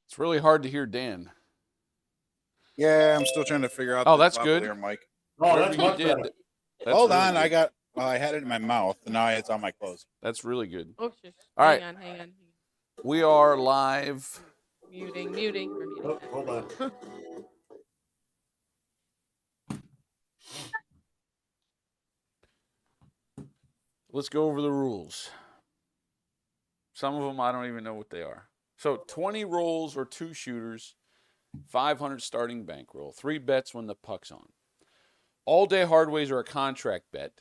It's really hard to hear Dan. Yeah, I'm still trying to figure out. Oh, that's good. Mic. Oh, that's much better. Hold on, good. I had it in my mouth, and now it's on my clothes. That's really good. Oh, all right. Hang on. We are live. Muting. We're muting. Oh, hold on. Let's go over the rules. Some of them I don't even know what they are. So 20 rolls or 2 shooters, 500 starting bankroll, 3 bets when the puck's on. All day hardways are a contract bet.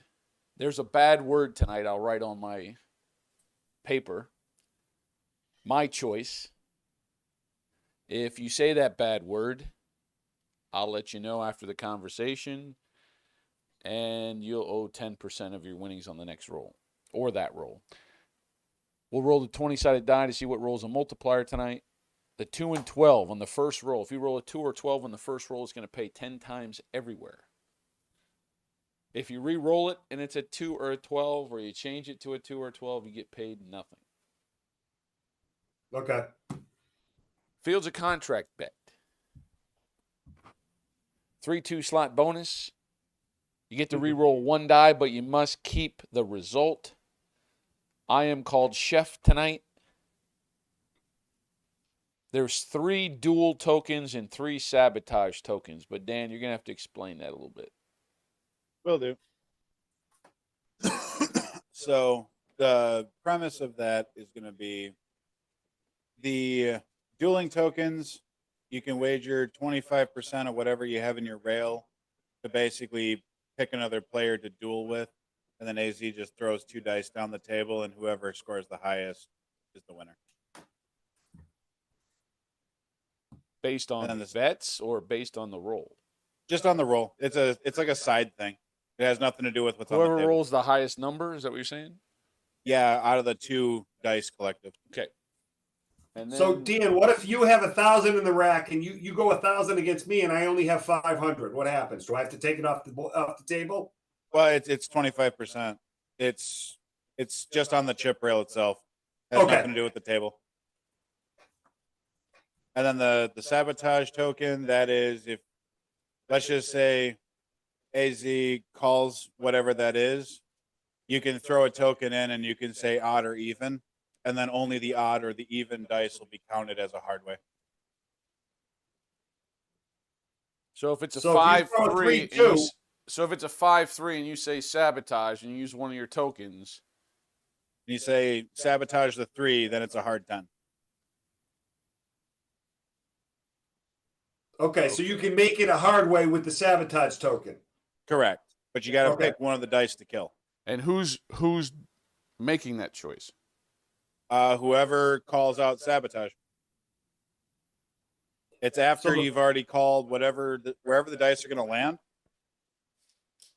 There's a bad word tonight I'll write on my paper. My choice. If you say that bad word, I'll let you know after the conversation, and you'll owe 10% of your winnings on the next roll, or that roll. We'll roll the 20-sided die to see what rolls a multiplier tonight. The 2 and 12 on the first roll. If you roll a 2 or 12 on the first roll, it's going to pay 10 times everywhere. If you re-roll it and it's a 2 or a 12, or you change it to a 2 or a 12, you get paid nothing. Okay. Field's a contract bet. 3-2 slot bonus. You get to re-roll 1 die, but you must keep the result. I am called chef tonight. There's 3 dual tokens and 3 sabotage tokens. But, Dan, you're going to have to explain that a little bit. Will do. So the premise of that is going to be the dueling tokens. You can wager 25% of whatever you have in your rail to basically pick another player to duel with. And then AZ just throws 2 dice down the table, and whoever scores the highest is the winner. Based on the bets or based on the roll? Just on the roll. It's like a side thing. It has nothing to do with what's on the table. Whoever rolls the highest number, is that what you're saying? Yeah, out of the 2 dice collective. Okay. And then, So, Dan, what if you have 1,000 in the rack and you go 1,000 against me and I only have 500? What happens? Do I have to take it off the table? Well, it's 25%. It's just on the chip rail itself. It has nothing to do with the table. And then the sabotage token, that is, if let's just say AZ calls whatever that is, you can throw a token in and you can say odd or even, and then only the odd or the even dice will be counted as a hardway. So if it's a 5-3, so if it's a 5-3 and you say sabotage and you use one of your tokens, and you say sabotage the 3, then it's a hard 10. Okay, so you can make it a hard way with the sabotage token. Correct, but you got to pick one of the dice to kill. And who's making that choice? Whoever calls out sabotage. It's after you've already called wherever the dice are going to land.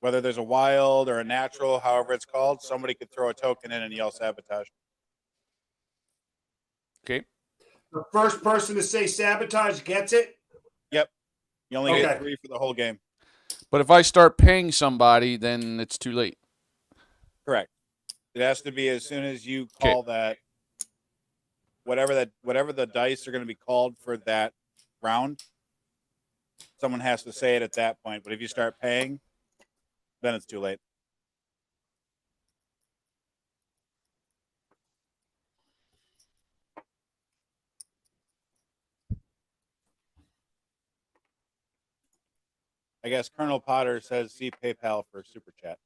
Whether there's a wild or a natural, however it's called, somebody could throw a token in and yell sabotage. Okay. The first person to say sabotage gets it? Yep. You only get 3 for the whole game. But if I start paying somebody, then it's too late. Correct. It has to be as soon as you call that, whatever the dice are going to be called for that round, someone has to say it at that point. But if you start paying, then it's too late. I guess Colonel Potter says see PayPal for super chat.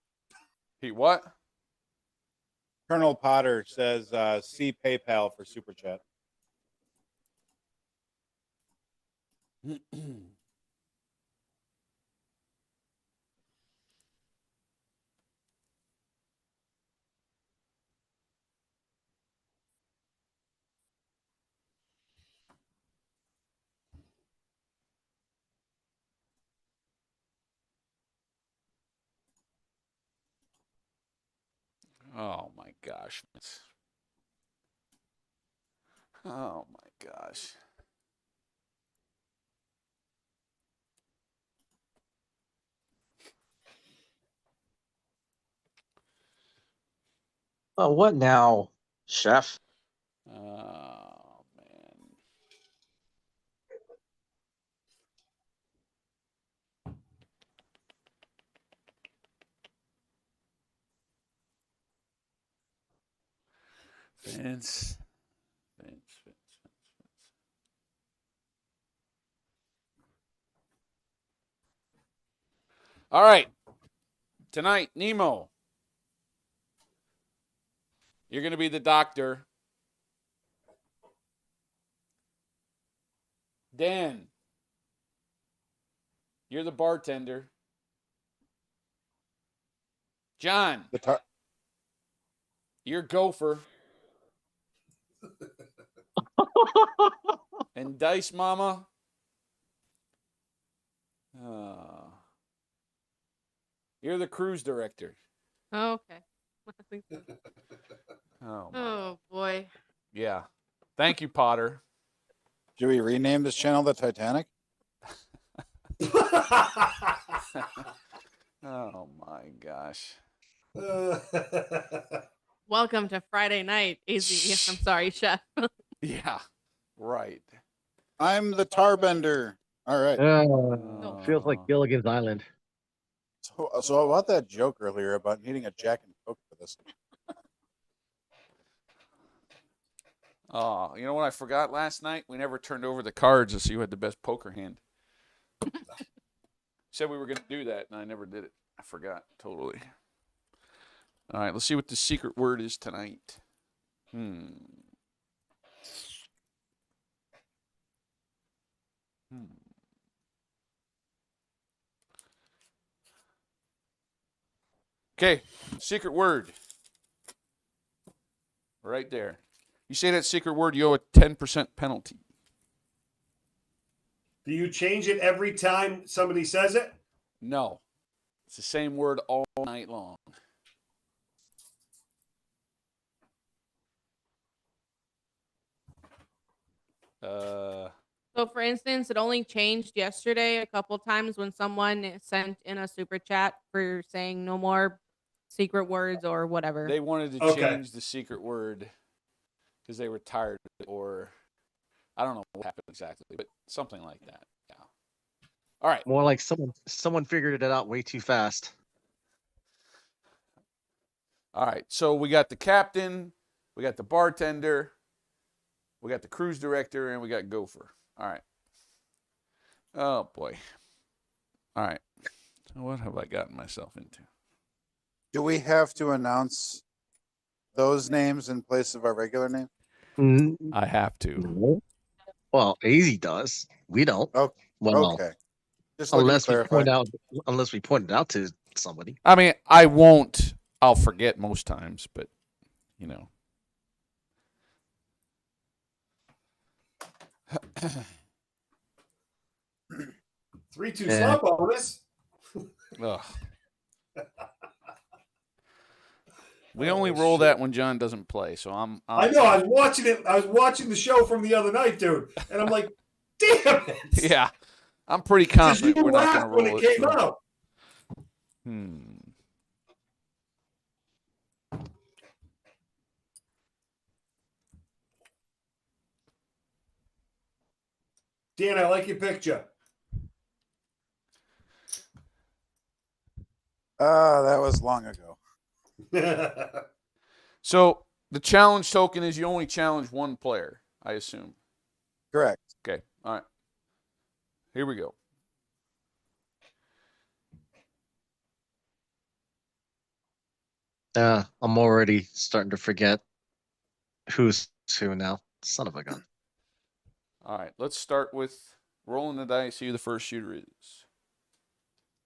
He what? Colonel Potter says see PayPal for super chat. Oh my gosh. Oh my gosh. Oh, what now, chef? Vince. All right. Tonight, Nemo. You're going to be the doctor. Dan. You're the bartender. John. You're Gopher. And Dice Mama. You're the cruise director. Okay. Oh, Oh boy. yeah. Thank you, Potter. Should we rename this channel the Titanic? Oh my gosh. Welcome to Friday night. Easy. I'm sorry, chef. Yeah. Right. I'm the Tarbender. All right. Feels like Gilligan's Island. So about that joke earlier about needing a Jack and Coke for this. Oh, you know what I forgot last night? We never turned over the cards to see who had the best poker hand. Said we were going to do that, and I never did it. I forgot totally. All right, let's see what the secret word is tonight. Okay, secret word. Right there. You say that secret word, you owe a 10% penalty. Do you change it every time somebody says it? No. It's the same word all night long. So, for instance, it only changed yesterday a couple times when someone sent in a super chat for saying no more secret words or whatever. They wanted to change the secret word because they were tired of it, or I don't know what happened exactly, but something like that. Yeah. All right. More like someone figured it out way too fast. All right. So we got the captain, we got the bartender, we got the cruise director, and we got Gopher. All right. Oh, boy. All right. So what have I gotten myself into? Do we have to announce those names in place of our regular name? I have to. No. Well, Easy does. We don't. Oh, Well, okay. Just looking to unless we clarify. point it out to somebody. I mean, I won't. I'll forget most times, but, you know. 3-2 Yeah. slump bonus. Ugh. We only roll that when John doesn't play, so I know. I was watching it. I was watching the show from the other night, dude, and I'm like, "Damn it!" Yeah, I'm pretty Because you confident we're not going to laughed roll when it it. came so- out. Dan, I like your picture. That was long ago. So the challenge token is you only challenge one player, I assume. Correct. Okay. All right. Here we go. I'm already starting to forget who's who now. Son of a gun. All right. Let's start with rolling the dice. See who the first shooter is.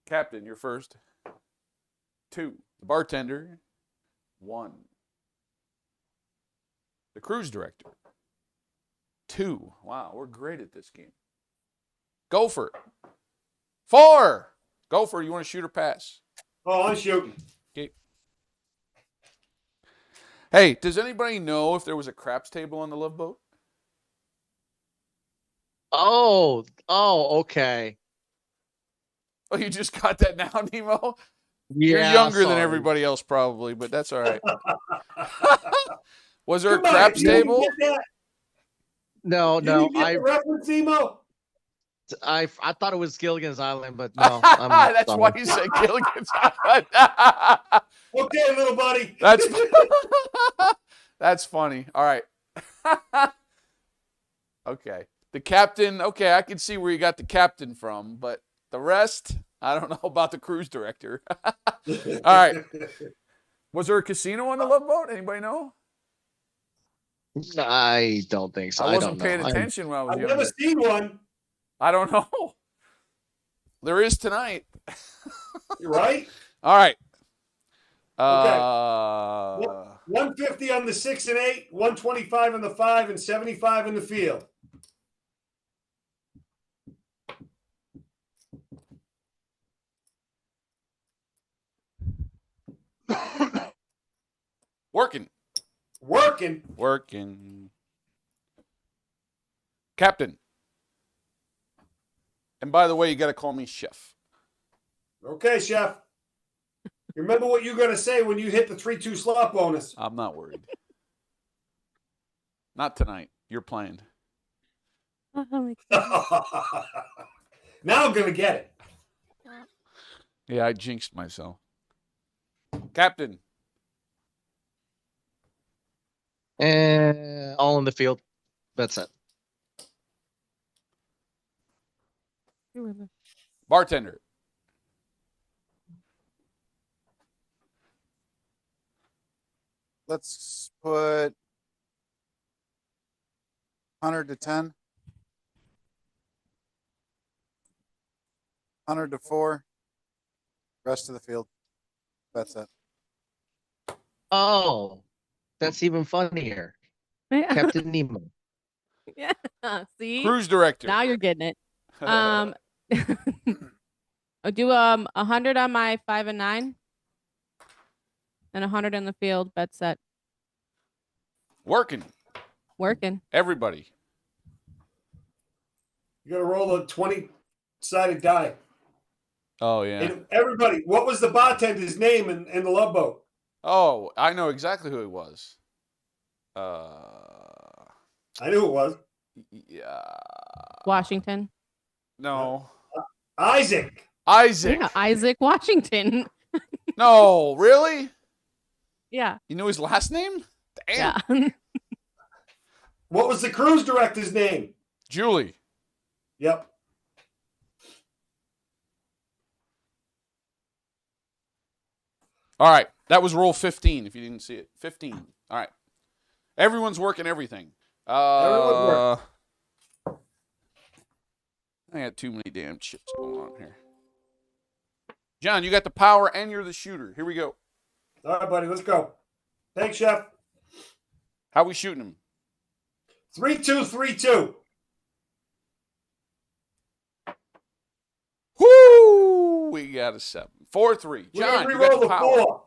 Captain, you're first. 2. The bartender. 1. The cruise director. 2. Wow, we're great at this game. Gopher. 4. Gopher, you want to shoot or pass? Oh, I'm shooting. Okay. Hey, does anybody know if there was a craps table on the Love Boat? Oh, okay. Oh, you just got that now, Nemo? Yeah, You're younger than sorry. everybody else, probably, but that's all right. Was there a Come on, craps you didn't table? get that? No, You no. didn't get the reference, Emo? I thought it was Gilligan's Island, but no. That's why you said Gilligan's Island. Okay, little buddy. That's That's funny. All right. Okay. The captain. Okay, I can see where you got the captain from, but the rest, I don't know about the cruise director. All right. Was there a casino on the Love Boat? Anybody know? I don't think so. I I don't wasn't know. paying attention when I was I've younger. never seen one. I don't know. There is tonight. You're right. All right. 150 on the 6 and 8, 125 on the 5, and 75 in the field. Working. Working. Captain. And by the way, you got to call me chef. Okay, Chef. Remember what you're going to say when you hit the 3-2 slot bonus. I'm not worried. Not tonight. You're playing. Oh my God. Now I'm going to get it. Yeah, I jinxed myself. Captain. All in the field. That's it. Bartender. Let's put 100 to 10. 100 to 4. Rest of the field. That's it. Oh, that's even funnier. Yeah. Captain Nemo. Yeah. See? Cruise director. Now you're getting it. I'll do 100 on my 5 and 9. And 100 in the field. Bet set. Working. Working. Everybody. You got to roll a 20-sided die. Oh, yeah. And everybody, what was the bartender's name in the Love Boat? Oh, I know exactly who it was. I knew it was. Yeah. Washington. No. Isaac. Isaac. Yeah, Isaac Washington. No, really? Yeah. You know his last name? Damn. Yeah. What was the cruise director's name? Julie. Yep. All right. That was roll 15 if you didn't see it. 15. All right. Everyone's working everything. Everyone's I got too many damn chips going on here. John, you got the power and you're the shooter. Here we go. All right, buddy, let's go. Thanks, Chef. How we shooting him? 3-2, 3-2. Whoo! We got a 7. 4-3. We're John, gonna you got re-roll the the power. 4.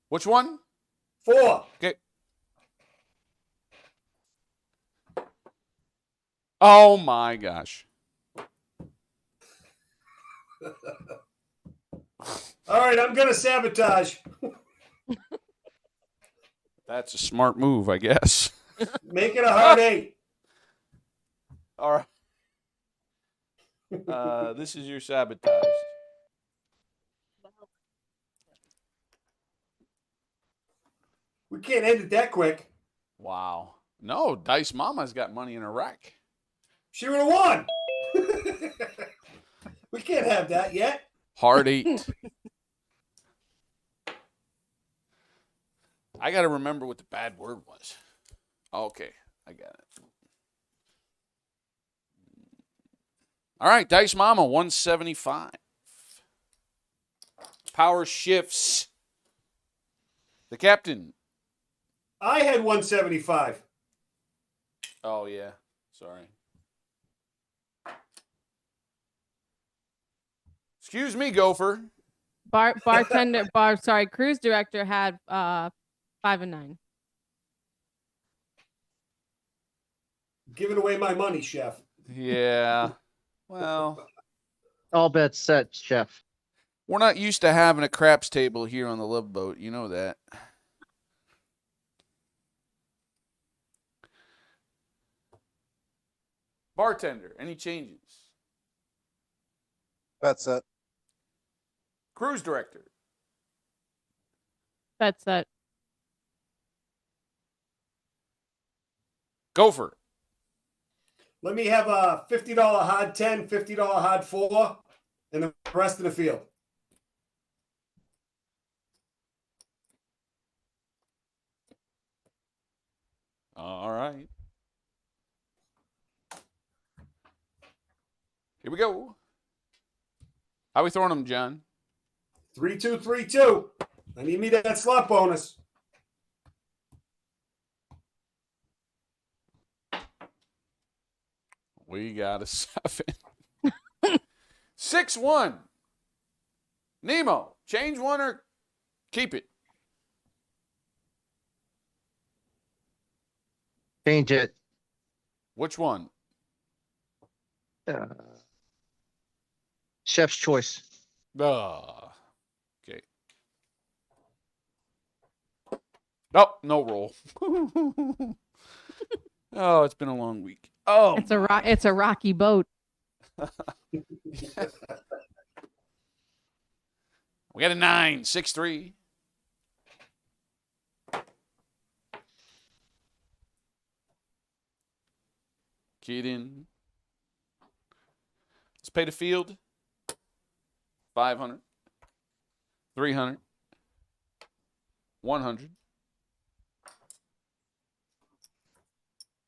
Which one? 4. Okay. Oh my gosh. All right, I'm gonna sabotage. That's a smart move, I guess. Make it a hard 8. All right. This is your sabotage. We can't end it that quick. Wow. No, Dice Mama's got money in her rack. She would have won. We can't have that yet. Hard 8. I got to remember what the bad word was. Okay, I got it. All right, Dice Mama, 175. Power shifts. The captain. I had 175. Oh, yeah. Sorry. Excuse me, Gopher. Cruise director had 5 and 9. Giving away my money, Chef. Yeah. Well, All bets set, Chef. we're not used to having a craps table here on the Love Boat. You know that. Bartender, any changes? That's it. Cruise director. Bet set. Go for it. Let me have a $50 hard 10, $50 hard 4, and the rest of the field. All right. Here we go. How we throwing them, John? 3-2, 3-2. I need me that slot bonus. We got a 7. 6-1. Nemo, change one or keep it. Change it. Which one? Chef's choice. Okay. Oh, no roll. Oh, it's been a long week. Oh, It's a rocky boat. we got a 9, 6-3. Keyed in. Let's pay the field. 500, 300, 100,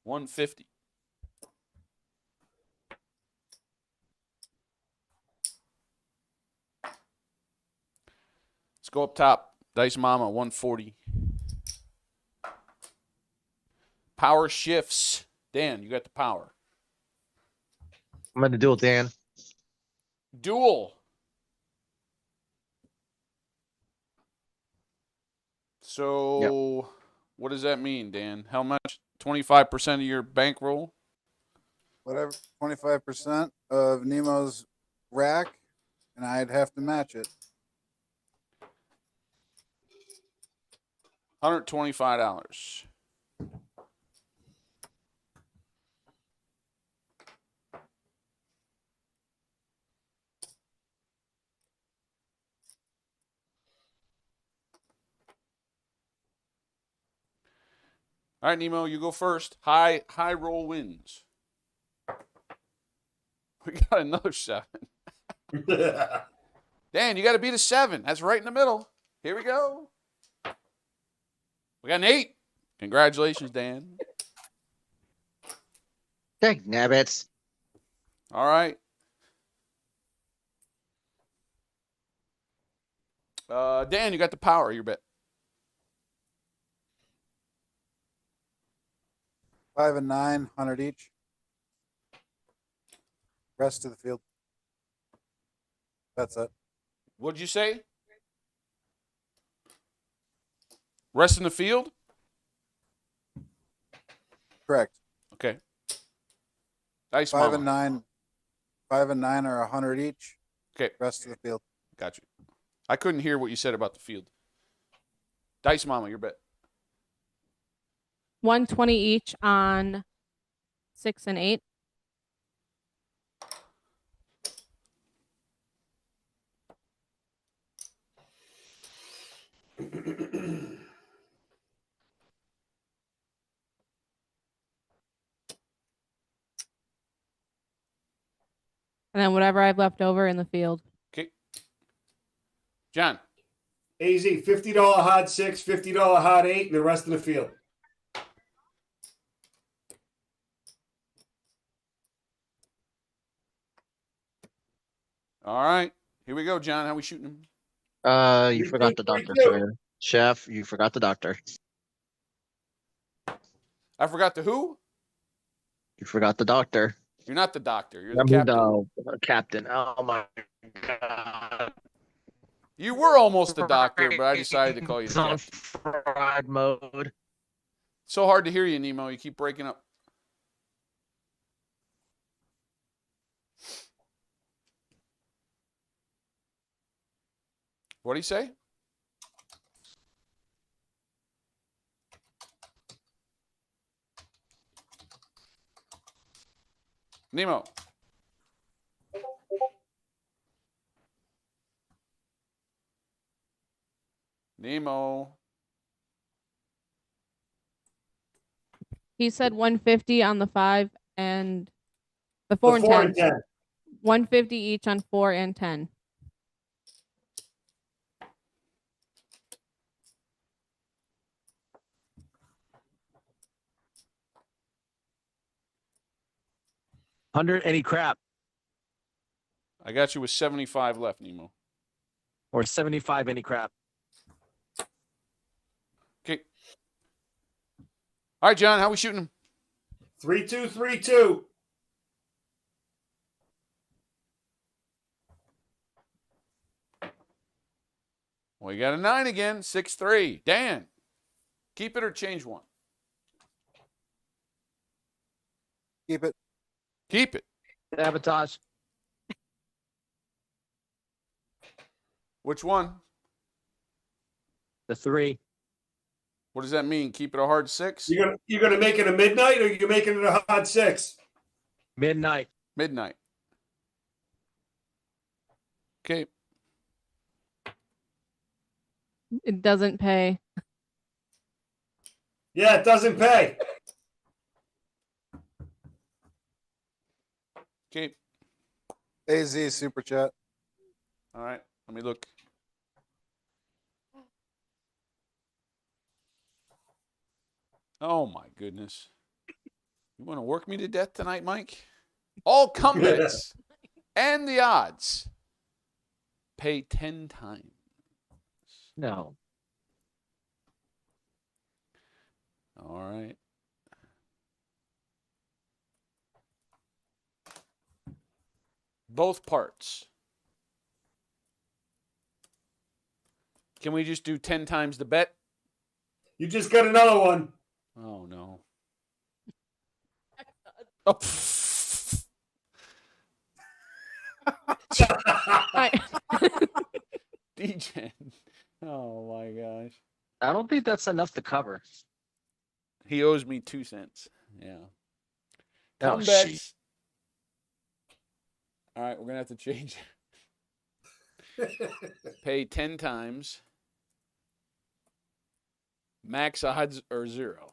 150. Let's go up top. Dice Mama, 140. Power shifts. Dan, you got the power. I'm going to do it, Dan. Duel. So, what does that mean, Dan? How much? 25% of your bankroll? Whatever, 25% of Nemo's rack, and I'd have to match it. $125. All right, Nemo, you go first. High roll wins. We got another 7. Dan, you got to beat a 7. That's right in the middle. Here we go. We got an 8. Congratulations, Dan. Dang nabbits. All right. Dan, you got the power. Your bet. 5 and 9, 100 each. Rest of the field. That's it. What'd you say? Rest in the field? Correct. Okay. Dice 5 Mama. and 9. 5 and 9 are 100 each. Okay. Rest of the field. Got you. I couldn't hear what you said about the field. Dice Mama, your bet. 120 each on 6 and 8. And then whatever I've left over in the field. Okay. John. AZ, $50 hard 6, $50 hard 8, and the rest of the field. All right. Here we go, John. How we shooting him? You 3-2, forgot the doctor, 3-2. sir. Chef, you forgot the doctor. I forgot the who? You forgot the doctor. You're not the doctor. You're the I mean, captain. captain. Oh my god. You were almost the doctor, but I decided to call you the He's on captain. fried mode. So hard to hear you, Nemo. You keep breaking up. What'd he say? Nemo. Nemo. He said 150 on the 5 and the The 4 and 4 10. and 10. 150 each on 4 and 10. $100 any crap I got you with 75 left, Nemo. or 75 any crap. Okay. All right, John, how we shooting him? 3-2-3-2. Well, you got a 9 again, 6-3. Dan, keep it or change one? Keep it. Keep it. Sabotage. Which one? The 3. What does that mean? Keep it a hard 6? You're gonna make it a midnight, or you're making it a hard 6? Midnight. Midnight. Okay. It doesn't pay. Yeah, it doesn't pay. Okay. AZ super chat. All right. Let me look. Oh, my goodness. You want to work me to death tonight, Mike? All comebacks and the odds pay 10 times. No. All right. Both parts. Can we just do 10 times the bet? You just got another one. Oh, no. Oh, pfft. DJ. Oh, my gosh. I don't think that's enough to cover. He owes me 2 cents. Yeah. Oh, Come shit. bets. All right, we're going to have to change. Pay 10 times. Max odds are 0.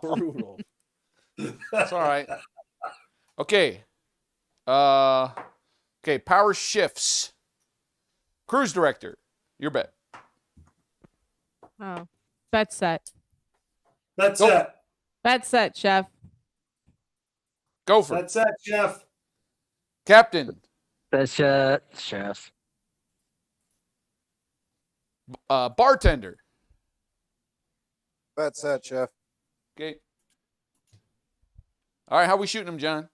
Brutal. That's all right. Okay. Okay, power shifts. Cruise director, your bet. Oh, bet set. That's Nope. it. Bet set, chef. Go for it. That's it, Jeff. Captain, That's chef. bartender. Bet set, chef. Okay. All right, how we shooting him, John?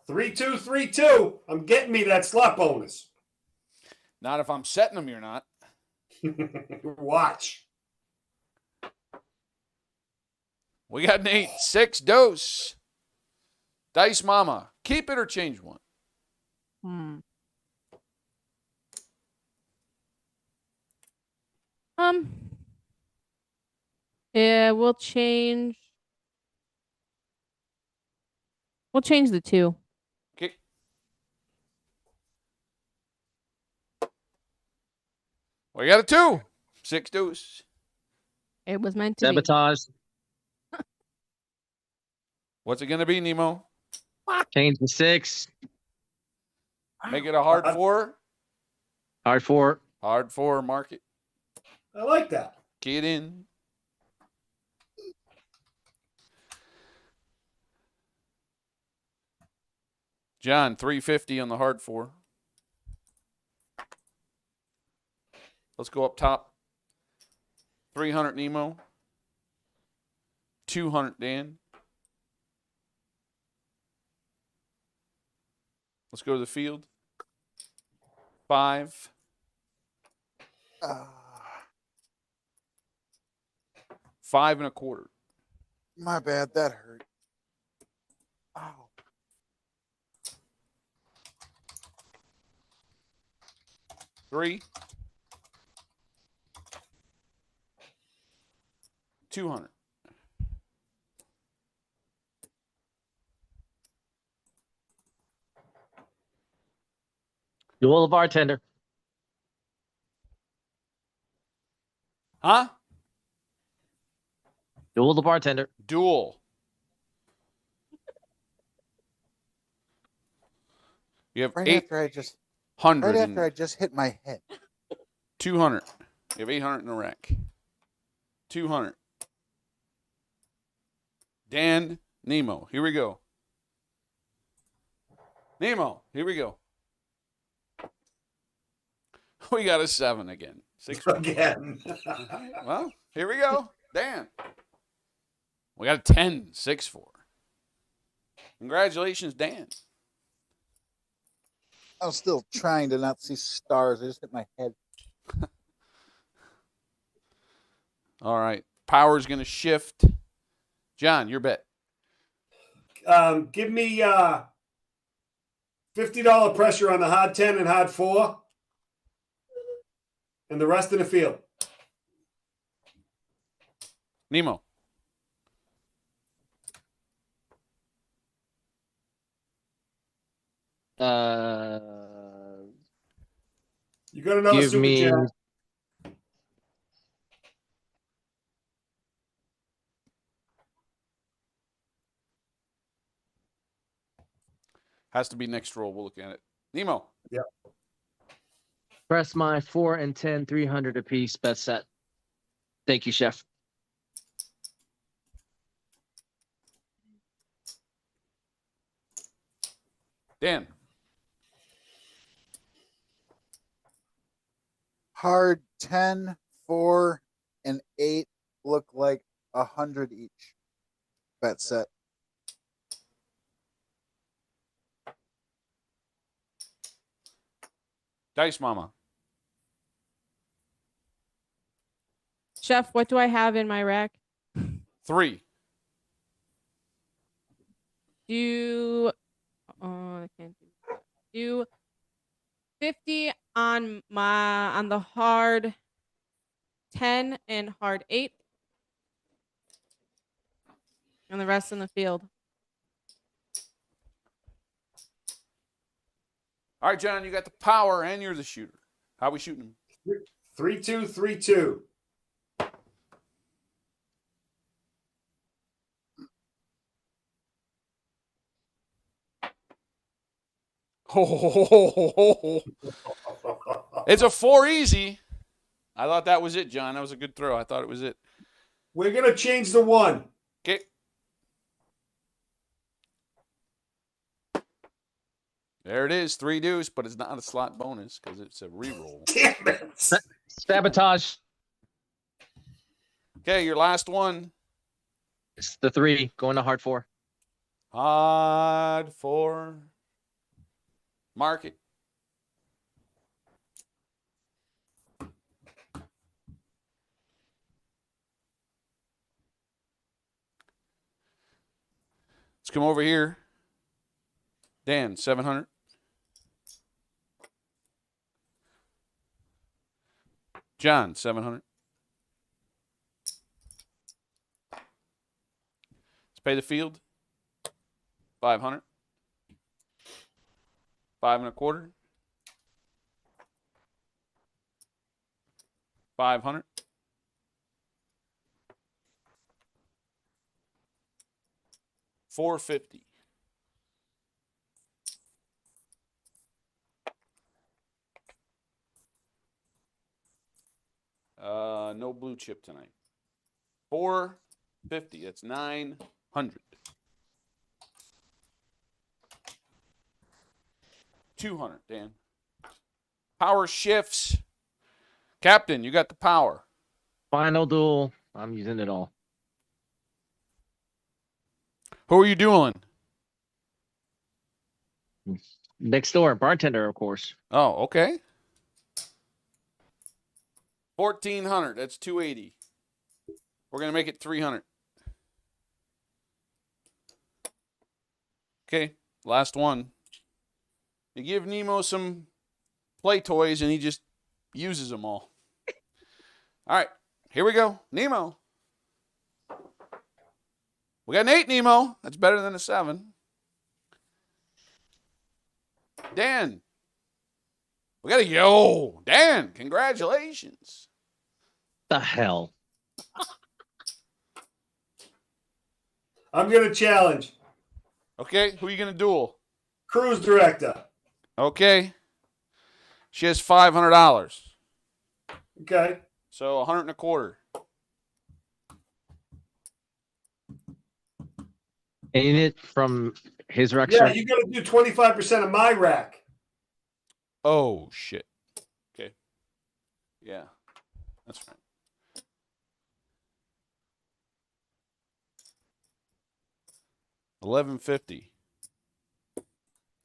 3-2-3-2. I'm getting me that slot bonus. Not if I'm setting him, you're not. Watch. We got Nate. 6 dose. Dice Mama. Keep it or change one? Yeah, we'll change the 2. Okay. We got a 2. 6 dose. It was meant to be. Sabotage. What's it going to be, Nemo? Change the 6. Make it a hard 4? Hard 4. Hard 4, mark it. I like that. Key it in. John, 350 on the hard 4. Let's go up top. 300 Nemo. 200 Dan. Let's go to the field. 5. Five and a quarter. My bad. That hurt. Ow. Three. 200. Duel of bartender. Huh? Duel the bartender. Duel. You have Right 800 after I just hit my head. 200. You have 800 in the rack. 200. Dan, Nemo. Here we go. Nemo, here we go. We got a 7 again. 6 Again. Well, here we go. Dan. We got a 10, 6-4. Congratulations, Dan. I'm still trying to not see stars. I just hit my head. All right. Power's going to shift. John, your bet. Give me $50 pressure on the hard 10 and hard 4. And the rest in the field. Nemo. You got another Give super me chat. Has to be next roll. We'll look at it. Nemo. press my 4 and 10, 300 apiece bet set. Thank you, chef. Dan. Hard 10, 4, and 8 look like 100 each. Bet set. Dice Mama. Chef, what do I have in my rack? 3. I can't do that. Do 50 on the hard 10 and hard 8. And the rest in the field. All right, John, you got the power and you're the shooter. How we shooting him? 3-2, 3-2. It's a 4 easy. I thought that was it, John. That was a good throw. I thought it was it. We're gonna change the 1. Okay. There it is, 3 deuce, but it's not a slot bonus because it's a reroll. Damn it. Sabotage. Okay, your last one. It's the 3 going to hard 4. Hard 4. Mark it. Let's come over here. Dan, 700. John, 700. Let's pay the field. 500. 5 1/4. 500. $450. No blue chip tonight. $450. That's 900. 200, Dan. Power shifts. Captain, you got the power. Final duel. I'm using it all. Who are you dueling? Next door, bartender, of course. Oh, okay. 1,400. That's 280. We're gonna make it 300. Okay, last one. You give Nemo some play toys and he just uses them all. All right, here we go. Nemo. We got an 8, Nemo. That's better than a 7. Dan. We got a yo. Dan, congratulations. The hell. I'm going to challenge. Okay, who are you gonna duel? Cruise director. Okay. She has $500. Okay. So 100 and a quarter. Ain't it from his rack, Yeah, sir? you got to do 25% of my rack. Oh shit. Okay. Yeah. That's right. $11.50.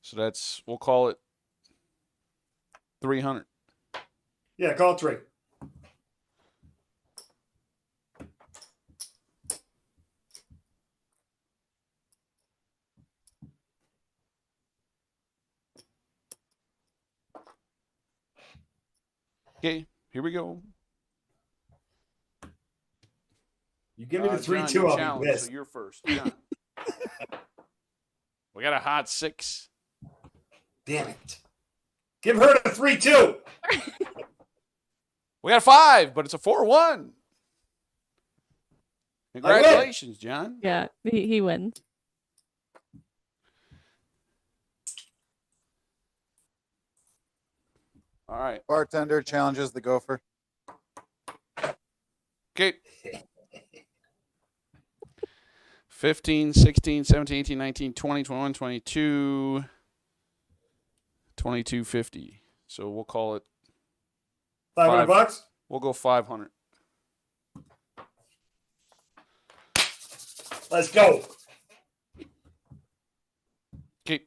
So that's, we'll call it 300. Yeah, call 3. Okay, here we go. You give me the 3-2, John, you I'll be challenge, pissed. so you're first. John. We got a hot 6. Damn it. Give her the 3-2. We got a 5, but it's a 4-1. Congratulations, John. Yeah, he wins. All right. Bartender challenges the gopher. Okay. 15, 16, 17, 18, 19, 20, 21, 22, 22.50. So we'll call it 500 bucks? We'll go 500. Let's go. Okay.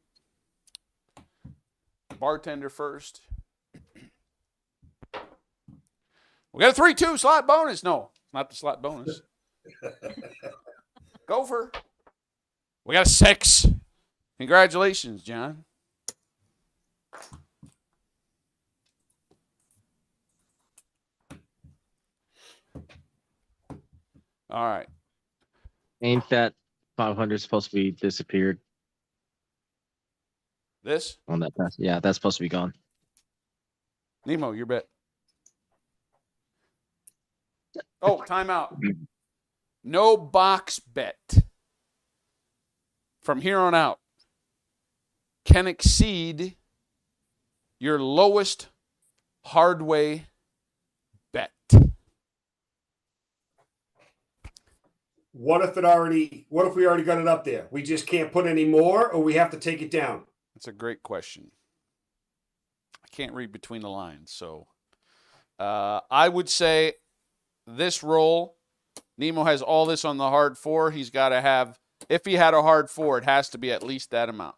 Bartender first. We got a 3-2 slot bonus. No, not the slot bonus. Gopher. We got a 6. Congratulations, John. All right. Ain't that 500 supposed to be disappeared This? on that pass? Yeah, that's supposed to be gone. Nemo, your bet. Oh, timeout. No box bet from here on out can exceed your lowest hardway bet. What if we already got it up there? We just can't put any more, or we have to take it down? That's a great question. I can't read between the lines, so I would say this roll, Nemo has all this on the hard 4. He's got to have, if he had a hard 4, it has to be at least that amount.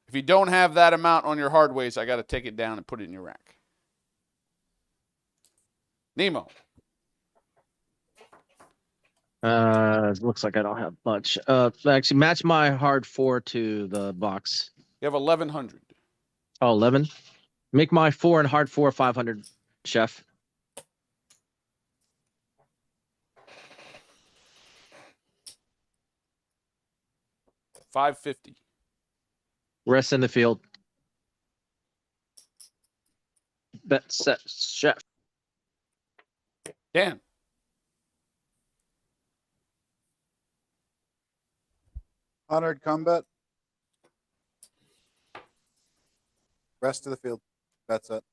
If you don't have that amount on your hardways, I got to take it down and put it in your rack. Nemo. Looks like I don't have much. Actually, match my hard 4 to the box. You have 1,100. Oh, 11. Make my 4 and hard 4 500, chef. $550. Rest in the field. Bet set, chef. Dan. Honored combat. Rest of the field. That's it.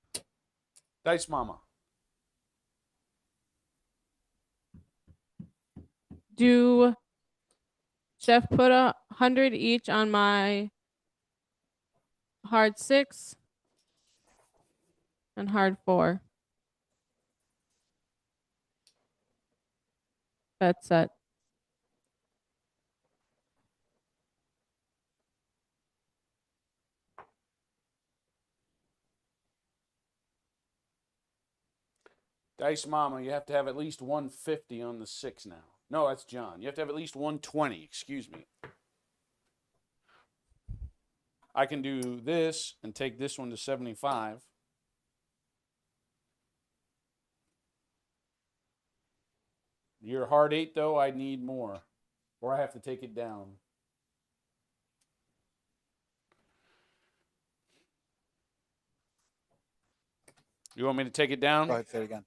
Dice Mama. Do Chef put 100 each on my hard 6 and hard 4? Bet set. Dice Mama, you have to have at least 150 on the 6 now. No, that's John. You have to have at least 120. Excuse me. I can do this and take this one to 75. Your hard 8, though, I need more. Or I have to take it down. You want me to take it down? Go ahead, say it again.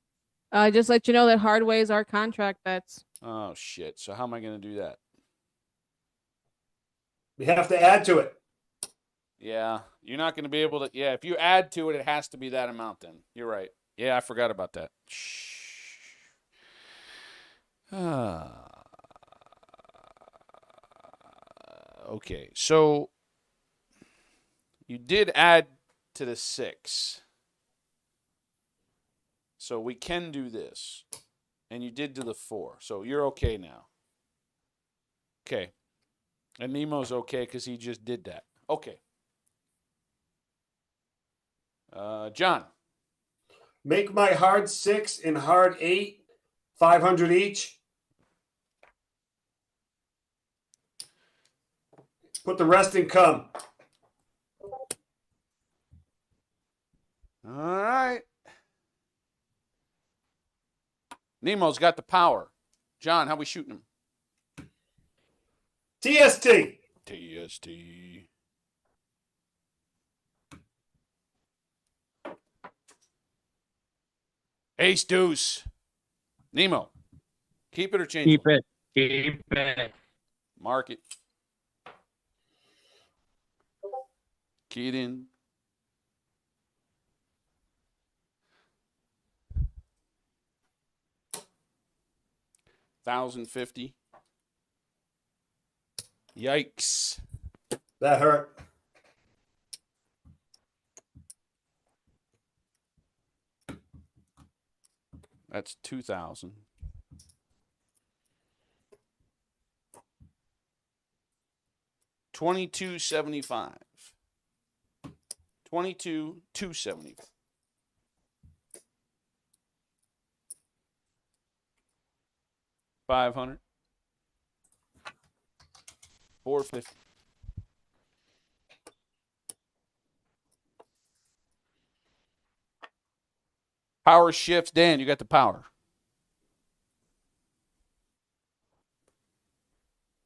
Just let you know that hard ways are contract bets. Oh shit. So how am I going to do that? We have to add to it. Yeah, you're not going to be able to. Yeah, if you add to it, it has to be that amount. Then you're right. Yeah, I forgot about that. Okay, so you did add to the 6. So we can do this. And you did to the 4. So you're okay now. Okay. And Nemo's okay because he just did that. Okay. John. Make my hard 6 and hard 8, 500 each. Put the rest in come. All right. Nemo's got the power. John, how we shooting him? TST. TST. Ace deuce. Nemo. Keep it or change Keep it? it. Keep it. Mark it. Key it in. $1,050. Yikes. That hurt. That's 2,000. $2,275. 22,270. $500. $450. Power shifts. Dan, you got the power.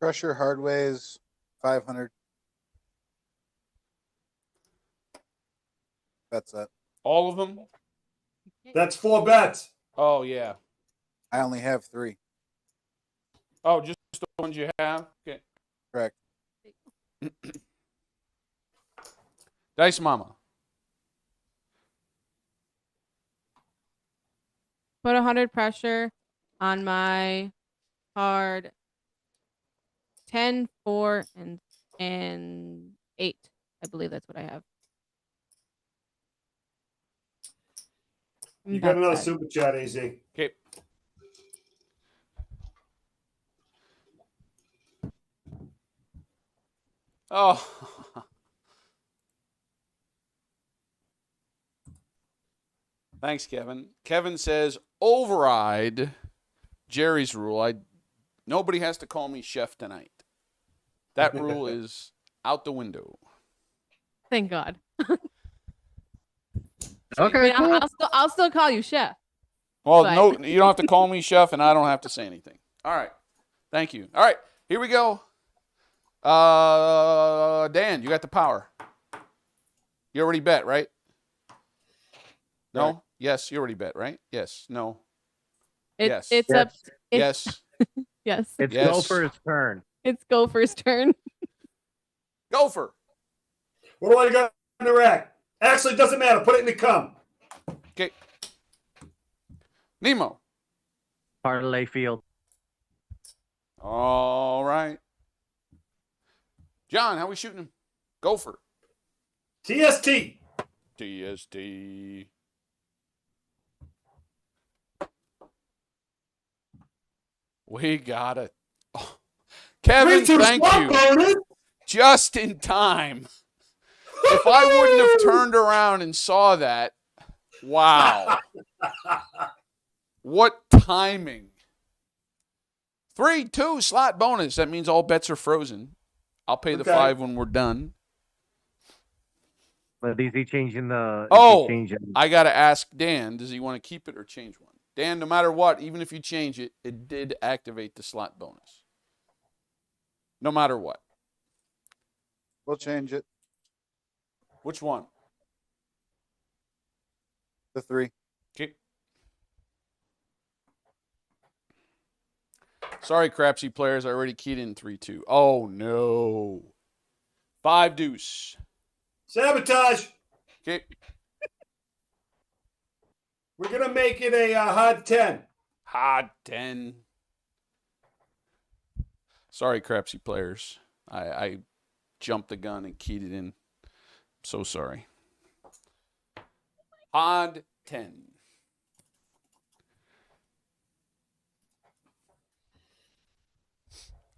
Pressure hardways 500. That's it. All of them? That's 4 bets. Oh, yeah. I only have 3. Oh, just the ones you have? Okay. Correct. Dice Mama. Put 100 pressure on my hard 10, 4, and 8. I believe that's what I have. You got another That's it. super chat, AZ. Okay. Oh. Thanks, Kevin. Kevin says, override Jerry's rule. Nobody has to call me chef tonight. That rule is out the window. Thank God. Okay, I mean, cool. I'll still call you chef. Well, But- no, you don't have to call me chef, and I don't have to say anything. All right. Thank you. All right, here we go. Dan, you got the power. You already bet, right? No? Correct. Yes, you already bet, right? Yes. No. It, Yes. It's up. Yes. Yes. It's Yes. Gopher's turn. It's Gopher's turn. Gopher. What do I got in the rack? Actually, it doesn't matter. Put it in the come. Okay. Nemo. Parlay field. All right. John, how we shooting him? Gopher. TST. TST. We got it. Oh. Kevin, 3-2 thank swap you. bonus. Just in time. If I wouldn't have turned around and saw that, wow. What timing. 3-2 slot bonus. That means all bets are frozen. I'll pay the Okay. 5 when we're done. But is he changing the? Oh, changing? I got to ask Dan, does he want to keep it or change one? Dan, no matter what, even if you change it, it did activate the slot bonus. No matter what. We'll change it. Which one? The 3. Okay. Sorry, Crapsee players. I already keyed in 3-2. Oh, no. 5 deuce. Sabotage. Okay. We're gonna make it a hard 10. Hard 10. Sorry, Crapsee players. I jumped the gun and keyed it in. So sorry. Odd 10.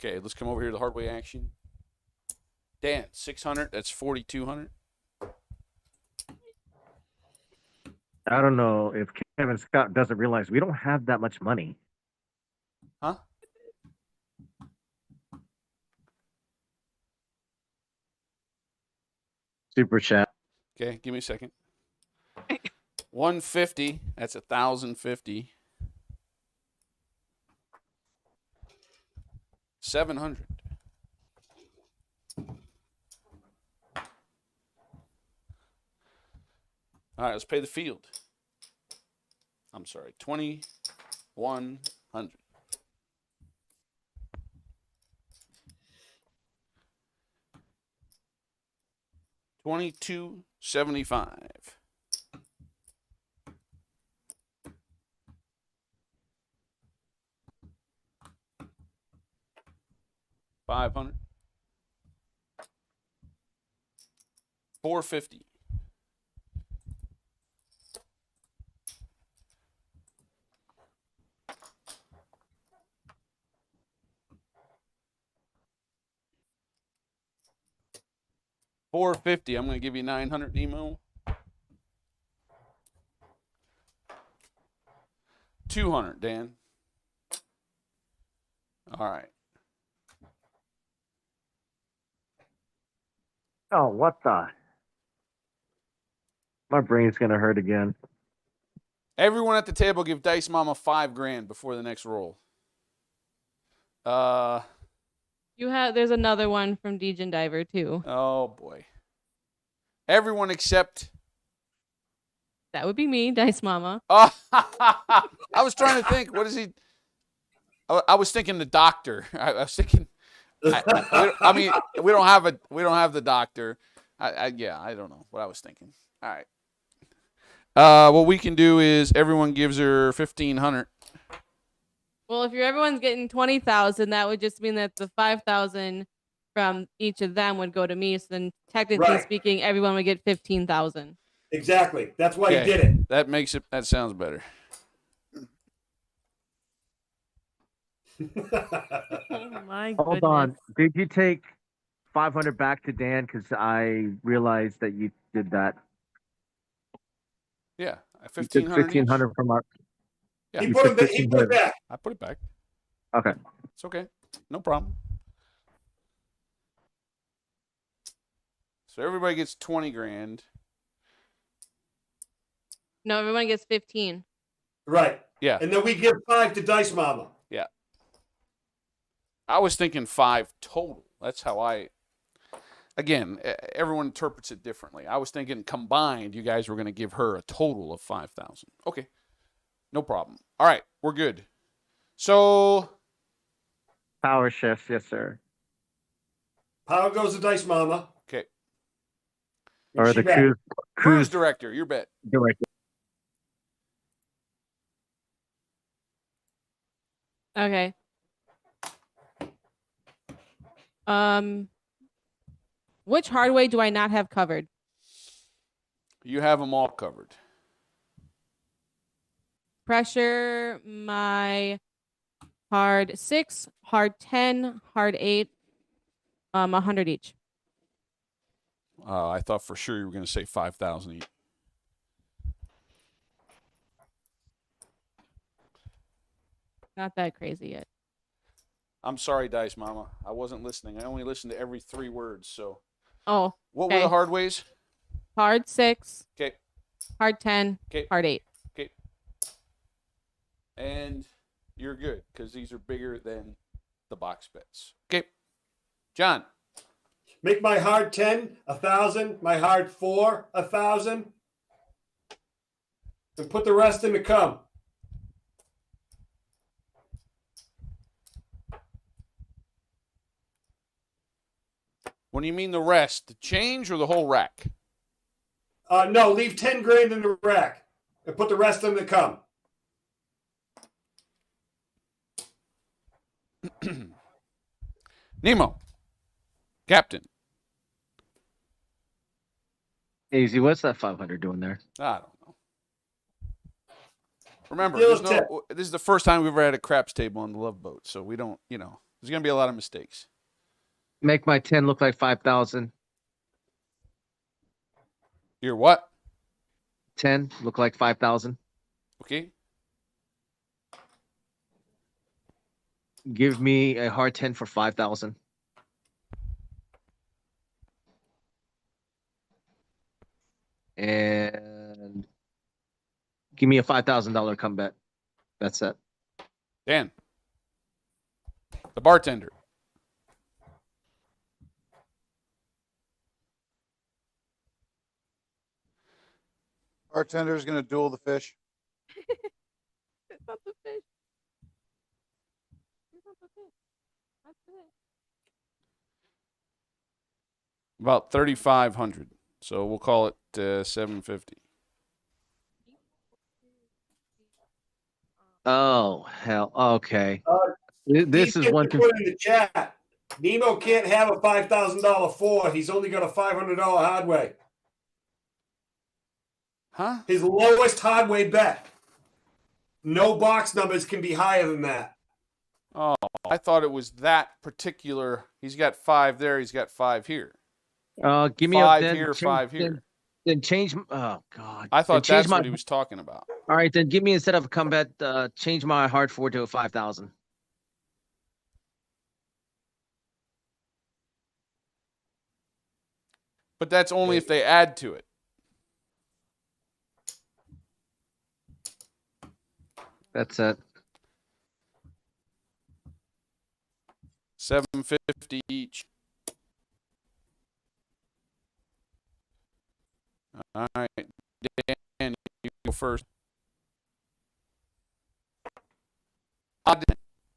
Okay, let's come over here to the hard way action. Dan, 600. That's 4,200. I don't know if Kevin Scott doesn't realize we don't have that much money. Huh? Super chat. Okay, give me a second. 150. That's 1,050. 700. All right, let's pay the field. I'm sorry, 2,100. $2,275. $500. $450. $450. I'm going to give you 900, Nemo. 200, Dan. All right. Oh, what the? My brain's gonna hurt again. Everyone at the table give Dice Mama $5,000 before the next roll. There's another one from Degen Diver too. Oh boy. Everyone except. That would be me, Dice Mama. Oh, I was trying to think. What is he? I was thinking the doctor. I was thinking. I mean, we don't have the doctor. I don't know what I was thinking. All right. What we can do is everyone gives her 1,500. Well, if everyone's getting 20,000, that would just mean that the 5,000 from each of them would go to me. So then, technically Right. speaking, everyone would get 15,000. Exactly. That's why Okay. you did it. That makes it. That sounds better. Oh my Hold on. Did you take 500 back to Dan? Because I realized that you did that. Yeah, You took 1,500. 1,500 from our. Yeah. He You put took it back. I put it back. Okay. It's okay. No problem. So everybody gets 20,000. No, everyone gets 15. Right. Yeah. And then we give 5 to Dice Mama. Yeah. I was thinking 5 total. That's how again, everyone interprets it differently. I was thinking combined, you guys were going to give her a total of 5,000. Okay. No problem. All right. We're good. So. Power shift, yes, sir. Power goes to Dice Mama. Okay. Or the cruise Cruise director, your bet. director. Okay. Which hardway do I not have covered? You have them all covered. Pressure, my hard 6, hard 10, hard 8, 100 each. I thought for sure you were going to say 5,000 each. Not that crazy yet. I'm sorry, Dice Mama. I wasn't listening. I only listened to every 3 words. So, Oh, what were the hard ways? hard 6, Okay. hard 10, Okay. hard 8. Okay. And you're good because these are bigger than the box bets. Okay. John. Make my hard 10 1,000, my hard 4 1,000, and put the rest in the cum. When you mean the rest, the change or the whole rack? No, leave 10 grand in the rack and put the rest in the come. Nemo, Captain. Easy. What's that 500 doing there? I don't know. Remember, Deal there's with tip. no. This is the first time we've ever had a craps table on the Love Boat, so we don't. There's gonna be a lot of mistakes. Make my 10 look like 5,000. You're what? 10 look like 5,000. Okay. Give me a hard 10 for 5,000. And give me a $5,000 come bet. That's it. Dan, the bartender. Bartender's going to duel the fish. It's not the fish. It's not the fish. That's it. About 3,500. So we'll call it 750. Oh, hell. Okay. He's This is one. put in the chat. Nemo can't have a $5,000 four. He's only got a $500 hardway. Huh? His lowest hardway bet. No box numbers can be higher than that. Oh, I thought it was that particular. He's got 5 there. He's got 5 here. Give me 5 a, then here, change- 5 here. Then change. Oh God. I Then thought change that's my, what he was talking about. All right, then give me instead of a come bet, change my hard four to a 5,000. But that's only if they add to it. That's it. 750 each. All right, Dan, you go first.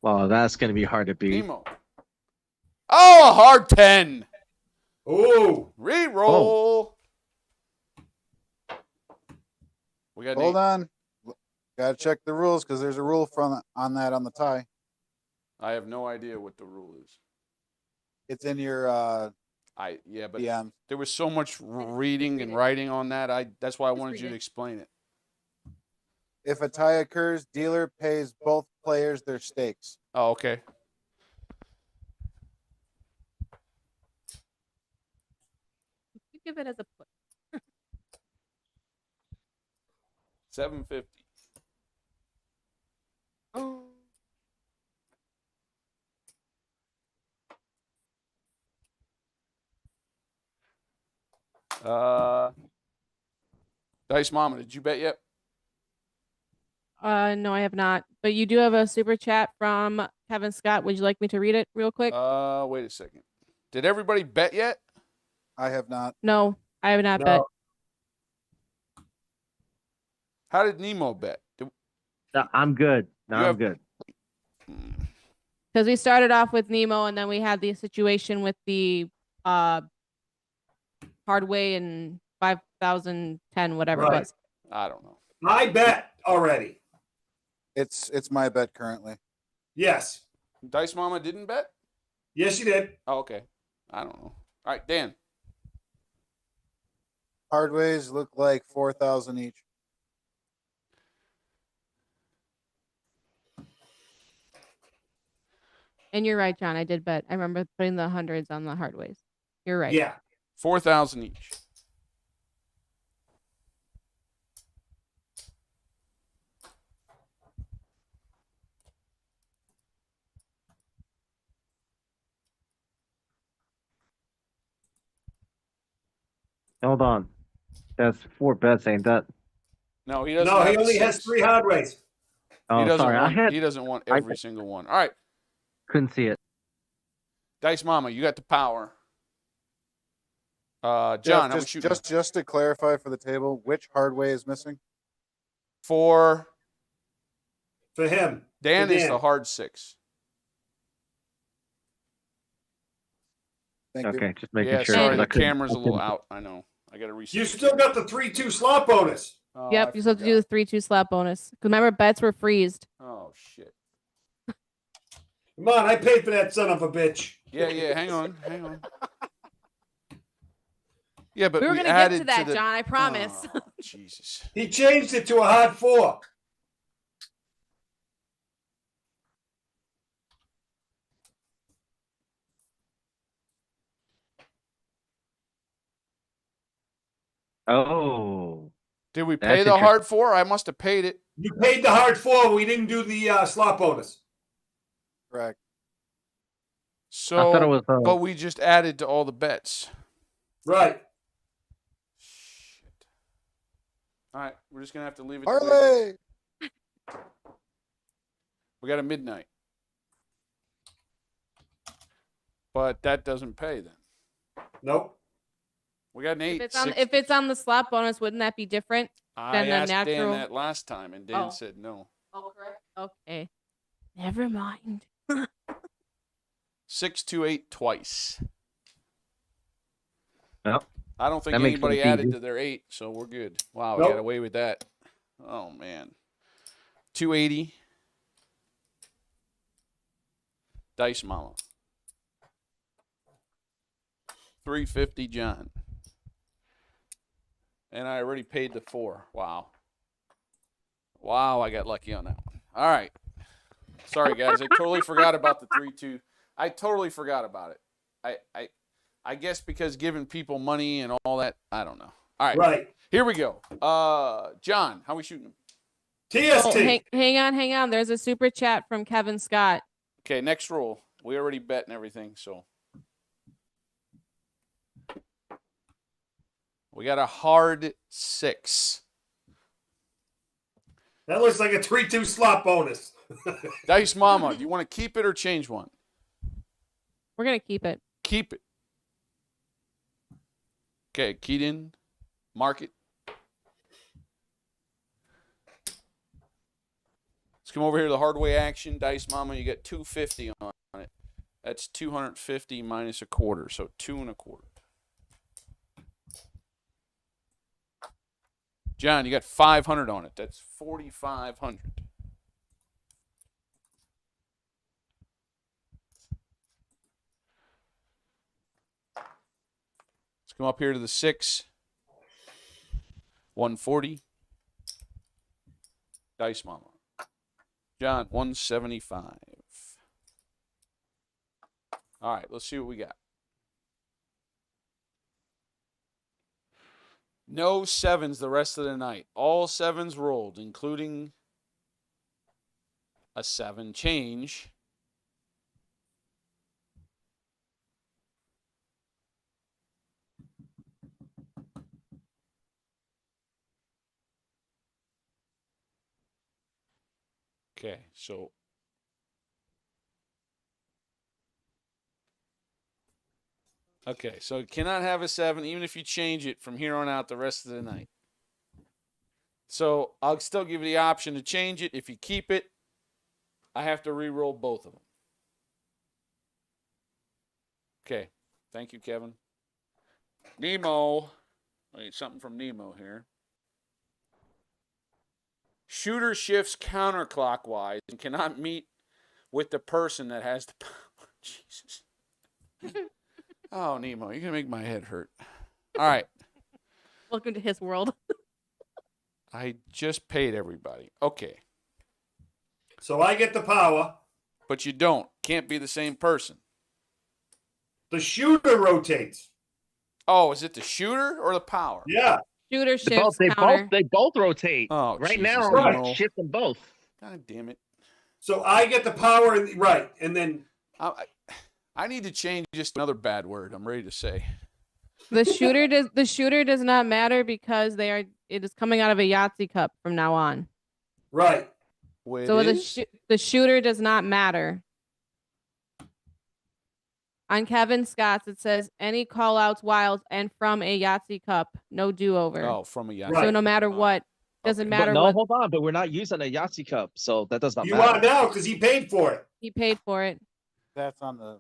Well, that's gonna be hard to beat. Nemo. Oh, a hard 10. Oh, Reroll. We got Hold on. Got to check the rules because there's a rule on that on the tie. I have no idea what the rule is. It's in your Yeah, but DM. there was so much reading and writing on that. That's why I wanted you to explain it. If a tie occurs, dealer pays both players their stakes. Oh, okay. You give it as a put. 750. Oh. Dice Mama, did you bet yet? No, I have not. But you do have a super chat from Kevin Scott. Would you like me to read it real quick? Wait a second. Did everybody bet yet? I have not. No, I have not No. bet. How did Nemo bet? I'm good. No, You I'm have- good. Because we started off with Nemo, and then we had the situation with the hardway and 5,010, whatever Right. it was. I don't know. I bet already. It's my bet currently. Yes. Dice Mama didn't bet? Yes, you did. Oh, okay. I don't know. All right, Dan. Hardways look like 4,000 each. And you're right, John. I did bet. I remember putting the hundreds on the hardways. You're right. Yeah. 4,000 each. Hold on. That's 4 bets, ain't that? No, he doesn't. No, he have only has 6. 3 hardways. Oh, He doesn't sorry. want. He doesn't want every single one. All right, Couldn't see it. Dice Mama, you got the power. John, Jeff, how we just, shooting? just to clarify for the table, which hardway is missing? For For him. Dan For is Dan. the hard 6. Thank you. Okay, just making Yeah, sure. sorry, 'cause the I couldn't- camera's I a little couldn't- out. I know. I got to reset. You the still camera. got the 3-2 slot bonus. Oh, Yep, I you still have to do forgot. the 3-2 slap bonus. Because remember, bets were freezed. Oh shit. Come on, I paid for that son of a bitch. Yeah, hang on. Yeah, but We were we gonna get added to that, the... John. I promise. Oh, Jesus. He changed it to a hard 4. Oh, Did we That's pay the interesting. hard 4? I must have paid it. You paid the hard 4. We didn't do the slot bonus. Correct. So, thought it was, but we just added to all the bets. Right. Shit. All right, we're just gonna have to leave it. the way it is. Parlay. We got a midnight, but that doesn't pay then. Nope. We got an 8. If it's on the slap bonus, wouldn't that be different? I then the asked Dan natural- that last time, and Dan Oh. said no. Oh, correct. Okay. Never mind. 6 to 8 twice. Well, I don't think that makes anybody things added easy. to their 8, so we're good. Wow, we Nope. got away with that. Oh man. 280. Dice Mama. 350 John. And I already paid the 4. Wow. Wow, I got lucky on that one. All right. Sorry guys, I totally forgot about the 3-2. I totally forgot about it. I guess because giving people money and all that, I don't know. All right. Right. Here we go. John, how we shooting them? TST. Oh, hang on. There's a super chat from Kevin Scott. Okay, next roll. We already bet and everything, so we got a hard 6. That looks like a 3-2 slot bonus. Dice Mama, do you want to keep it or change one? We're gonna keep it. Keep it. Okay, keyed in. Mark it. Let's come over here to the hard way action. Dice Mama, you got 250 on it. That's 250 minus a quarter, so 2 1/4. John, you got 500 on it. That's 4,500. Let's come up here to the 6. 140. Dice Mama. John, 175. All right, let's see what we got. No 7s the rest of the night. All 7s rolled, including a 7 change. Okay, so you cannot have a 7 even if you change it from here on out the rest of the night. So I'll still give you the option to change it. If you keep it, I have to re-roll both of them. Okay, thank you, Kevin. Nemo. I need something from Nemo here. Shooter shifts counterclockwise and cannot meet with the person that has the power. Jesus. Oh, Nemo, you're going to make my head hurt. All right. Welcome to his world. I just paid everybody. Okay. So I get the power. But you don't. Can't be the same person. The shooter rotates. Oh, is it the shooter or the power? Yeah. Shooter They both, shifts counter. they both rotate. Oh, right Jesus, now, Nemo. I'm shifting both. God damn it. So I get the power, right, and then I need to change just another bad word. I'm ready to say. The shooter does not matter because it is coming out of a Yahtzee cup from now on. right. What So is? the shooter does not matter. On Kevin Scott's, it says any call outs wild and from a Yahtzee cup, no do over. Oh, from a Yahtzee. Right. So no matter what, doesn't Okay. matter But no, what hold on. But we're not using a Yahtzee cup, so that does not You matter. are now because he paid for it. he paid for it. That's on the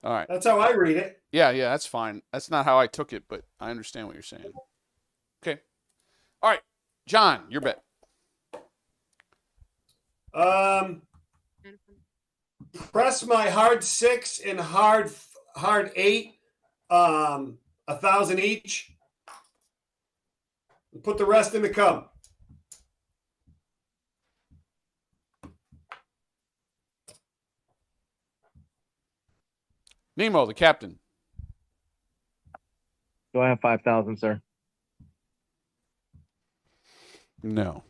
All right. That's how I read it. Yeah, that's fine. That's not how I took it, but I understand what you're saying. Okay. All right, John, your bet. Press my hard 6 and hard 8, 1,000 each. Put the rest in the cum. Nemo, the captain. Do I have 5,000, sir? No.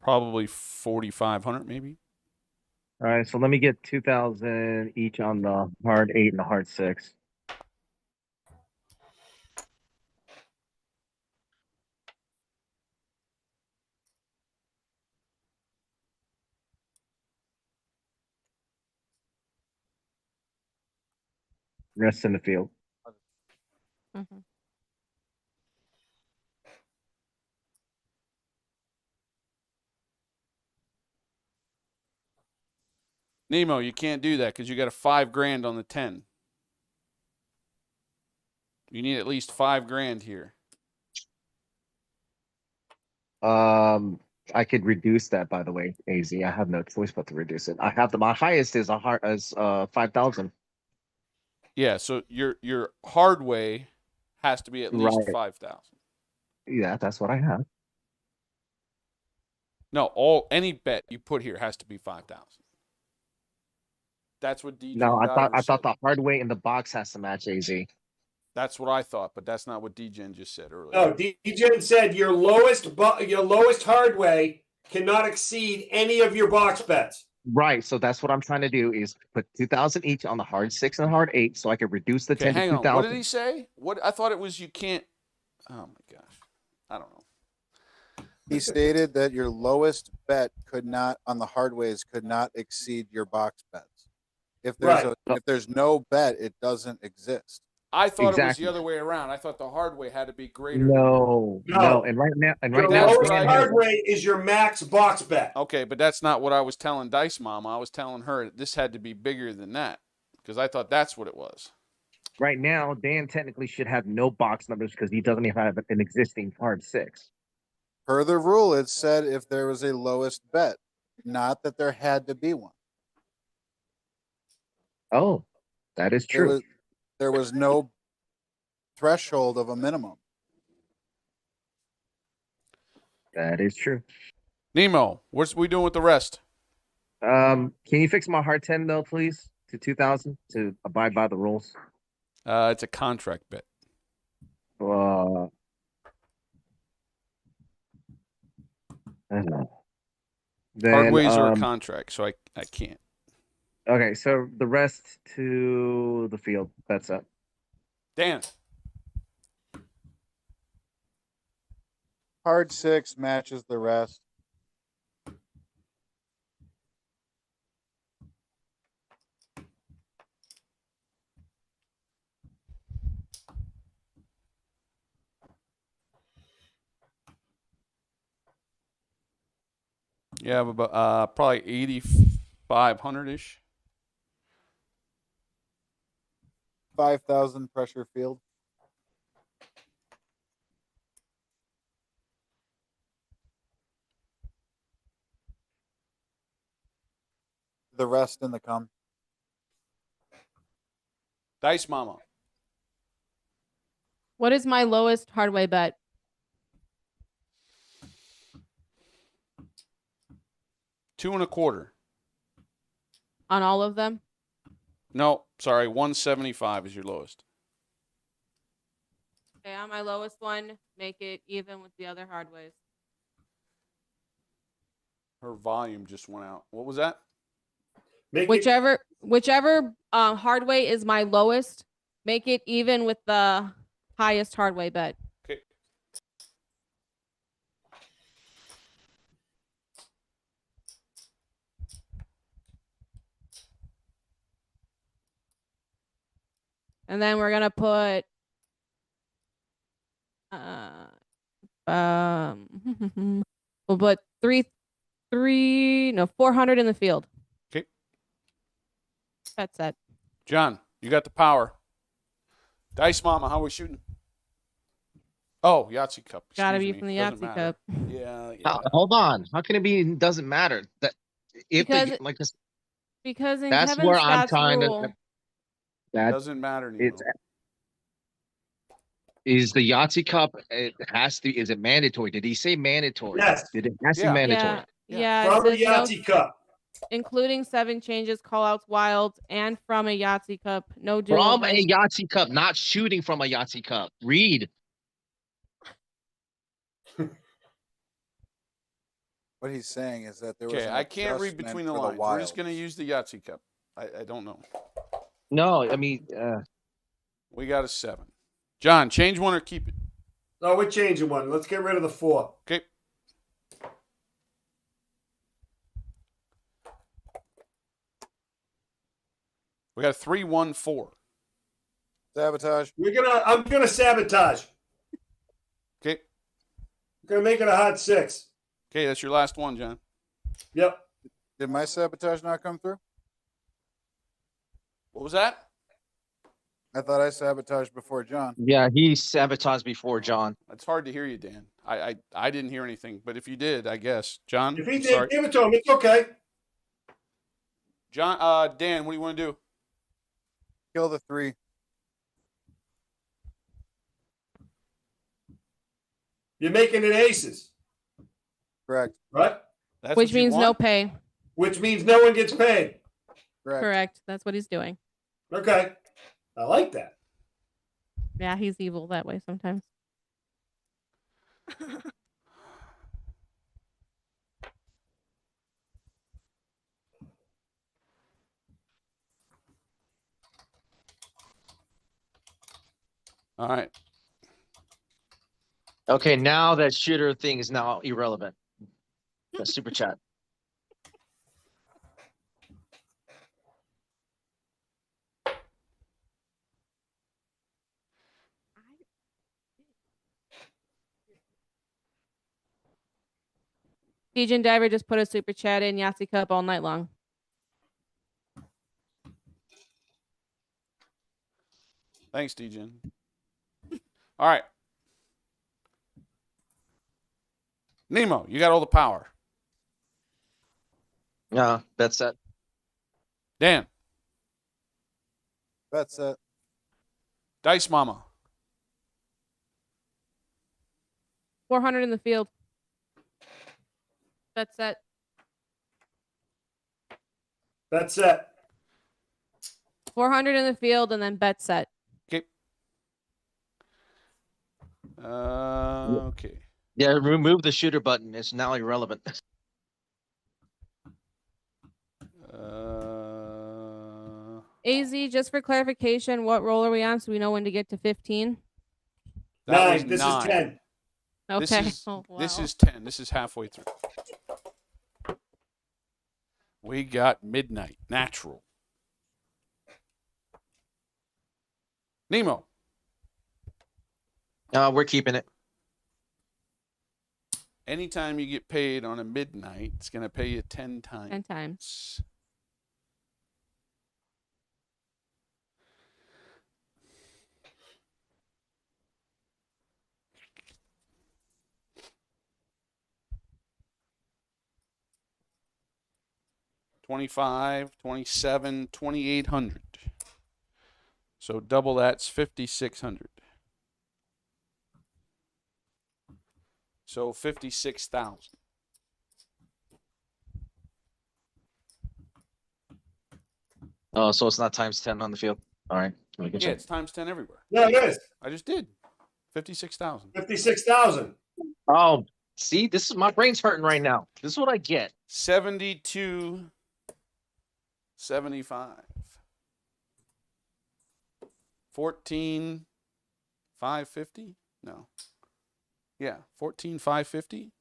Probably 4,500, maybe. All right, so let me get 2,000 each on the hard 8 and the hard 6. Rest in the field. Mhm. Nemo, you can't do that because you got a 5 grand on the 10. You need at least 5 grand here. I could reduce that, by the way, AZ. I have no choice but to reduce it. I have my highest is 5,000. Yeah, so your hard way has to be at least Right. 5,000. Yeah, that's what I have. No, any bet you put here has to be 5,000. That's what DJ No, I Dyer thought said. the hard way in the box has to match AZ. That's what I thought, but that's not what DJ just said earlier. No, DJ said your lowest hard way cannot exceed any of your box bets. Right, so that's what I'm trying to do is put 2,000 each on the hard 6 and hard 8, so I can reduce the Okay, 10 to hang on. 2,000. What did he say? What I thought it was you can't. Oh my gosh, I don't know. He stated that your lowest bet could not on the hardways could not exceed your box bets. If there's Right. if there's no bet, it doesn't exist. I thought it was Exactly. the other way around. I thought the hard way had to be greater. No, No. and right now, Your that's lowest what I hard heard. way is your max box bet. Okay, but that's not what I was telling Dice Mama. I was telling her this had to be bigger than that because I thought that's what it was. right now, Dan technically should have no box numbers because he doesn't even have an existing hard 6. Per the rule, it said if there was a lowest bet, not that there had to be one. Oh, that is true. There was no threshold of a minimum. That is true. Nemo, what's we doing with the rest? Can you fix my hard 10 though, please, to 2,000 to abide by the rules? It's a contract bet. I don't know. Then, Hard ways are a contract, so I can't. Okay, so the rest to the field. That's it. Dan. Hard 6 matches the rest. You have about probably 8,500 ish. 5,000 pressure field. The rest in the cum. Dice Mama. What is my lowest hard way bet? $2.25. On all of them? No, sorry, 175 is your lowest. Okay, on my lowest one, make it even with the other hard ways. Her volume just went out. What was that? Whichever hard way is my lowest, make it even with the highest hard way bet. Okay. And then we're gonna put we'll put 400 in the field. Okay. That's it. John, you got the power. Dice Mama, how are we shooting? Oh, Yahtzee Cup. Gotta excuse be me. from the Doesn't Yahtzee matter. Cup. Yeah, yeah. Hold on. How can it be? Doesn't matter that if Because- they like this. Because in That's Kevin where I'm Scott's trying rule, to. That Doesn't matter it's anymore. is the Yahtzee Cup. It has to. Is it mandatory? Did he say mandatory? Yes. Did it has to Yeah. be mandatory? yeah, Yeah. yeah, it From a says no, Yahtzee Cup. including 7 changes, callouts, wilds, and from a Yahtzee Cup. No duels. From a Yahtzee Cup, not shooting from a Yahtzee Cup. Read. What he's saying is that there was Okay, an I can't read adjustment between the for lines. We're just going to wilds. use the Yahtzee Cup. I don't know. No, I mean, We got a 7. John, change one or keep it. No, we're changing one. Let's get rid of the 4. Okay. We got a 3-1-4. Sabotage. I'm gonna sabotage. Okay. I'm gonna make it a hot 6. Okay, that's your last one, John. Yep. Did my sabotage not come through? What was that? I thought I sabotaged before John. yeah, he sabotaged before John. It's hard to hear you, Dan. I didn't hear anything, but if you did, I guess. John, If he I'm did, sorry. give it to him. It's okay. John, Dan, what do you want to do? Kill the 3. You're making it aces, Correct. right? That's which what you means no want? pay. Which means no one gets paid. Correct. Correct. That's what he's doing. Okay. I like that. Yeah, he's evil that way sometimes. All right. Okay, now that shooter thing is now irrelevant. The super chat. Pigeon Diver just put a super chat in Yahtzee Cup all night long. Thanks, DJ. All right. Nemo, you got all the power. Yeah, bet set. Dan, Bet set. Dice Mama, 400 in the field. That's set. That's it. 400 in the field and then bet set. okay. Okay. Yeah, remove the shooter button. It's now irrelevant. AZ, just for clarification, what roll are we on so we know when to get to 15? That was 9. This 9. is 10. Okay. This is, Oh, this wow. is 10. This is halfway through. We got midnight. Natural. Nemo, We're keeping it. anytime you get paid on a midnight, it's going to pay you 10 times. 10 times. 25, 27, 2,800. So double that's 5,600. So 56,000. Oh, so it's not times 10 on the field. All right. We can Yeah, check. it's times 10 everywhere. Yeah, it is. I just did. 56,000. 56,000. Oh, see, this is my brain's hurting right now. This is what I get. 72, 75. 14, 550? No. Yeah, 14, 550.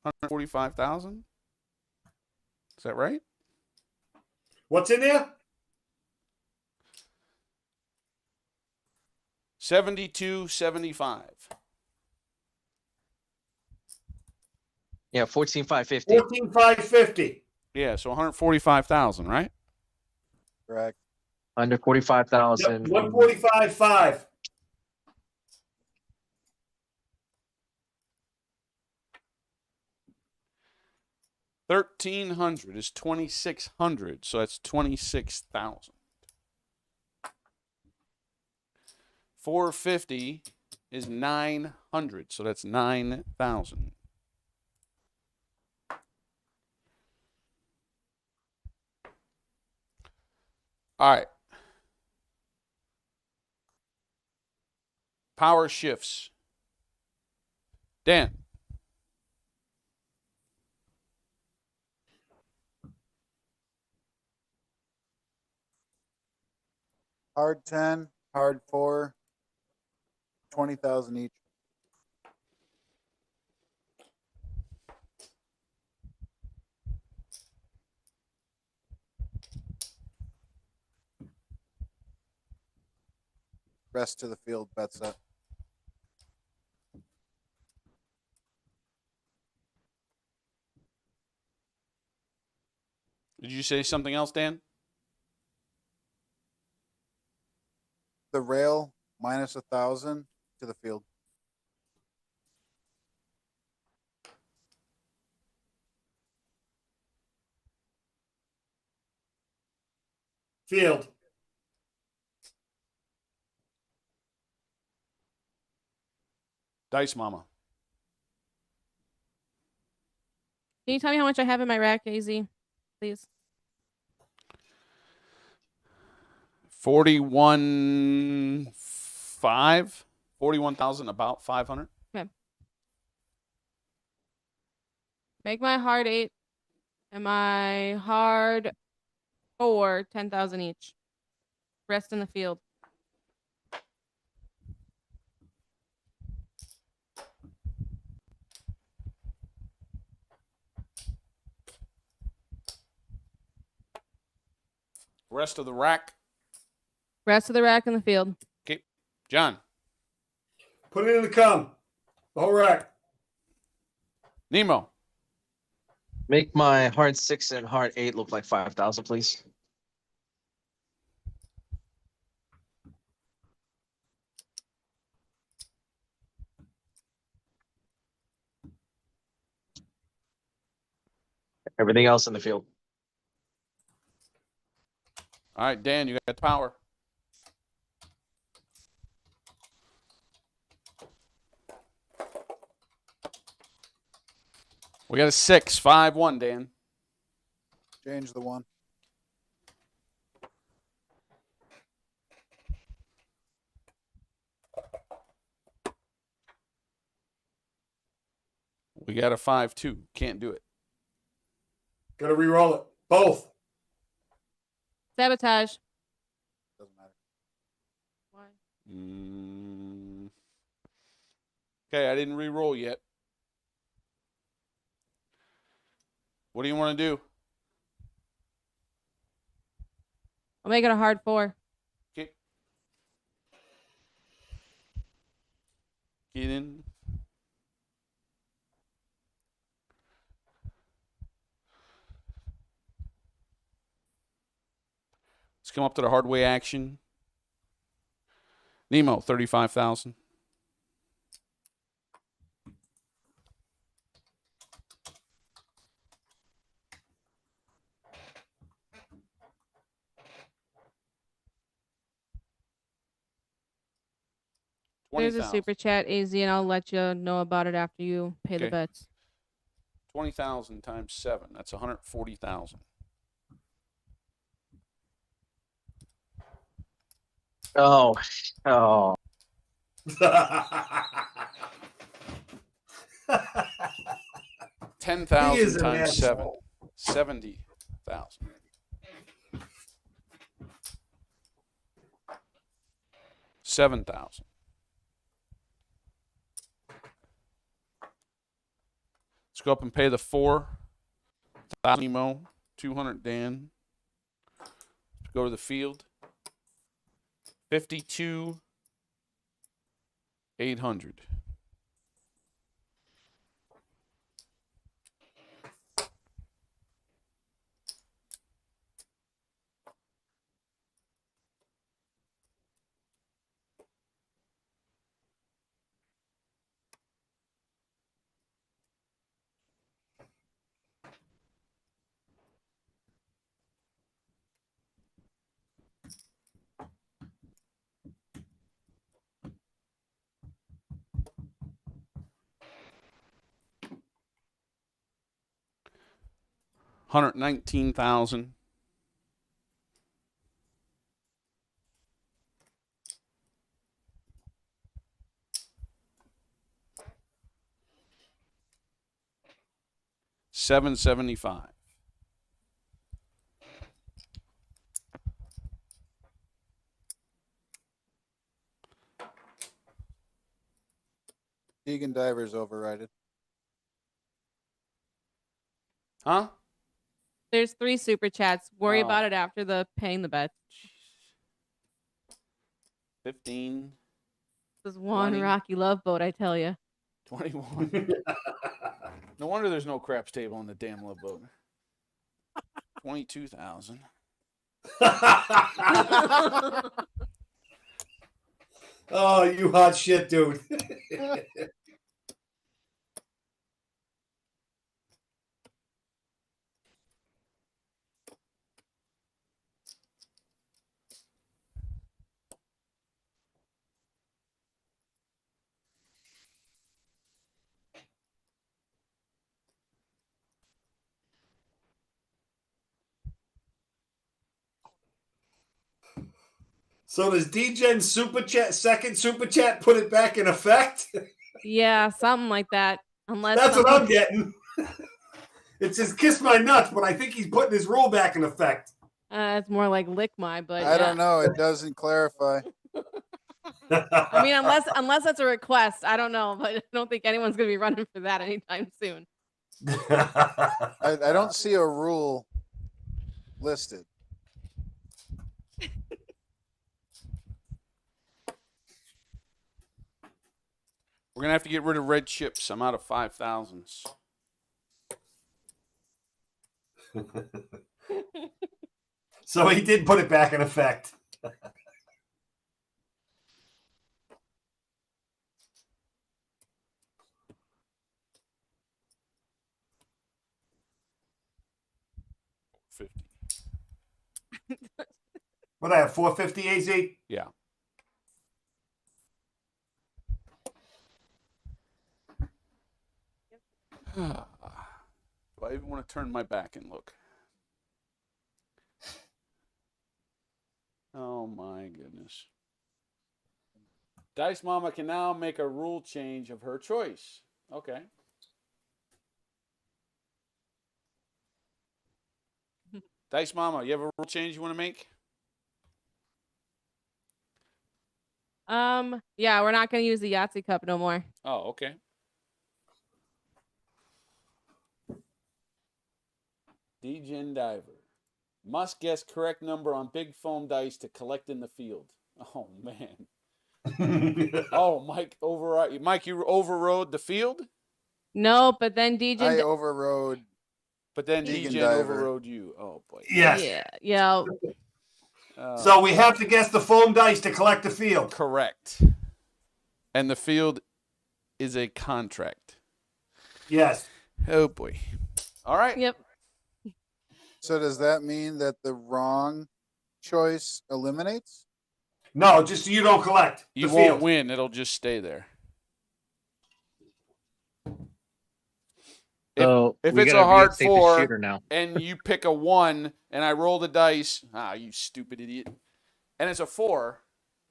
145,000. Is that right? What's in there? 72, 75. Yeah, 14,550. 14,550. Yeah, so 145,000, right? Correct. Under Yep, 45,000. 145.5. 1,300 is 2,600, so that's 26,000. 450 is 900, so that's 9,000. All right. Power shifts. Dan. Hard 10, hard 4, 20,000 each. Rest to the field, bet set. Did you say something else, Dan? The rail minus 1,000 to the field. Field. Dice Mama. Can you tell me how much I have in my rack, AZ? Please. 41,500, 41,000, about 500. Make my hard 8 and my hard 4 10,000 each. Rest in the field. Rest of the rack. Rest of the rack in the field. Okay. John. Put it in the cum. All right. Nemo. Make my hard 6 and hard 8 look like 5,000, please. Everything else in the field. All right, Dan, you got the power. We got a 6, 5-1, Dan. Change the 1. We got a 5-2. Can't do it. Gotta re-roll it. Both. Sabotage. Doesn't matter. Why? Okay, I didn't re-roll yet. What do you want to do? I'll make it a hard 4. Okay. Get in. Let's come up to the hard way action. Nemo, 35,000. There's a 20,000. super chat, AZ, and I'll let you know about it after you pay the Okay. bets. 20,000 times 7. That's 140,000. Oh. Oh. 10,000 He is an times 7. asshole. 70,000. 7,000. Let's go up and pay the 4. Nemo, 200 Dan. Go to the field. 52,800. 119,000. $775. Deegan Divers overrided. Huh? There's 3 super chats. Worry Oh. about it after the paying the bet. 15, This is one 20. rocky love boat, I tell you. 21. No wonder there's no craps table on the damn love boat. 22,000. Oh, you hot shit, dude. So does DGen super chat second super chat put it back in effect? Yeah, something like that. Unless That's what someone- I'm getting. It says kiss my nuts, but I think he's putting his rule back in effect. it's more like lick my, but I don't know. It doesn't clarify. I mean, unless that's a request, I don't know, but I don't think anyone's gonna be running for that anytime soon. I don't see a rule listed. We're gonna have to get rid of red chips. I'm out of 5,000s. So he did put it back in effect. What I have 450 AZ? Yeah. Do I even want to turn my back and look? Oh my goodness. Dice Mama can now make a rule change of her choice. Okay. Dice Mama, you have a rule change you want to make? Yeah, we're not gonna use the Yahtzee cup no more. Oh, okay. DGen Diver. Must guess correct number on big foam dice to collect in the field. Oh, man. Oh, Mike override. Mike, you overrode the field? No, but then I DJ. overrode. But then Deegan DGen Diver. overrode you. Oh, boy. Yes. Yeah. So we have to guess the foam dice to collect the field. Correct. And the field is a contract. Yes. Oh, boy. All right. Yep. So does that mean that the wrong choice eliminates? No, just so you don't collect You the won't field. win. It'll just stay there. So if we it's gotta a hard reinstate the 4 shooter now. and you pick a 1 and I roll the dice, you stupid idiot, and it's a 4,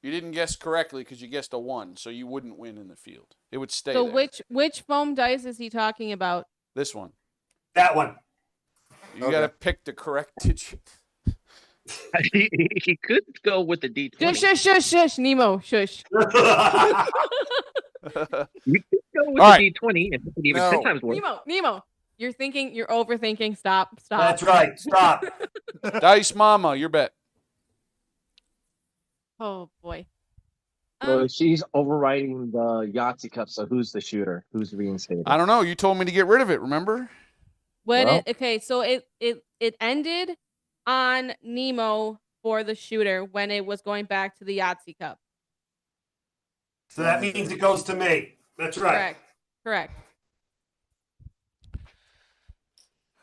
you didn't guess correctly because you guessed a 1, so you wouldn't win in the field. It would stay So there. which foam dice is he talking about? This one. That one. You Okay. got to pick the correct digit. He could go with the D20. Shush, Nemo, shush. You could go with All the D20 and make it even 10 times worse. Nemo. You're overthinking. Stop. That's right. Stop. Dice Mama, your bet. Oh boy. So she's overriding the Yahtzee cup. So who's the shooter? Who's reinstated? I don't know. You told me to get rid of it, remember? So it ended on Nemo for the shooter when it was going back to the Yahtzee cup. So that means it goes to me. That's right. Correct.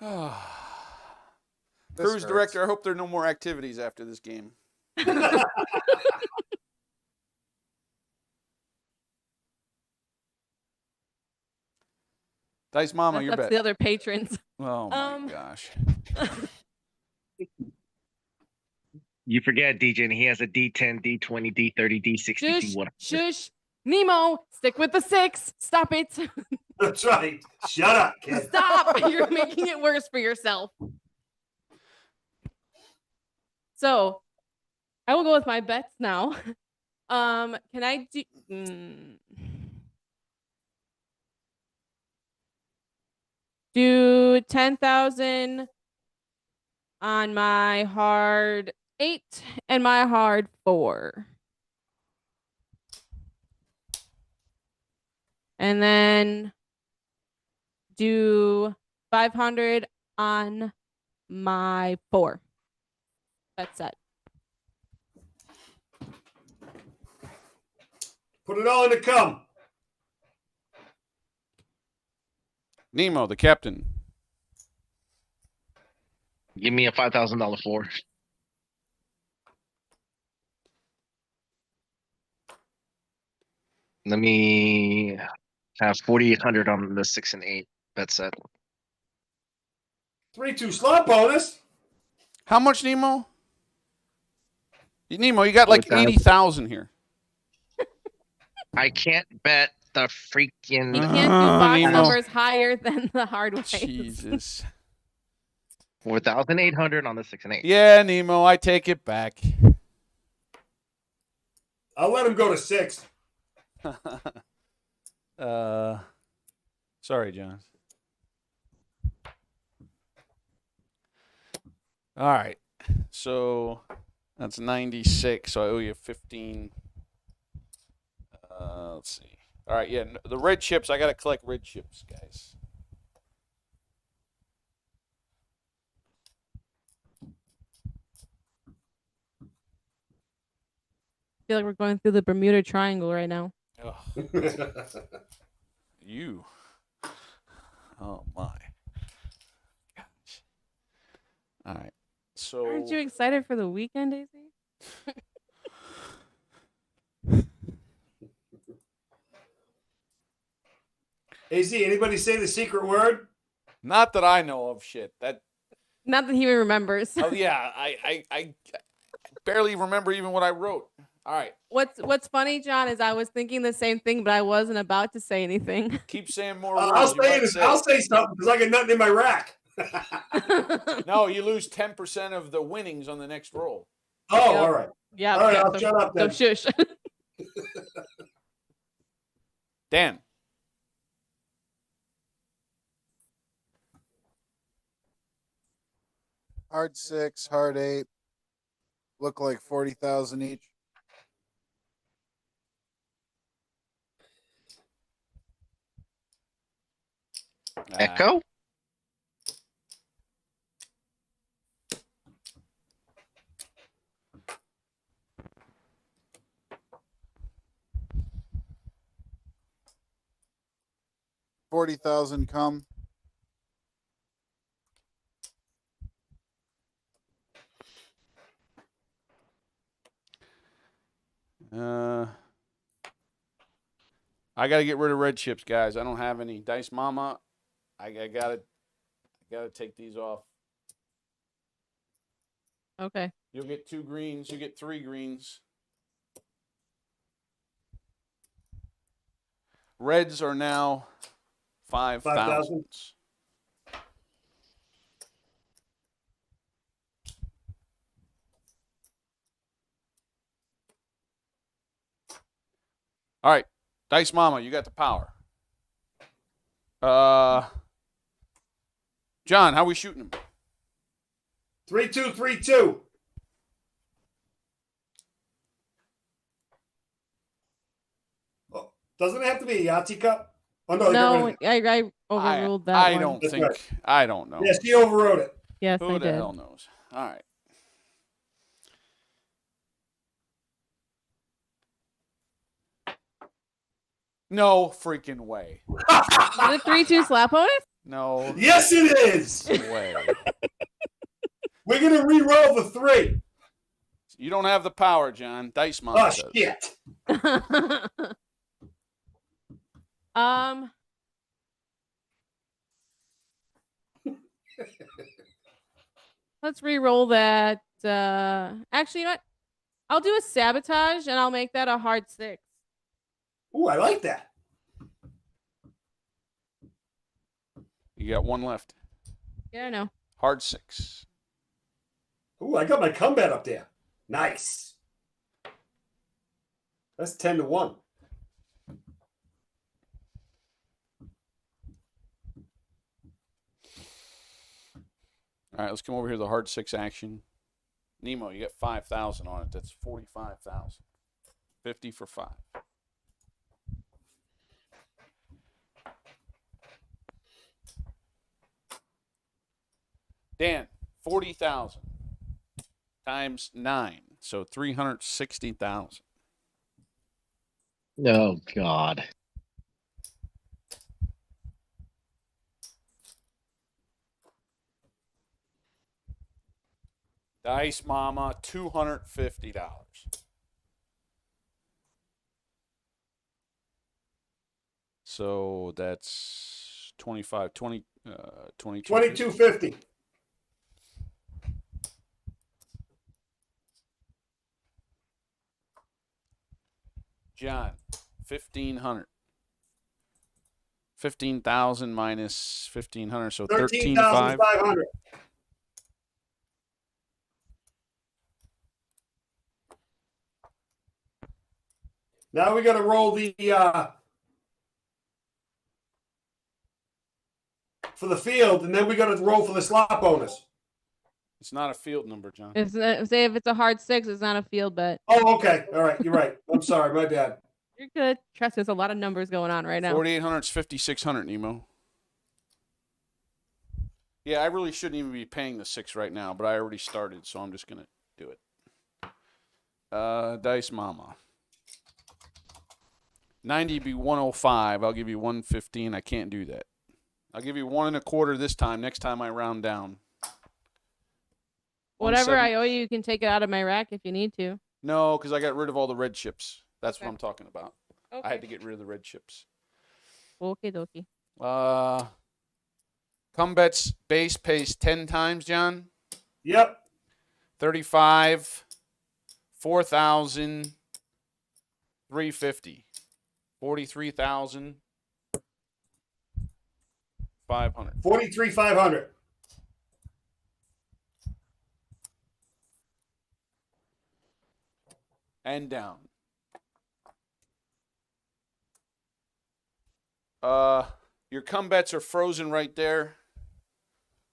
Cruise hurts. director, I hope there are no more activities after this game. Dice Mama, That's your up to bet. the other patrons. Oh my gosh. You forget, DJ, and he has a D10, D20, D30, D60, Shush, D100. shush. Nemo, stick with the 6. Stop it. That's right. Shut up, kid. Stop. You're making it worse for yourself. So, I will go with my bets now. Can I do do 10,000 on my hard 8 and my hard 4? And then do 500 on my 4. That's it. Put it all in the cum. Nemo, the captain. Give me a $5,000 floor. Let me have 4,800 on the 6 and 8 bet set. 3-2 slot bonus. How much, Nemo? Nemo, you got like 4,000. 80,000 here. I can't bet the freaking. You can't do box Nemo. numbers higher than the hard ways. Jesus. 4,800 on the 6 and 8. Yeah, Nemo, I take it back. I'll let him go to 6. Sorry, John. All right. So that's 96. So I owe you 15. Let's see. All right. Yeah. The red chips. I got to collect red chips, guys. I feel like we're going through the Bermuda Triangle right now. You. Oh, my. Gosh. All right. So. Aren't you excited for the weekend, Daisy? AZ, anybody say the secret word? Not that I know of. Shit. That. Not that he even remembers. Oh yeah. I barely remember even what I wrote. All right. What's funny, John, is I was thinking the same thing, but I wasn't about to say anything. Keep saying more I'll words. You're about to say it. I'll say something because I got nothing in my rack. No, you lose 10% of the winnings on the next roll. Oh, Yep. all right. Yeah. All right, yeah, I'll so, shut up so then. shush. Dan. Hard 6, hard 8. Look like 40,000 each. Echo? $40,000 come. I got to get rid of red chips, guys. I don't have any. Dice Mama, I gotta take these off. Okay. You'll get 2 greens. You get 3 greens. Reds are now 5,000. All right, Dice Mama, you got the power. John, how we shooting him? 3-2, 3-2. Oh, doesn't it have to be a Yahtzee cup? Oh no, No, I overruled that I one. don't That's think. right. I don't know. Yes, he overrode it. Yes, Who I the did. hell knows? All right. No freaking way. Is it 3-2 slap bonus? No Yes, it is. way. We're gonna re-roll the 3. You don't have the power, John. Dice Mama Oh does. shit. Let's re-roll that. Actually, you know what? I'll do a sabotage and I'll make that a hard 6. Ooh, I like that. You got one left. Yeah, I know. Hard 6. Ooh, I got my comeback up there. Nice. That's 10-1. All right, let's come over here to the hard 6 action. Nemo, you got 5,000 on it. That's 45,000. 50 for 5. Dan, 40,000 times 9, so 360,000. Oh God. Dice Mama, $250. So that's 25, 20, 22. 2250. John, 1,500. 15,000 minus 1,500, so 13,500. 13,500. Now we got to roll the for the field, and then we got to roll for the slot bonus. It's not a field number, John. It's say if it's a hard 6, it's not a field bet. Oh, okay. All right. You're right. I'm sorry. My bad. You're good. Trust me, there's a lot of numbers going on right now. 4,800 is 5,600, Nemo. Yeah, I really shouldn't even be paying the 6 right now, but I already started, so I'm just going to do it. Dice Mama. 90 be 105. I'll give you 115. I can't do that. I'll give you 1 1/4 this time. Next time I round down. Whatever I owe you, you can take it out of my rack if you need to. No, because I got rid of all the red chips. That's what Okay. I'm talking about. Okay. I had to get rid of the red chips. Okie dokie. Combets base pays 10 times, John. Yep. 35, 4,000, 350, 43,500. 43,500. And down. Your combets are frozen right there.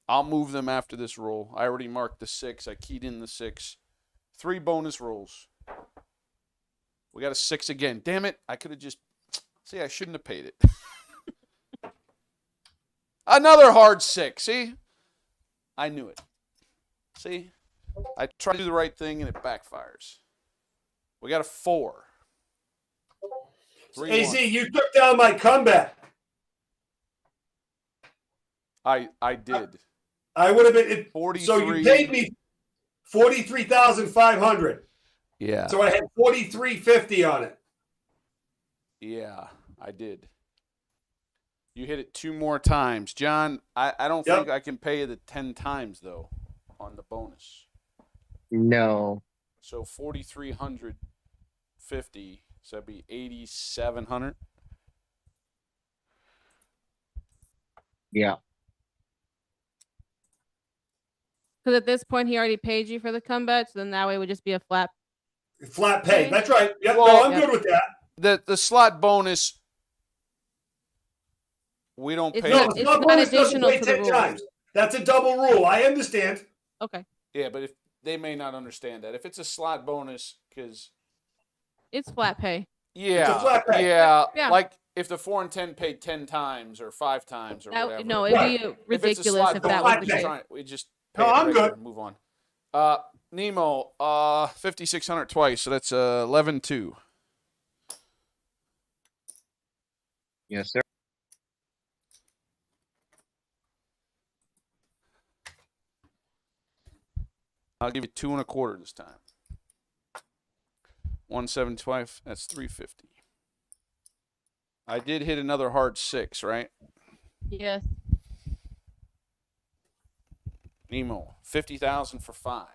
I'll move them after this roll. I already marked the 6. I keyed in the 6. 3 bonus rolls. We got a 6 again. Damn it. I could have just... See, I shouldn't have paid it. Another hard 6. See? I knew it. See? I try to do the right thing and it backfires. We got a 4. 3, AZ, you took down my comeback. I did. I would have been 43. So you paid me 43,500. Yeah. So I had 4350 on it. Yeah, I did. You hit it 2 more times. John, I don't think I can pay you the 10 times, though, on the bonus. No. So 4,350. So that'd be 8,700. Yeah. Because at this point, he already paid you for the comeback, so then that way it would just be a flat. Flat pay. That's right. Yep. Well, no, I'm good with that. The slot bonus, we don't It's pay. not- No, the it's slot not bonus doesn't additional pay to the 10 rules. times. That's a double rule. I understand. Okay. Yeah, but if they may not understand that. If it's a slot bonus, because It's flat pay. yeah, flat pay. yeah, Yeah. like if the 4 and 10 paid 10 times or 5 times or whatever. No, it'd be If it's a ridiculous slot if that bonus, was the pay. case. we just pay No, it I'm regular good. and move on. Nemo, 5,600 twice, so that's 11-2. Yes, sir. I'll give you 2 1/4 this time. 175. That's 350. I did hit another hard 6, right? Yes. Nemo, 50,000 for 5.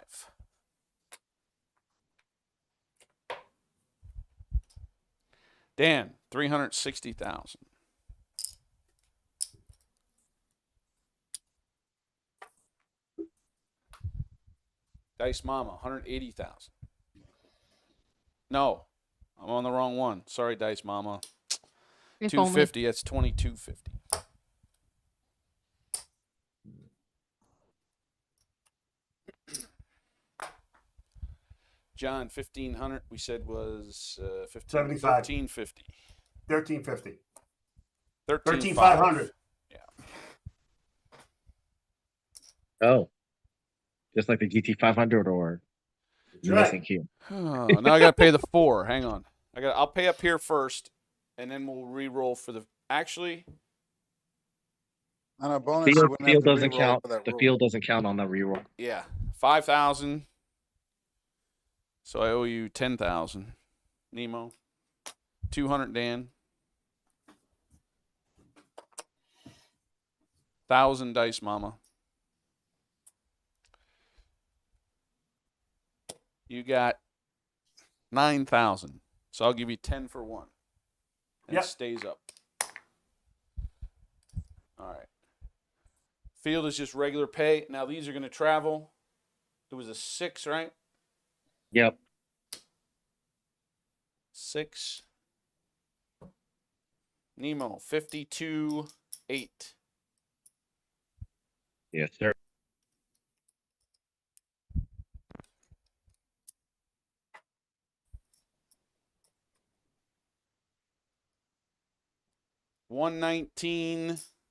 Dan, 360,000. Dice Mama, 180,000. No, I'm on the wrong one. Sorry, Dice Mama. If only. 250. That's 2250. John, 1,500. We said was 75. 1350. 1350. 13,500. Oh, just like the GT 500 or That's right. missing here. Oh, now I got to pay the 4. Hang on. I'll pay up here first, and then we'll re-roll for the. Actually, On a bonus, you Field, wouldn't field have to doesn't re-roll count. for that The rule. field doesn't count on the reroll. yeah, 5,000. So I owe you 10,000. Nemo, 200. Dan, 1,000. Dice Mama. You got 9,000. So I'll give you 10 for 1. And Yep. it stays up. All right. Field is just regular pay. Now these are going to travel. It was a 6, right? Yep. 6. Nemo, 52,800. Yes, sir.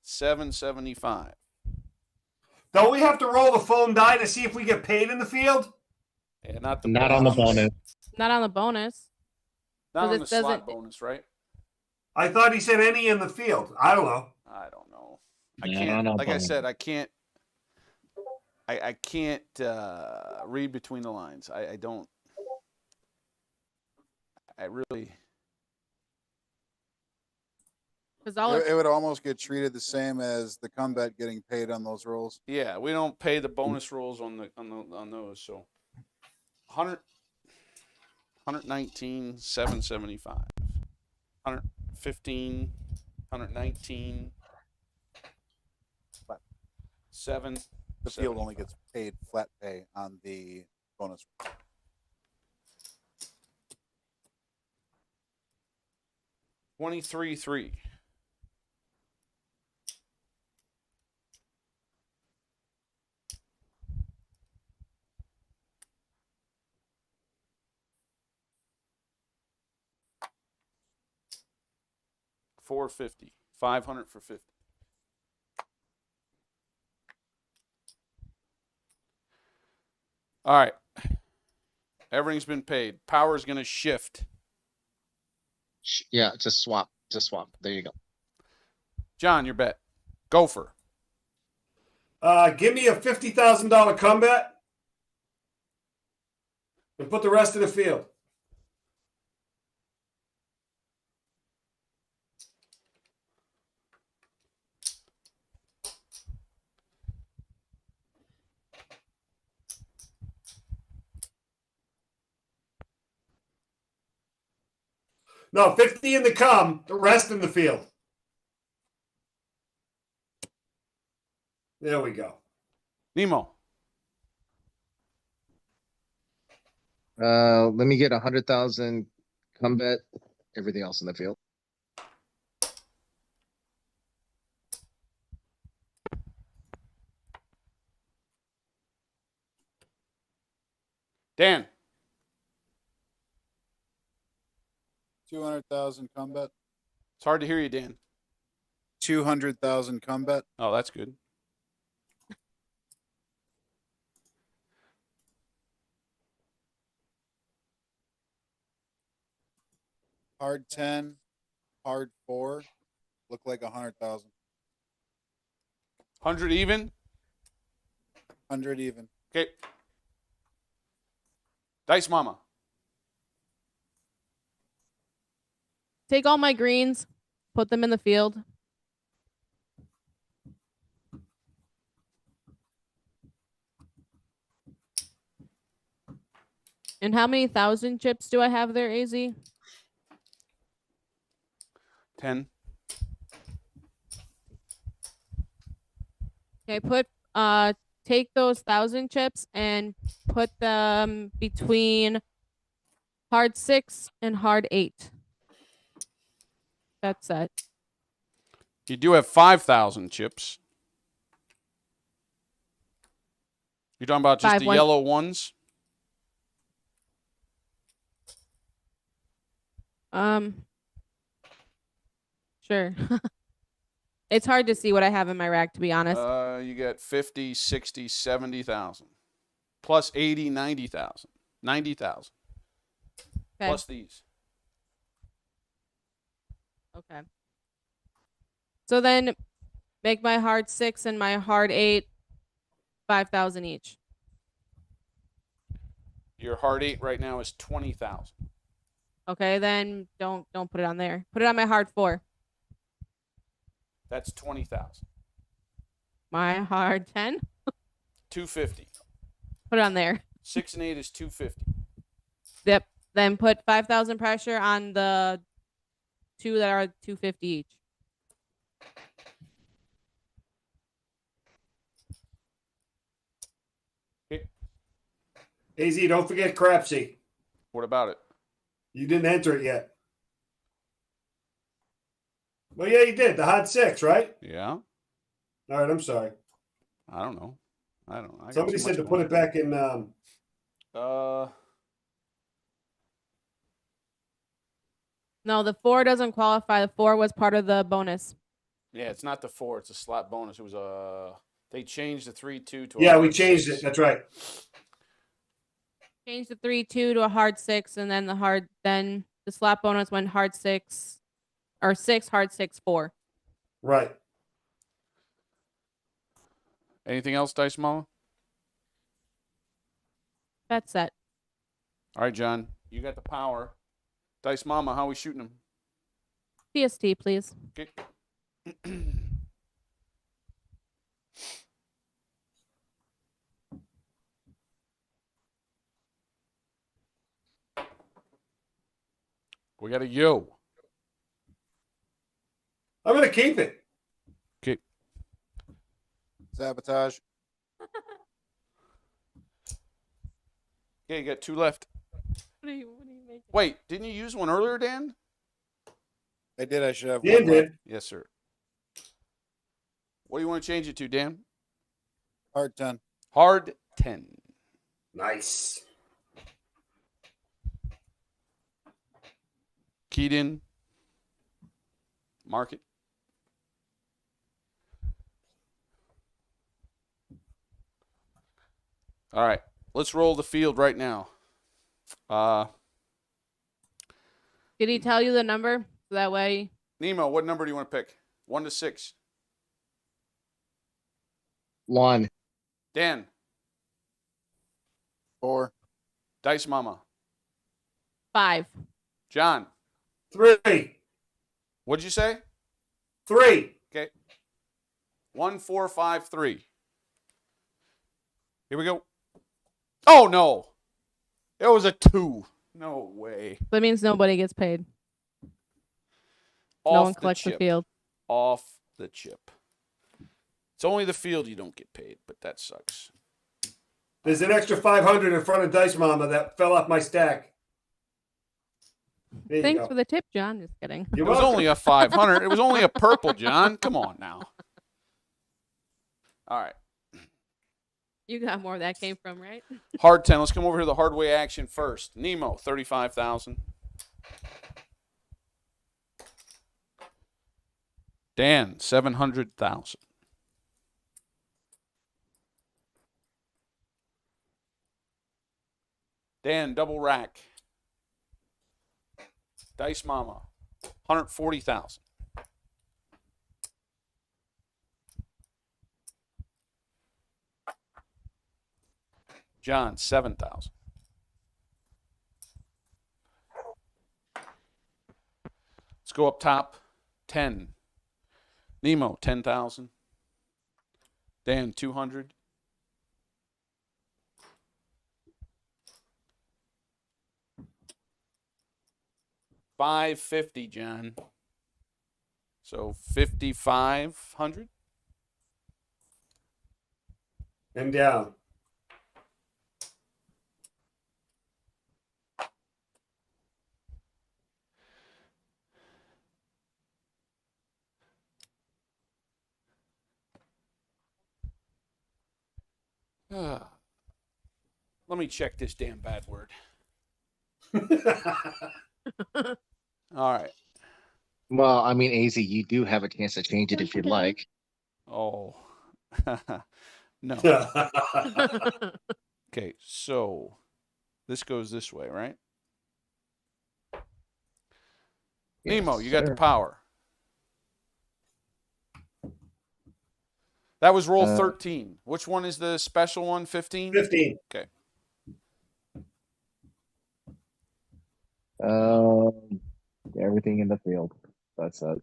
$119,775. Don't we have to roll the foam die to see if we get paid in the field? Yeah, not the Not on the bonus. Not on the bonus. Not 'Cause on it the slot doesn't- bonus, right? I thought he said any in the field. I don't know. I don't know. I Not can't. on a Like I bonus. said, I can't. I can't read between the lines. I don't. I really. Because all It would almost get treated the same as the combat getting paid on those rolls. Yeah, we don't pay the bonus rolls on those. So, 119,775. 115, 119, 7. The field only gets paid flat pay on the bonus. 23,300. $450. 500 for 50. All right. Everything's been paid. Power's going to shift. Yeah, just swap. Just swap. There you go. John, your bet. Gopher. Give me a $50,000 comeback and put the rest in the field. No, 50 in the come, the rest in the field. There we go. Nemo. Let me get 100,000 combat. Everything else in the field. Dan. 200,000 combat. It's hard to hear you, Dan. 200,000 combat. Oh, that's good. Hard 10, hard 4. Look like 100,000. 100 even? 100 even. Okay. Dice Mama. take all my greens, put them in the field. And how many thousand chips do I have there, AZ? 10. Okay, take those 1,000 chips and put them between hard 6 and hard 8. That's it. You do have 5,000 chips. You're talking about just the yellow ones? Sure. It's hard to see what I have in my rack, to be honest. You get 50, 60, 70,000. Plus 80, 90,000. 90,000. Okay. Plus these. Okay. So then make my hard 6 and my hard 8 5,000 each. Your hard 8 right now is 20,000. Okay, then don't put it on there. Put it on my hard 4. That's 20,000. My hard 10. 250. Put it on there. 6 and 8 is 250. Yep. Then put 5,000 pressure on the 2 that are 250 each. Okay. AZ, don't forget Crapsee. What about it? You didn't enter it yet. Well, yeah, you did. The hot 6, right? Yeah. All right, I'm sorry. I don't know. I don't know. I got Somebody so said much to going put it back in. No, the 4 doesn't qualify. The 4 was part of the bonus. Yeah, it's not the 4. It's a slot bonus. It was a. They changed the 3-2 to. Yeah, a we hard changed 6. it. That's right. Changed the 3-2 to a hard 6, and then then the slot bonus went hard 6 or 6 hard 6 4. Right. Anything else, Dice Mama? That's set. All right, John. You got the power. Dice Mama, how we shooting them? PST, please. Okay. We got a yo. I'm going to keep it. Okay. Sabotage. Okay, you got 2 left. What are you making? Wait, didn't you use one earlier, Dan? I did. I should have Dan one left. did. Yes, sir. What do you want to change it to, Dan? Hard 10. Hard 10. Nice. Keyed in. Mark it. All right. Let's roll the field right now. Did he tell you the number? So that way. Nemo, what number do you want to pick? 1 to 6. 1. Dan. 4. Dice Mama. 5. John. 3. What'd you say? 3. Okay. 1, 4, 5, 3. Here we go. Oh, no. It was a 2. No way. That means nobody gets paid. Off No one the collects the chip. field. Off the chip. It's only the field you don't get paid, but that sucks. There's an extra 500 in front of Dice Mama that fell off my stack. There you Thanks go. for the tip, John. Just kidding. It You're was welcome. only a 500. It was only a purple, John. Come on now. All right. You got more where that came from, right? Hard 10. Let's come over to the hard way action first. Nemo, 35,000. Dan, 700,000. Dan, double rack. Dice Mama, 140,000. John, 7,000. Let's go up top. 10. Nemo, 10,000. Dan, 200. 550, John. So 5,500. And down. Let me check this damn bad word. All right. Well, I mean, AZ, you do have a chance to change it if you'd like. Oh. No. Okay, so this goes this way, right? Nemo, you got the power. That was roll 13. Which one is the special one? 15? 15. Okay. Everything in the field. That's it.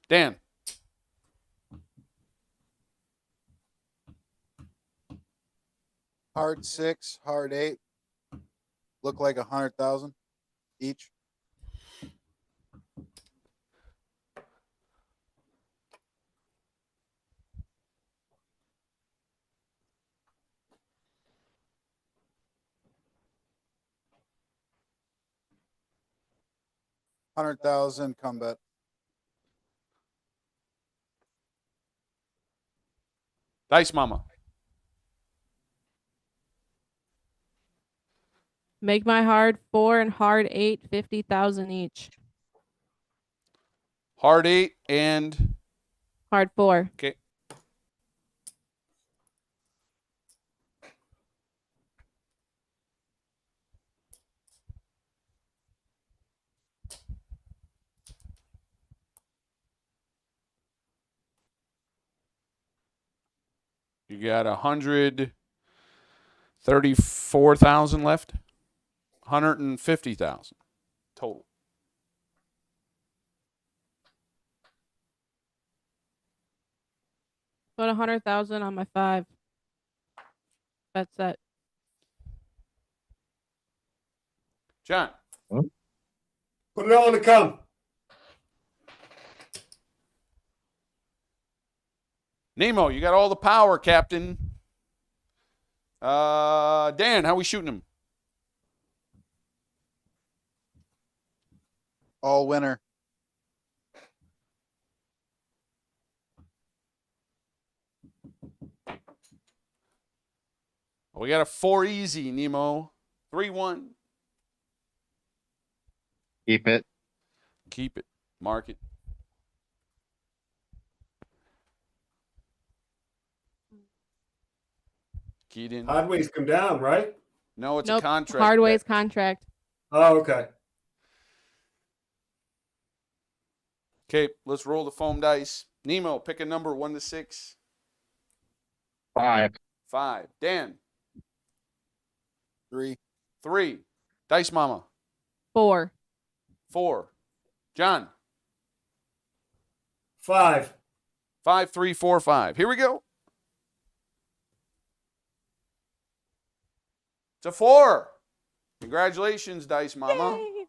Dan. Hard 6, hard 8. Look like 100,000 each. $100,000 come bet. Dice Mama. Make my hard 4 and hard 8, 50,000 each. Hard 8 and Hard 4. okay. You got 134,000 left. 150,000 total. Put 100,000 on my 5. That's it. John. Put it all in the come. Nemo, you got all the power, Captain. Dan, how we shooting him? All winner. We got a 4 easy, Nemo. 3-1. Keep it. Keep it. Mark it. Keyed in. Hardways come down, right? No, it's Nope. a contract. Hardway's bet. contract. Oh, okay. Okay, let's roll the foam dice. Nemo, pick a number 1 to 6. 5. 5. Dan. 3. 3. Dice Mama. 4. 4. John. 5. 5, 3, 4, 5. Here we go. It's a 4. Congratulations, Dice Mama. Yay!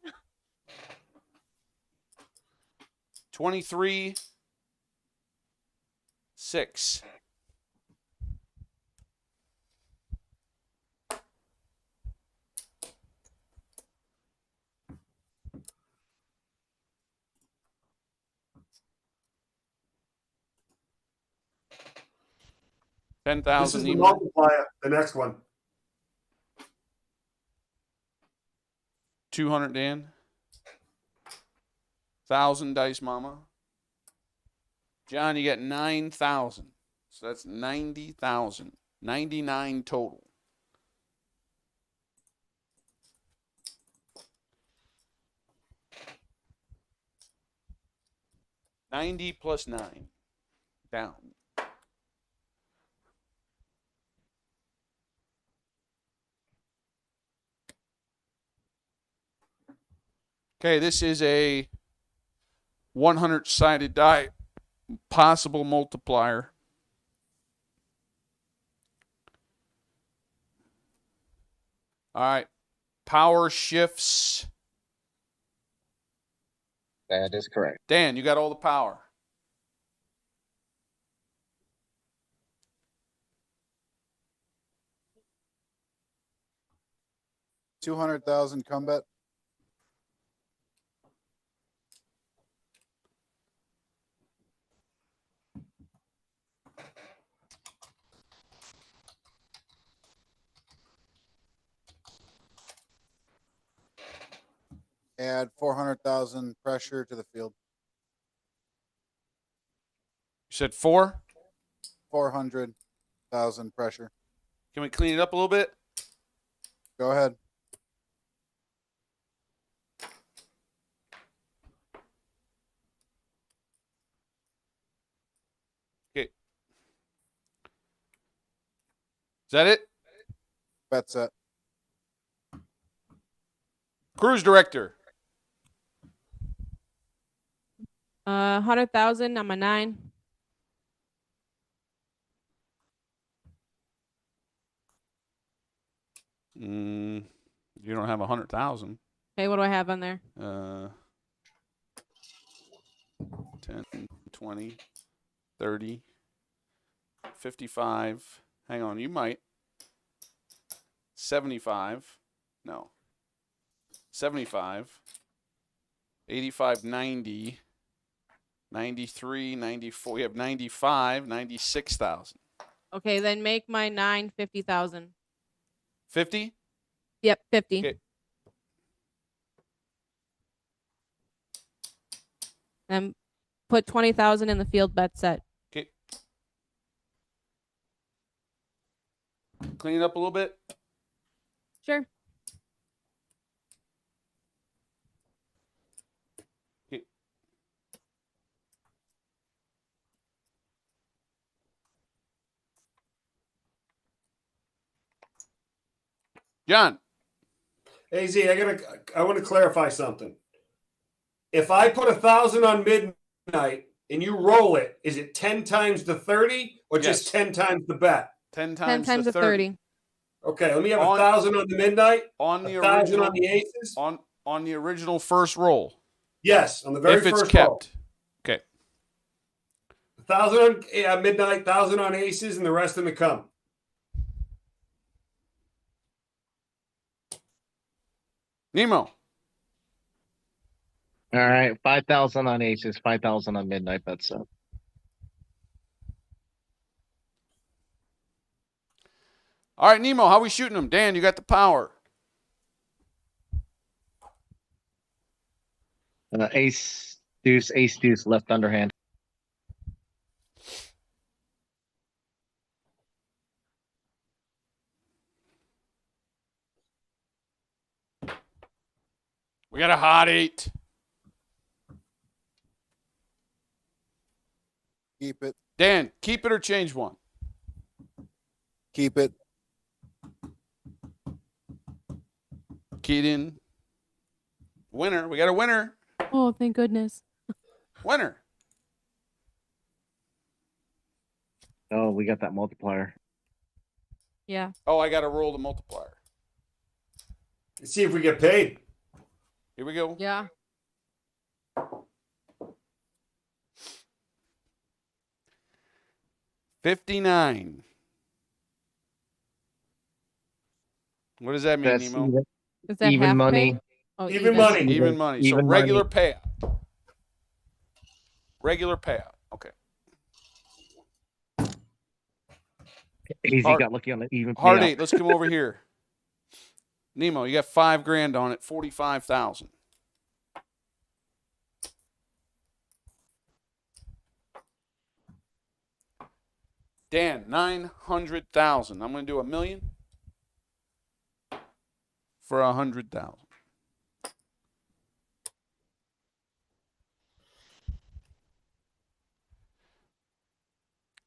23, 6. This 10,000 is the Nemo. multiplier. The next one. 200 Dan. 1,000 Dice Mama. John, you got 9,000. So that's 90,000. 99 total. $90 plus 9. Down. Okay, this is a 100-sided die, possible multiplier. All right, power shifts That is correct. Dan, you got all the power. $200,000 come bet. Add 400,000 pressure to the field. You said 4? 400,000 pressure. Can we clean it up a little bit? Go ahead. Okay. Is that it? Bet set. Cruise director. 100,000 on my 9. You don't have 100,000. Okay, what do I have on there? 10, 20, 30, 55. Hang on, you might. 75. No. 75. 85, 90. 93, 94. We have 95, 96,000. Okay, then make my 9 50,000. 50? Yep, 50. Okay. And put 20,000 in the field bet set. Okay. Clean it up a little bit. Sure. Okay. John. Hey Z, I want to clarify something. If I put 1,000 on midnight and you roll it, is it 10 times the 30 or just Yes. 10 times the bet? 10 10 times, times the the 30. 30. Okay, let me have On- 1,000 on the midnight, On the 1,000 original on the aces. on the original first roll. Yes, on the very If it's first roll. kept. Okay. 1,000 on midnight, 1,000 on aces, and the rest in the come. Nemo. All right, 5,000 on aces, 5,000 on midnight bet set. All right, Nemo, how we shooting them? Dan, you got the power. Ace, deuce, left underhand. We got a hot 8. Keep it. Dan, keep it or change one. Keep it. Keyed in. Winner. We got a winner. Oh, thank goodness. Winner. Oh, we got that multiplier. Yeah. Oh, I got to roll the multiplier. Let's see if we get paid. Here we go. Yeah. $59. What does that mean, That's Nemo? even, Is that even half money. pay? Oh, Even money. Even money. Even So regular money. payout. Regular payout. Okay. Easy Hard- got lucky on the even Hard payout. 8. Let's come over here. Nemo, you got $5,000 on it. 45,000. Dan, 900,000. I'm going to do $1 million for 100,000.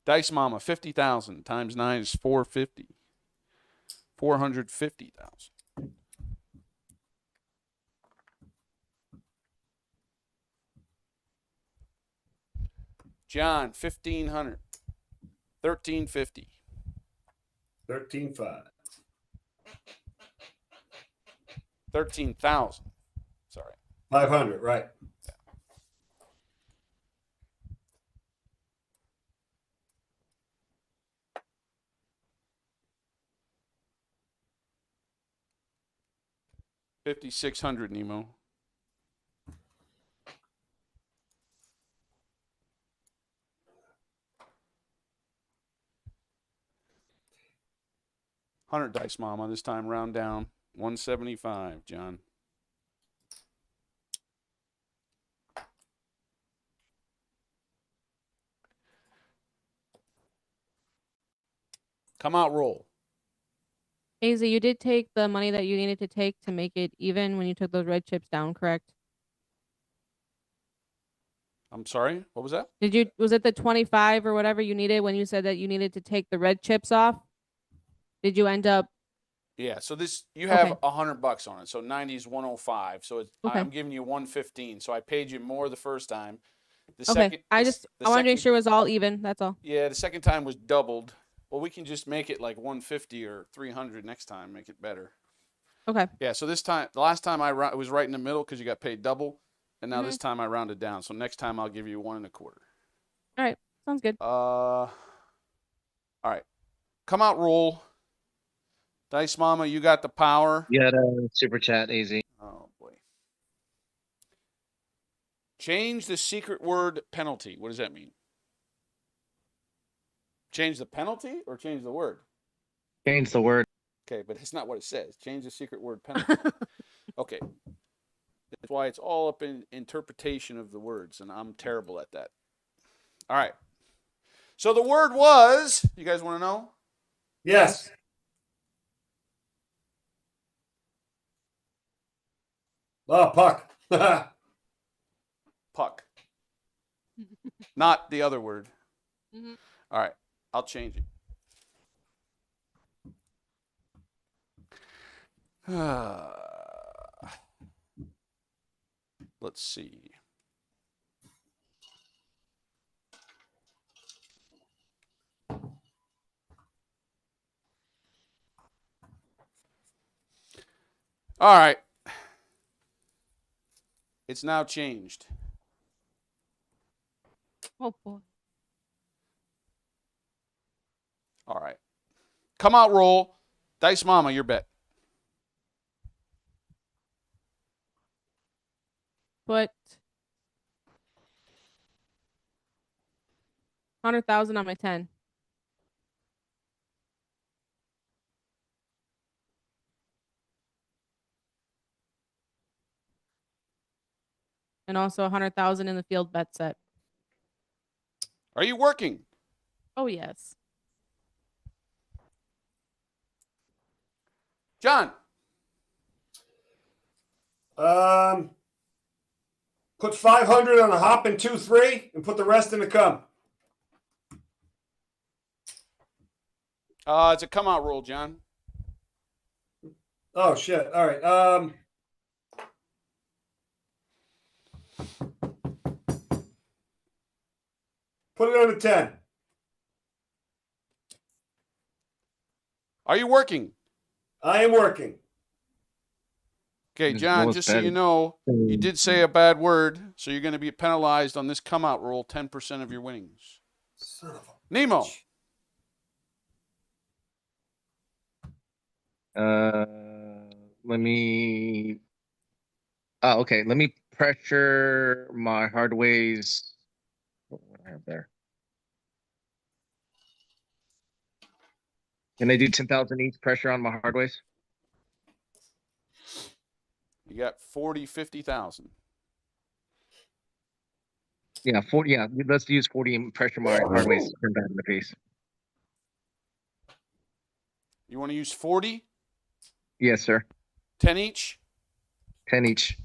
Dice Mama, 50,000 times 9 is 450. 450,000. John, 1,500. 1,350. 13.5. 13,000. Sorry. 500, right. 5,600, Nemo. $100 dice, Mama. This time round down. 175, John. Come out, roll. AZ, you did take the money that you needed to take to make it even when you took those red chips down, correct? I'm sorry. What was that? Was it the 25 or whatever you needed when you said that you needed to take the red chips off? Did you end up? Yeah. So this you have Okay. $100 on it. So 90 is 105. So it's, Okay. I'm giving you 115. So I paid you more the first time. The Okay. second, I the want to make second- sure it was all even. That's all. Yeah, the second time was doubled. Well, we can just make it like 150 or 300 next time. Make it better. Okay. Yeah. So this time, the last time it was right in the middle because you got paid double, and now Mhm. this time I rounded down. So next time I'll give you 1.25. All right. Sounds good. All right. Come out, roll. Dice Mama, you got the power. You got a super chat, AZ. Oh boy. Change the secret word penalty. What does that mean? Change the penalty or change the word? Change the word. Okay, but it's not what it says. Change the secret word penalty. Okay. That's why it's all up in interpretation of the words, and I'm terrible at that. All right. So the word was, you guys want to know? Yes. Oh, puck. Puck. Not the other word. Mhm. All right. I'll change it. Let's see. All right. It's now changed. Oh boy. All right. Come out, roll. Dice Mama, your bet. Put 100,000 on my 10. And also 100,000 in the field bet set. Are you working? Oh yes. John. Put 500 on a hop and 2-3 and put the rest in the come. It's a come out roll, John. Oh shit. All right. Put it on a 10. Are you working? I am working. Okay, His John, lowest just so bet you is- know, you did say a bad word, so you're going to be penalized on this come out roll 10% of your winnings. Son of a Nemo. bitch. Let me. Oh, okay. Let me pressure my hardways. What do I have there? Can I do 10,000 each pressure on my hardways? You got 40, 50,000. Yeah, 40. Yeah, let's use 40 and pressure my hardways to turn back in the face. You want to use 40? Yes, sir. 10 each? 10 each.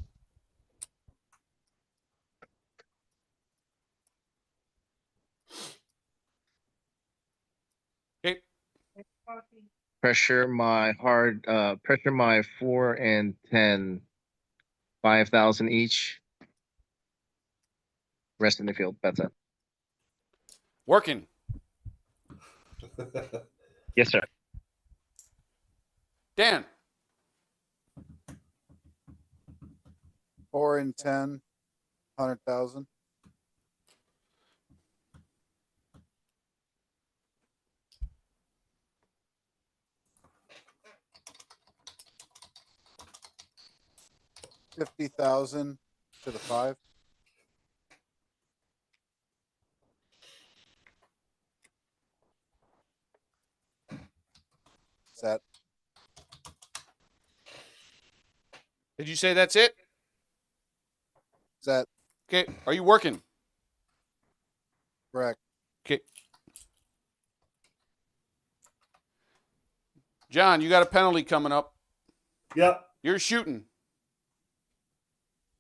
Okay. Pressure my pressure my 4 and 10, 5,000 each. Rest in the field. That's it. Working. Yes, sir. Dan. 4 and 10, 100,000. 50,000 to the 5. Set. Did you say that's it? Set. Okay. Are you working? Correct. Okay. John, you got a penalty coming up. Yep. You're shooting.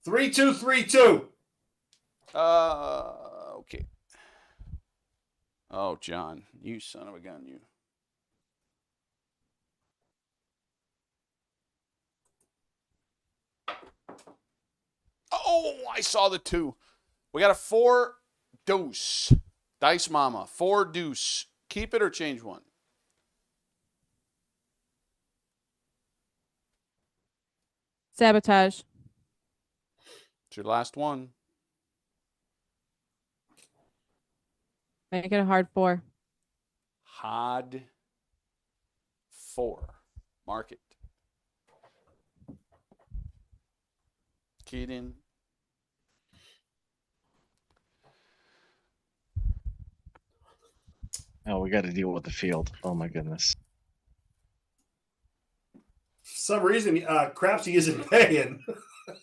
3-2-3-2. Okay. Oh, John, you son of a gun, you. Oh, I saw the 2. We got a 4 deuce. Dice Mama, 4 deuce. Keep it or change one? Sabotage. It's your last one. Make it a hard 4. Hard 4. Mark it. Keyed in. Oh, we got to deal with the field. Oh my goodness. For some reason, Crapsee isn't paying.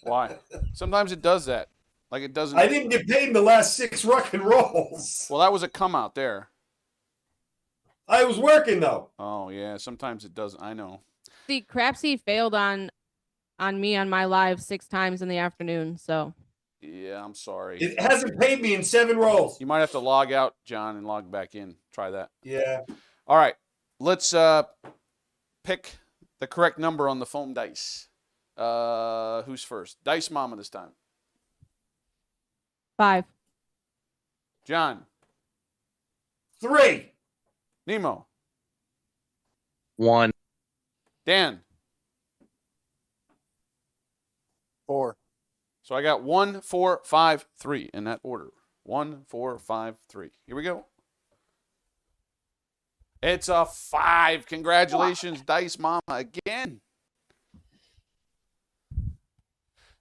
Why? Sometimes it does that. Like it doesn't. I didn't get paid in the last 6 ruck and rolls. Well, that was a come out there. I was working though. Oh yeah, sometimes it doesn't. I know. See, Crapsee failed on me on my live 6 times in the afternoon. So Yeah, I'm sorry. It hasn't paid me in 7 rolls. You might have to log out, John, and log back in. Try that. Yeah. All right. Let's pick the correct number on the foam dice. Who's first? Dice Mama this time. 5. John. 3. Nemo. 1. Dan. 4. So I got 1, 4, 5, 3 in that order. 1, 4, 5, 3. Here we go. It's a 5. Congratulations, Dice Mama, again.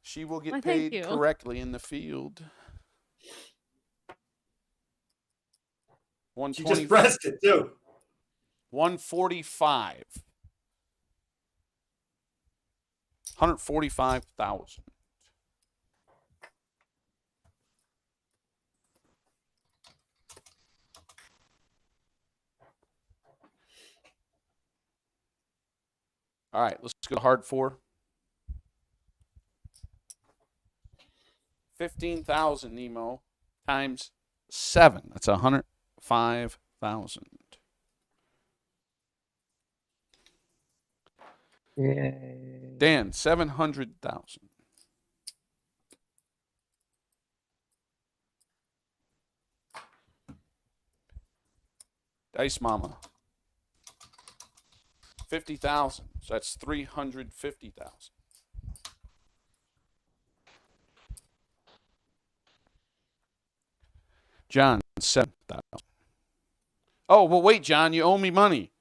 She will get Why, thank paid you. correctly in the field. She 120, just pressed it too. 145. 145,000. All right, let's go hard 4. 15,000, Nemo, times 7. That's 105,000. Yay. Dan, 700,000. Dice Mama, 50,000. So that's 350,000. John, 7,000. Oh, well, wait, John, you owe me money.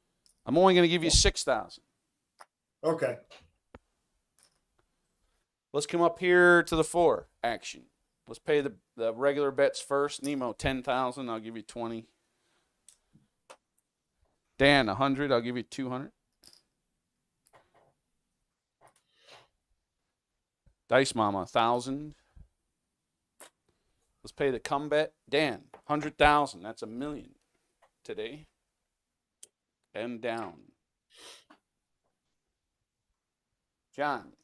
I'm only going to give you 6,000. Okay. Let's come up here to the 4 action. Let's pay the regular bets first. Nemo, 10,000. I'll give you 20. Dan, 100. I'll give you 200. Dice Mama, 1,000. Let's pay the come bet. Dan, 100,000. That's $1 million today. And down. John,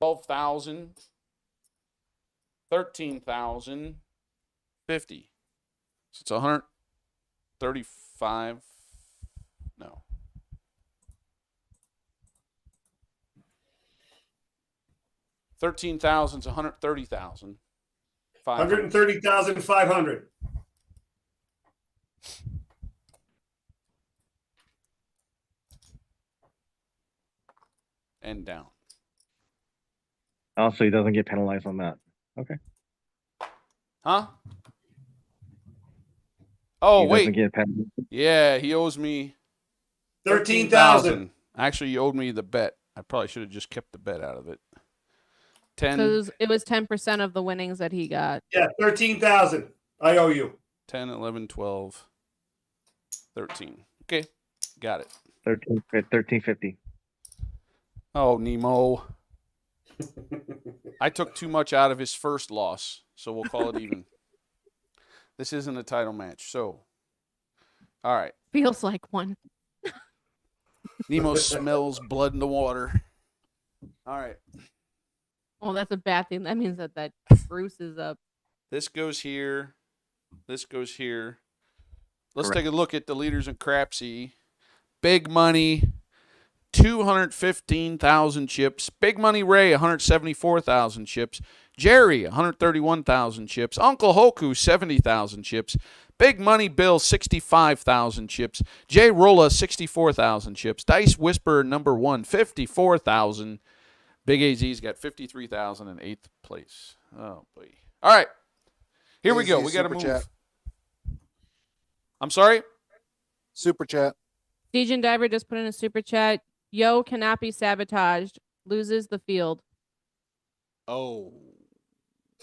12,000. 13,000. 50. So it's 135. No. 13,000 is 130,000. 130,500. And down. Also, he doesn't get penalized on that. Okay. Huh? Oh, He wait. doesn't get penalized. Yeah, he owes me 13,000. Actually, you owed me the bet. I probably should have just kept the bet out of it. 10, Because it was 10% of the winnings that he got. Yeah, 13,000. I owe you. 10, 11, 12, 13. Okay, got it. 1350. Oh, Nemo. I took too much out of his first loss, so we'll call it even. This isn't a title match, so. All right. Feels like one. Nemo smells blood in the water. All right. Oh, that's a bad thing. That means that Bruce is up. This goes here. This goes here. Let's Correct. take a look at the leaders in Crapsee. Big Money, 215,000 chips. Big Money Ray, 174,000 chips. Jerry, 131,000 chips. Uncle Hoku, 70,000 chips. Big Money Bill, 65,000 chips. Jay Rolla, 64,000 chips. Dice Whisperer number 1, 54,000. Big AZ's got 53,000 in 8th place. Oh, boy. All right. Here we go. AZ We got to super move. chat. I'm sorry? Super chat. Dejan Diver just put in a super chat. Yo cannot be sabotaged. Loses the field. Oh.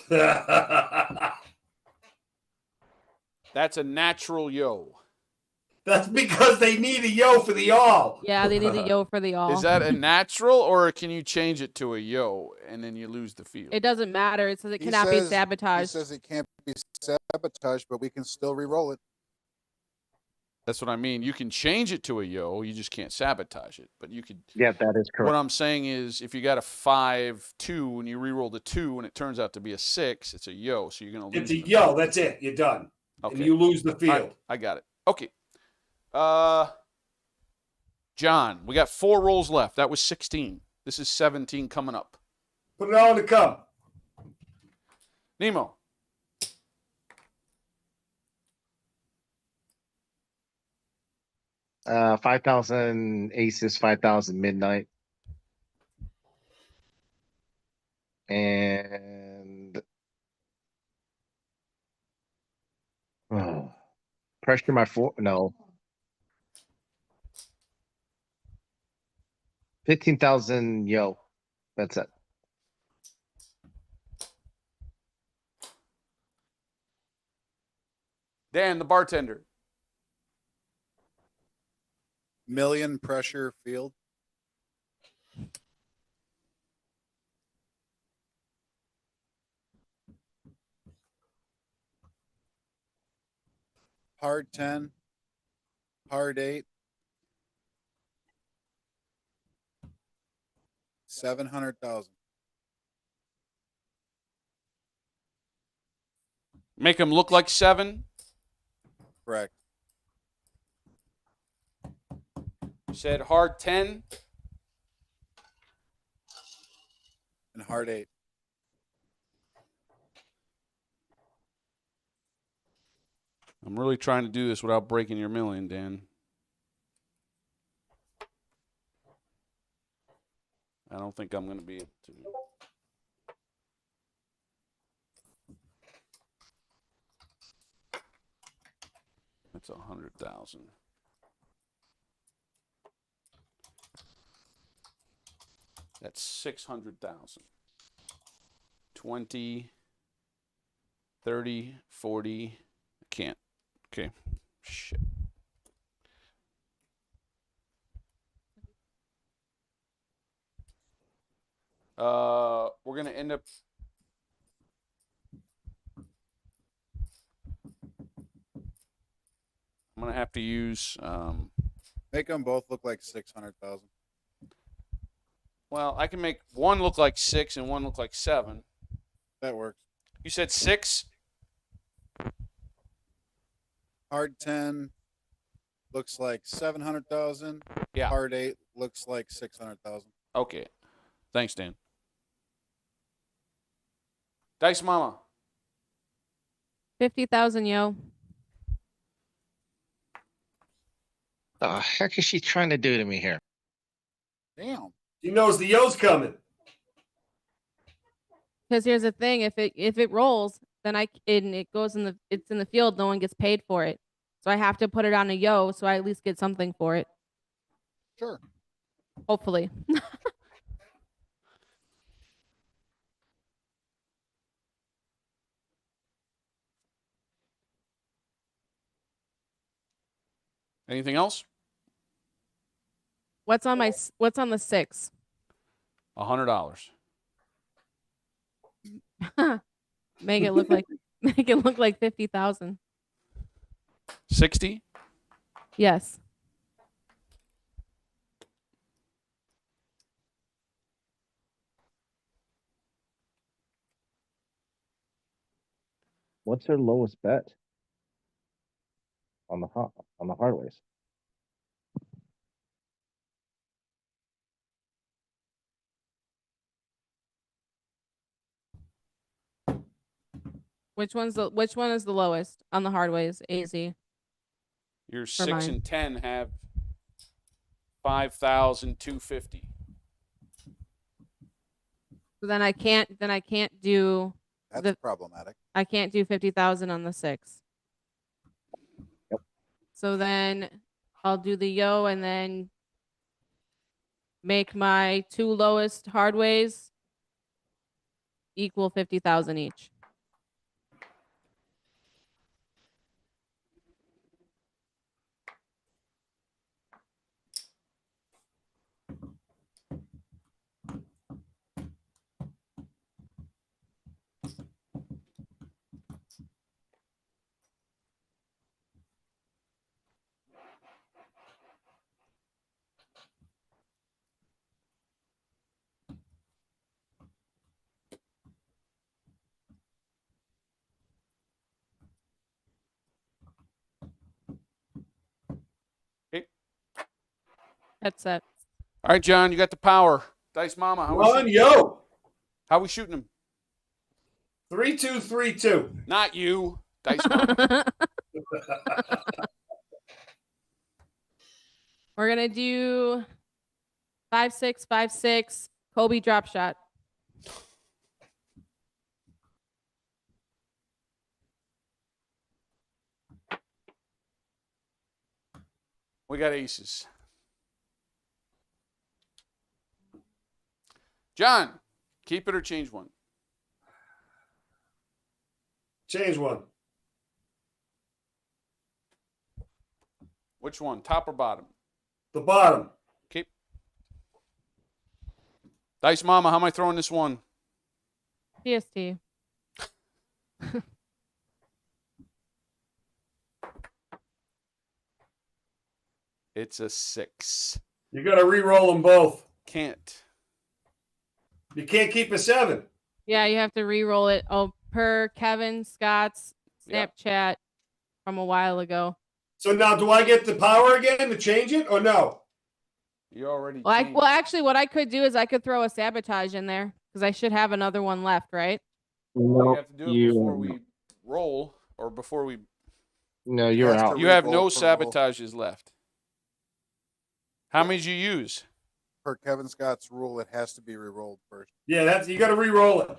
That's That's a natural yo. because they need a yo for the all. Yeah, they need a yo for the all. Is that a natural, or can you change it to a yo and then you lose the field? It doesn't matter. It says it He cannot be says- sabotaged. He says it can't be sabotaged, but we can still re-roll it. That's what I mean. You can change it to a yo, you just can't sabotage it. But you could. Yeah, that is correct. What I'm saying is, if you got a 5-2 and you re-roll the 2 and it turns out to be a 6, it's a yo. So you're gonna lose. It's a the yo. field. That's it. You're done. Okay. And you lose the All field. right, I got it. Okay. John, we got 4 rolls left. That was 16. This is 17 coming up. Put it all in the cup. Nemo. Uh, 5,000 aces, 5,000 midnight. And oh, pressure my 4. No. 15,000 yo. That's it. Dan, the bartender. Million pressure field. Hard 10. Hard 8. 700,000. Make them look like 7. Correct. Said hard 10. And hard 8. I'm really trying to do this without breaking your million, Dan. I don't think I'm going to be able to. That's 100,000. That's 600,000. 20, 30, 40. I can't. Okay. Shit. We're going to end up. I'm going to have to use. Make them both look like 600,000. Well, I can make one look like 6 and one look like 7. That works. You said 6? Hard 10 looks like 700,000. Yeah. Hard 8 looks like 600,000. Okay. Thanks, Dan. Dice Mama. 50,000 yo. The heck is she trying to do to me here? Damn. He knows the yo's coming. Because here's the thing: if it rolls, then it goes in the field. No one gets paid for it, so I have to put it on a yo, so I at least get something for it. Sure. Hopefully. Anything else? What's on the 6? $100. Make it look like 50,000. 60. Yes. What's her lowest bet on the hardways? Which one is the lowest on the hardways, AZ? Your For 6 mine. and 10 have 5,250. So then I can't do That's problematic. I can't do 50,000 on the 6. Yep. So then I'll do the yo and then make my 2 lowest hardways equal 50,000 each. Okay. That's it. All right, John, you got the power. Dice Mama, Run, yo. how we shooting him? 3-2-3-2. Not you. Dice Mama. We're gonna do 5-6, 5-6. Kobe drop shot. We got aces. John, keep it or change one? Change one. Which one, top or bottom? The bottom. Keep. Dice Mama, how am I throwing this one? PST. It's a 6. You got to re-roll them both. Can't. You can't keep a 7. Yeah, you have to re-roll it. Oh, per Kevin Scott's Yep. Snapchat from a while ago. So now, do I get the power again to change it or no? You already Well, changed. actually, what I could do is I could throw a sabotage in there because I should have another one left, right? Well, you No, have to do it before we roll or before we. No, you're Has to out. You have re-roll no for roll. sabotages left. How many did you use? Per Kevin Scott's rule, it has to be re-rolled first. Yeah, that's you got to re-roll it.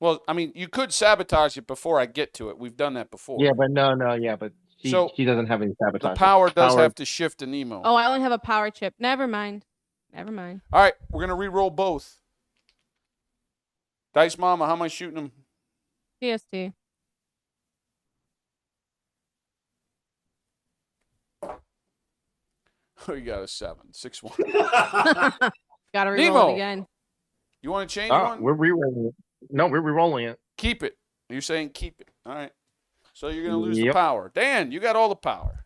Well, I mean, you could sabotage it before I get to it. We've done that before. Yeah, but but she doesn't have any sabotage. The power does have to shift to Nemo. Oh, I only have a power chip. Never mind. Never mind. All right, we're gonna re-roll both. Dice Mama, how am I shooting them? PST. Oh, you got a 7, 6-1. Gotta re-roll Nemo. it again. You want to change Ah, one? we're re-rolling it. No, we're re-rolling it. Keep it. You're saying keep it. All right. So you're gonna lose the Yep. power. Dan, you got all the power.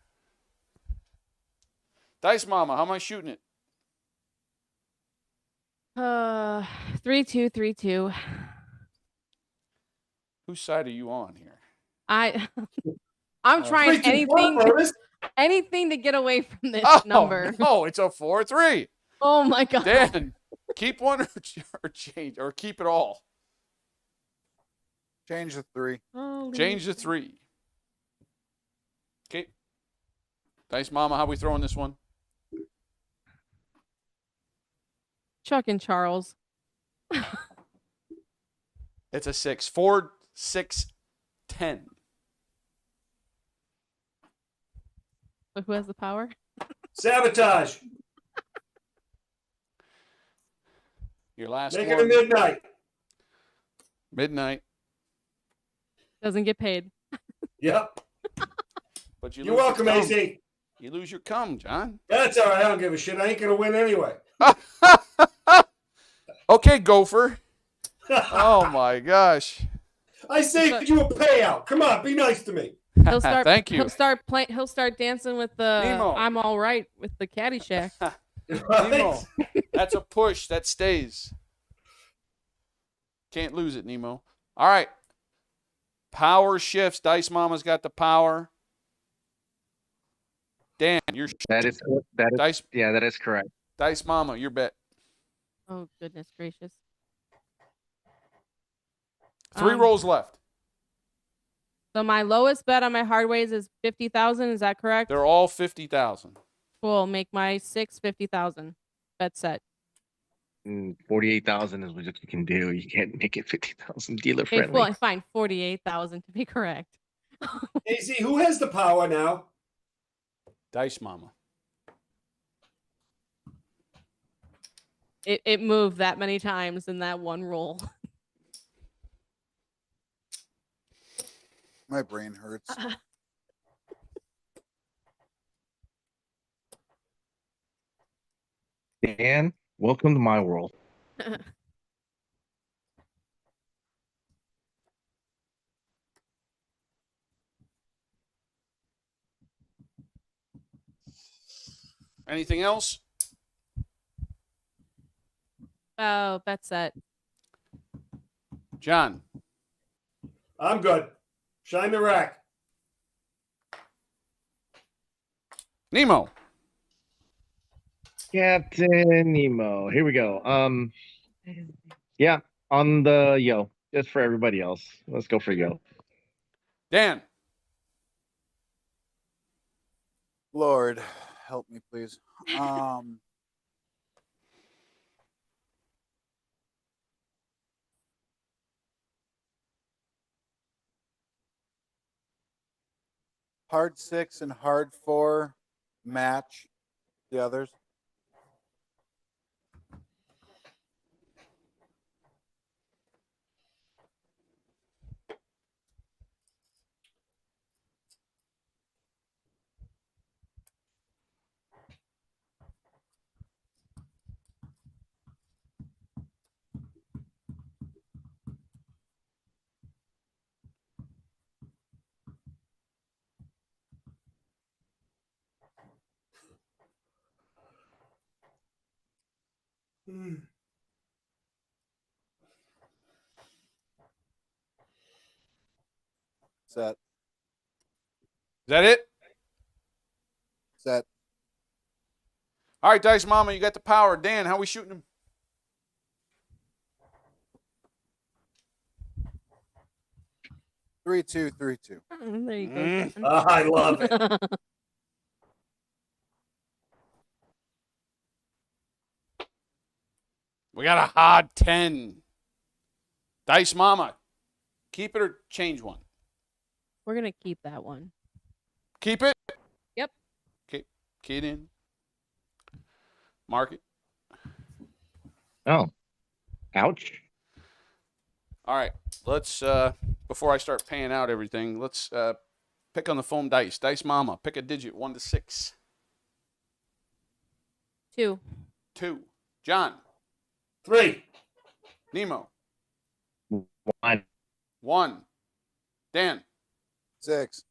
Dice Mama, how am I shooting it? 3-2, 3-2. Whose side are you on here? I'm Oh. trying 3-2-4, Otis. anything to get away from this Oh number. no, it's a 4-3. Oh my god. Dan, keep one or change or keep it all. Change the 3. Holy Change the 3. Okay. Dice Mama, how we throwing this one? Chuck and Charles. It's a 6. 4, 6, 10. So who has the power? Sabotage. Your last Make it a one. midnight. Midnight. Doesn't get paid. Yep. But You're lose the welcome, thumb. AC. You lose your cum, John. That's all right. I don't give a shit. I ain't gonna win anyway. Okay, Gopher. Oh my gosh. I saved you a payout. Come on, be nice to me. He'll start. Thank you. He'll start playing. He'll start dancing with the Nemo. "I'm all right" with the Caddyshack. Nemo. That's a push. That stays. Can't lose it, Nemo. All right. Power shifts. Dice Mama's got the power. Dan, you're That is Dice yeah, that is correct. Dice Mama, your bet. Oh goodness gracious! 3 rolls left. So my lowest bet on my hard ways is 50,000. Is that correct? They're all 50,000. Cool. Make my 6 50,000. Bet set. 48,000 is what you can do. You can't make it 50,000 dealer Okay, friendly. well, fine. 48,000 to be correct. AZ, who has the power now? Dice Mama. It moved that many times in that one roll. My brain hurts. Dan, welcome to my world. Anything else? Oh, bet set. John. I'm good. Shine the rack. Nemo. Captain Nemo. Here we go. Yeah, on the yo, just for everybody else. Let's go for yo. Dan. Lord, help me, please. Hard 6 and hard 4 match the others. Set. Is that it? Set. All right, Dice Mama, you got the power. Dan, how we shooting him? Three, two, 3-2. There you go. John. I love it. We got a hard 10. Dice Mama, keep it or change one? We're gonna keep that one. Keep it? Yep. Okay. Key it in. Mark it. Oh, ouch. All right. Let's, before I start paying out everything, let's pick on the foam dice. Dice Mama, pick a digit 1 to 6. 2. 2. John. 3. Nemo. 1. 1. Dan. 6.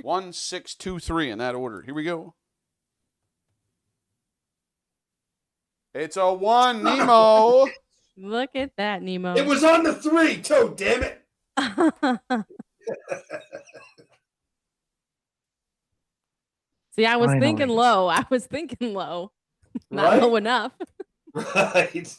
1, 6, 2, 3 in that order. Here we go. It's a 1, Nemo. Look at that, Nemo. It was on the 3 too. Damn it. See, I was Finally. thinking low. I was thinking low. Not Right? low enough. Right.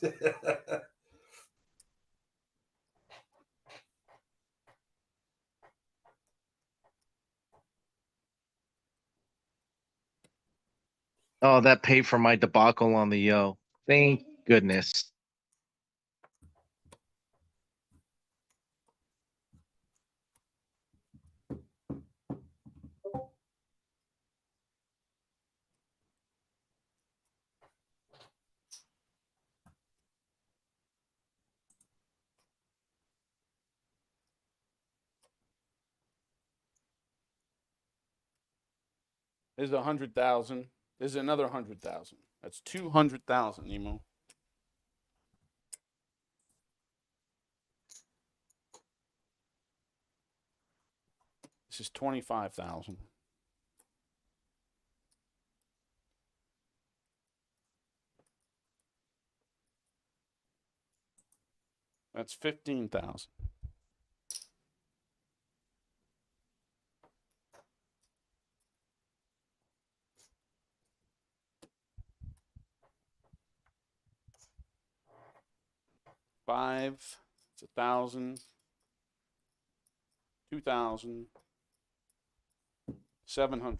Oh, that paid for my debacle on the yo. Thank goodness. This is 100,000. This is another 100,000. That's 200,000, Nemo. This is 25,000. That's 15,000. Five, it's 1,000, 2,000, 700.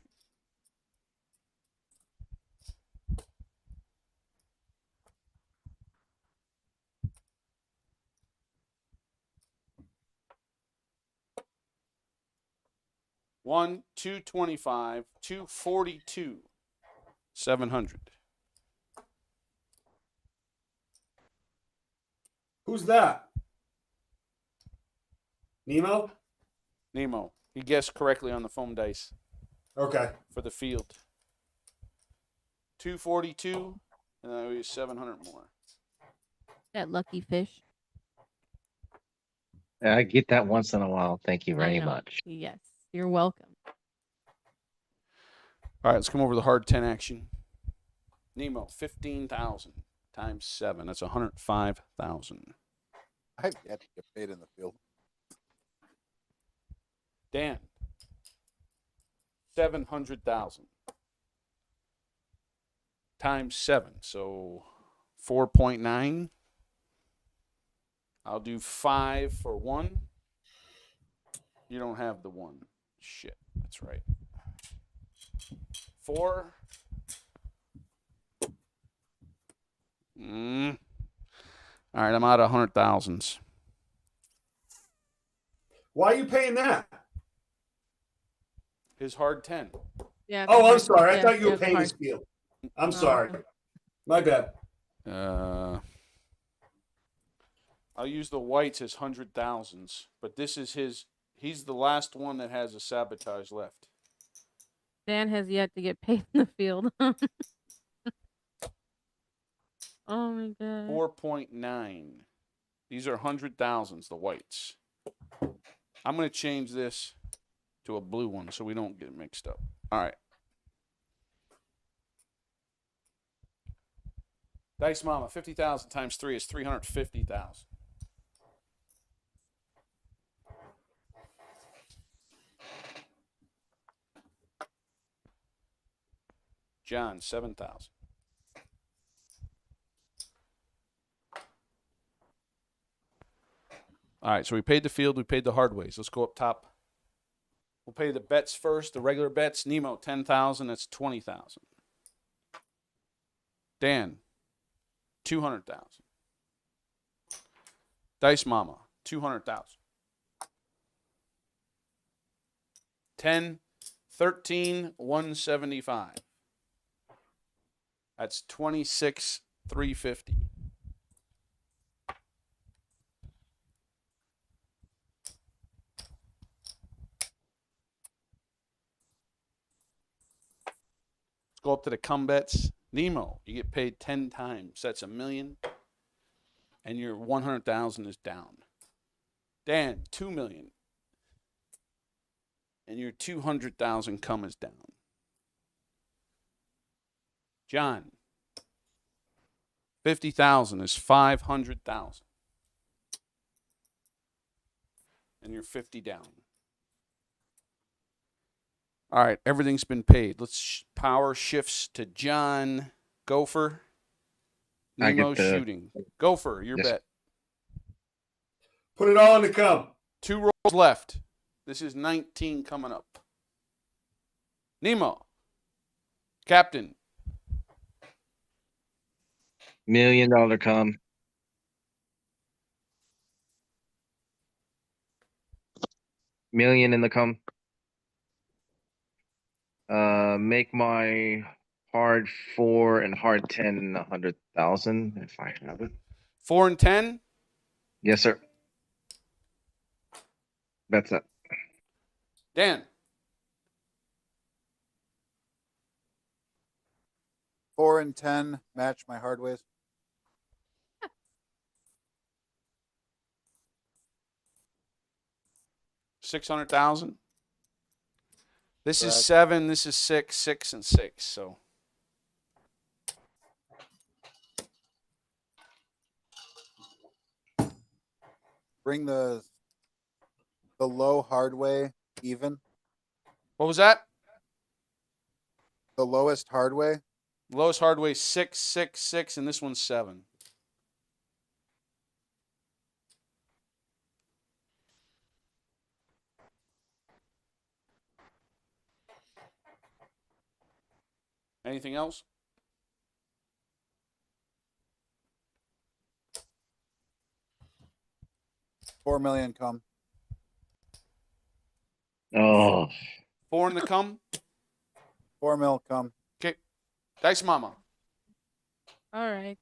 One, 225, 242, 700. Who's that? Nemo? Nemo. He guessed correctly on the foam dice Okay. for the field. 242, and then we use 700 more. That lucky fish. I get that once in a while. Thank you I very know. much. Yes, you're welcome. All right, let's come over to the hard 10 action. Nemo, 15,000 times 7. That's 105,000. I've yet to get paid in the field. Dan, 700,000 times 7. So 4.9. I'll do 5 for 1. You don't have the 1. Shit, that's right. 4. All right, I'm out of 100,000s. Why are you paying that? His hard 10. Yeah. Oh, I'm sorry. I yeah, thought you were yeah, paying hard. this field. I'm No. sorry. My bad. I'll use the whites as 100,000s, but this is his. He's the last one that has a sabotage left. Dan has yet to get paid in the field. Oh my god. 4.9. These are 100,000s, the whites. I'm going to change this to a blue one so we don't get mixed up. All right. Dice Mama, 50,000 times 3 is 350,000. John, 7,000. All right, so we paid the field, we paid the hard ways. Let's go up top. We'll pay the bets first, the regular bets. Nemo, 10,000, that's 20,000. Dan, 200,000. Dice Mama, 200,000. 10, 13, 175. That's 26,350. Let's go up to the come bets. Nemo, you get paid 10 times. That's $1 million. And your 100,000 is down. Dan, 2 million. And your 200,000 come is down. John, 50,000 is 500,000. And you're 50 down. All right, everything's been paid. Let's power shifts to John. Gopher. I Nemo get the- shooting. Gopher, your Yes. bet. Put it all in the come. 2 rolls left. This is 19 coming up. Nemo. Captain. $1 million come. Million in the come. Make my hard 4 and hard 10 100,000 if I have it. 4 and 10. Yes, sir. That's it. Dan. 4 and 10 match my hardways. $600,000. This is Correct. 7. This is 6. 6 and 6. So Bring the low hardway even. what was that? The lowest hardway. Lowest hardway 6, 6, 6, and this one's 7. Anything else? $4 million come. Oh, 4 in the come. 4 mil come. Okay. Dice Mama. All right.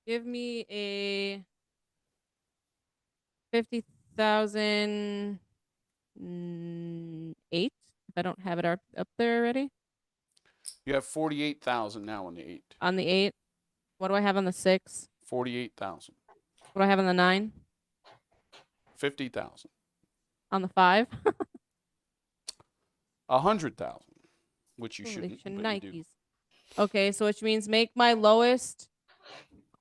Give me a 50,000 8. If I don't have it up there already. You have 48,000 now on the 8. On the 8. What do I have on the 6? 48,000. What do I have on the 9? 50,000. On the 5? 100,000, which you Holy shouldn't. But you do. shnikes. Okay, so which means make my lowest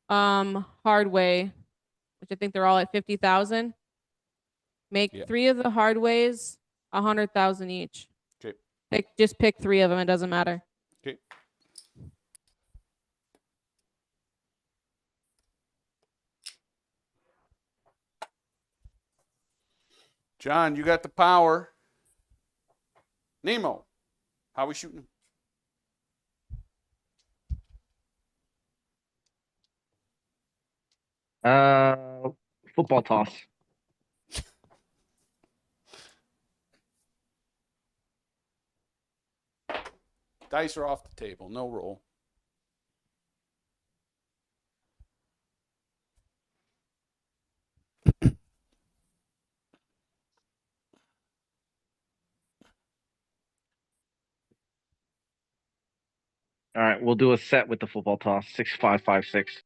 hardway, which I think they're all at 50,000. Make Yeah. 3 of the hardways 100,000 each. Okay. Just pick 3 of them. It doesn't matter. Okay. John, you got the power. Nemo, how we shooting? Football toss. Dice are off the table. No roll. All right, we'll do a set with the football toss. 6, 5, 5, 6.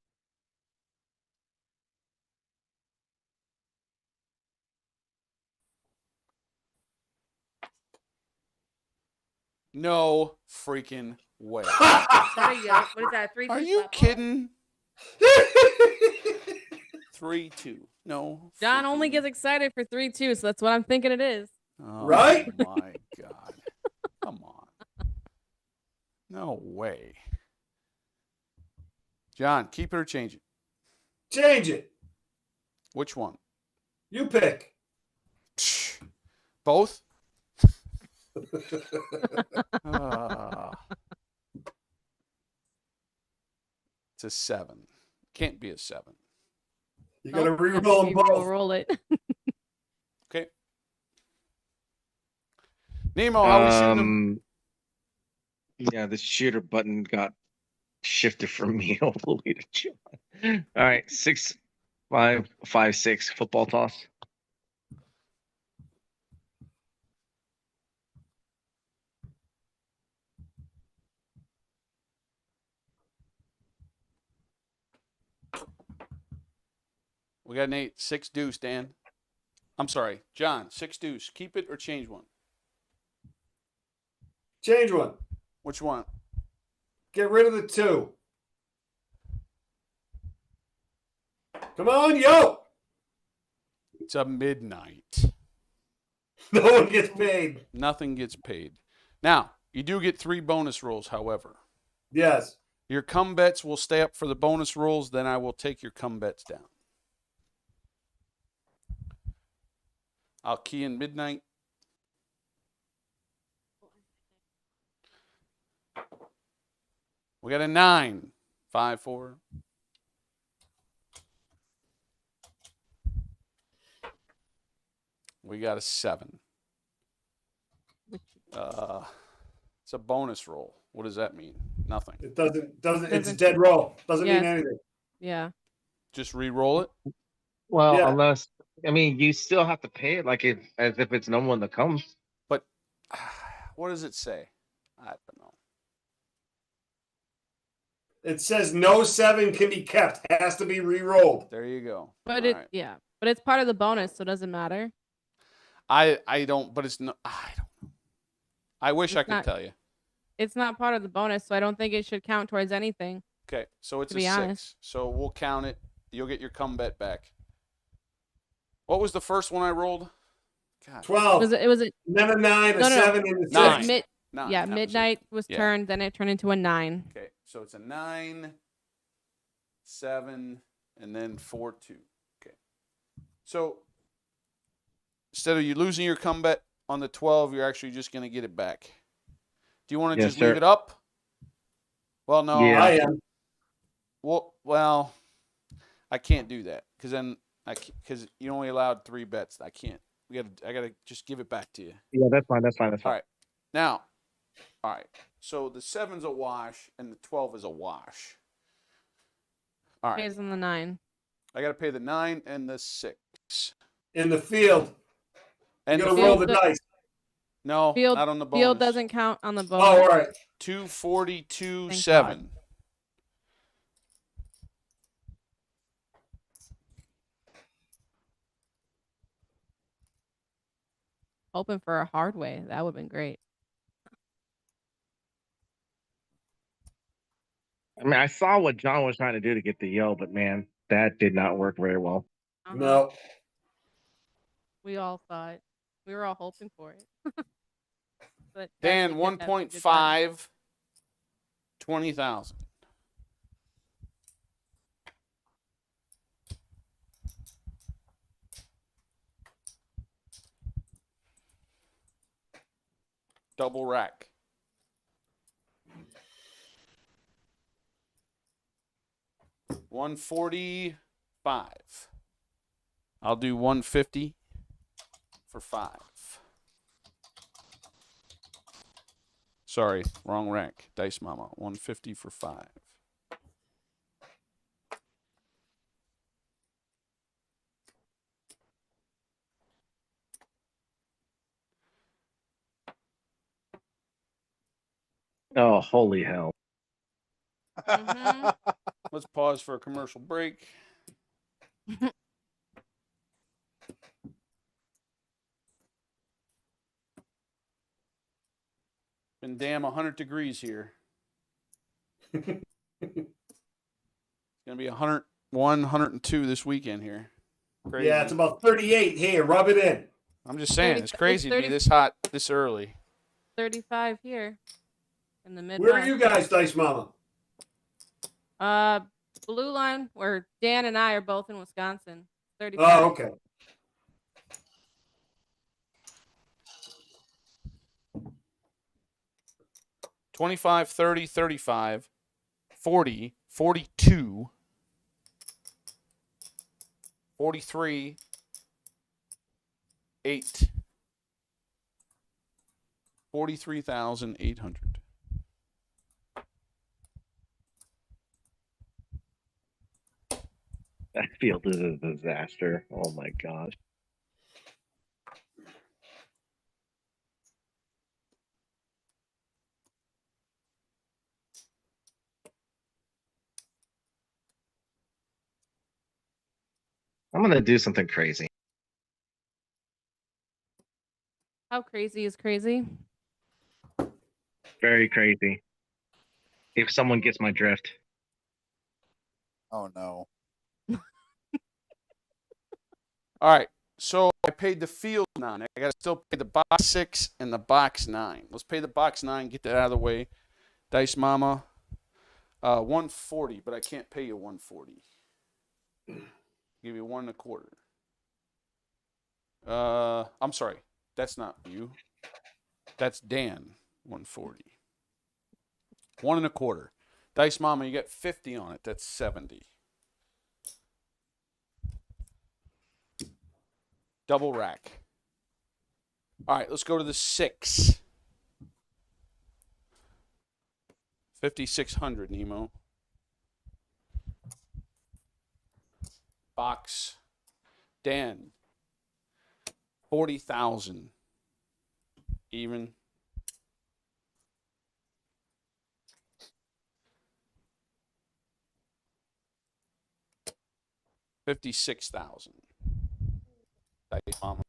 No freaking way. What is that? 3, Are you kidding? 3-2. No. John only freaking- gets excited for 3-2, so that's what I'm thinking it is. Oh, Right? my God. Come on. No way. John, keep it or change it? Change it. Which one? You pick. Both? Ah. It's a 7. Can't be a 7. You gotta Nope, have to re-roll them both. Roll it. Okay. Nemo, how we shooting them? Yeah, the shooter button got shifted from me all the way to John. All right, 6, 5, 5, 6. Football toss. We got an 8. 6 deuce, Dan. I'm sorry, John. 6 deuce. Keep it or change one? Change one. Which one? Get rid of the 2. Come on, yo! It's a midnight. No one gets paid. Nothing gets paid. Now, you do get 3 bonus rolls, however. Yes. Your come bets will stay up for the bonus rolls, then I will take your come bets down. I'll key in midnight. We got a 9. 5, 4. We got a 7. It's a bonus roll. What does that mean? Nothing. It doesn't it's a Doesn't- dead roll. Doesn't Yes. mean anything. Yeah. Just re-roll it. Well, Yeah. unless, I mean, you still have to pay it like as if it's no one that comes. But what does it say? I don't know. It says no 7 can be kept. Has to be re-rolled. There you go. But All right. yeah, but it's part of the bonus, so it doesn't matter. I don't, but it's not. I don't know. I wish It's I could not- tell you. It's not part of the bonus, so I don't think it should count towards anything. Okay, so it's To a be 6. honest. So we'll count it. You'll get your come bet back. What was the first one I rolled? God. 12. It was a Then a 9, a No, no, no. 7, and a 6. it was 9. 9. 9. Yeah, That was it. midnight was Yeah. turned, then it turned into a 9. Okay, so it's a 9, 7, and then 4, 2. Okay. So instead of you losing your come bet on the 12, you're actually just going to get it back. Do you want to Yes, just leave sir. it up? Well, no. Yeah. I am. Well, I can't do that because then because you only allowed 3 bets. I can't. I gotta just give it back to you. Yeah, that's fine. That's fine. That's All fine. right. Now, all right. So the 7's a wash and the 12 is a wash. All right. Pays on the 9. I got to pay the 9 and the 6. In the field. And You the gotta roll field, the dice. no, Field- not on the bonus. Field doesn't count on the bonus. Oh, all right. 242 Thank 7. Hoping for a hard way. That would have been great. I mean, I saw what John was trying to do to get the yo, but man, that did not work very well. Uh-huh. No. We all saw it. We were all hoping for it. But Dan, actually did have some good times. 1.5, 20,000. Double rack. $145. I'll do 150 for 5. Sorry, wrong rack. Dice Mama. 150 for 5. Oh, holy hell. Mhm. Let's pause for a commercial break. Been damn 100 degrees here. It's gonna be 101, 102 this weekend here. Crazy. Yeah, it's about 38. Here, rub it in. I'm just saying, 30 it's crazy to be 30 this hot this early. 35 here in the Midwest. Where are you guys, Dice Mama? Blue line, where Dan and I are both in Wisconsin. 35. Oh, okay. $25, $30, $35, $40, $42, $43, $8, $43,800. That field is a disaster. Oh my gosh. I'm gonna do something crazy. How crazy is crazy? Very crazy. If someone gets my drift. Oh no. All right, so I paid the field 9. I got to still pay the box 6 and the box 9. Let's pay the box 9, get that out of the way. Dice Mama, 140, but I can't pay you 140. Give you 1 1/4. I'm sorry, that's not you. That's Dan, 140. 1 1/4. Dice Mama, you got 50 on it. That's 70. Double rack. All right, let's go to the 6. 5,600, Nemo. Box. Dan. 40,000. Even. 56,000. Dice Mama.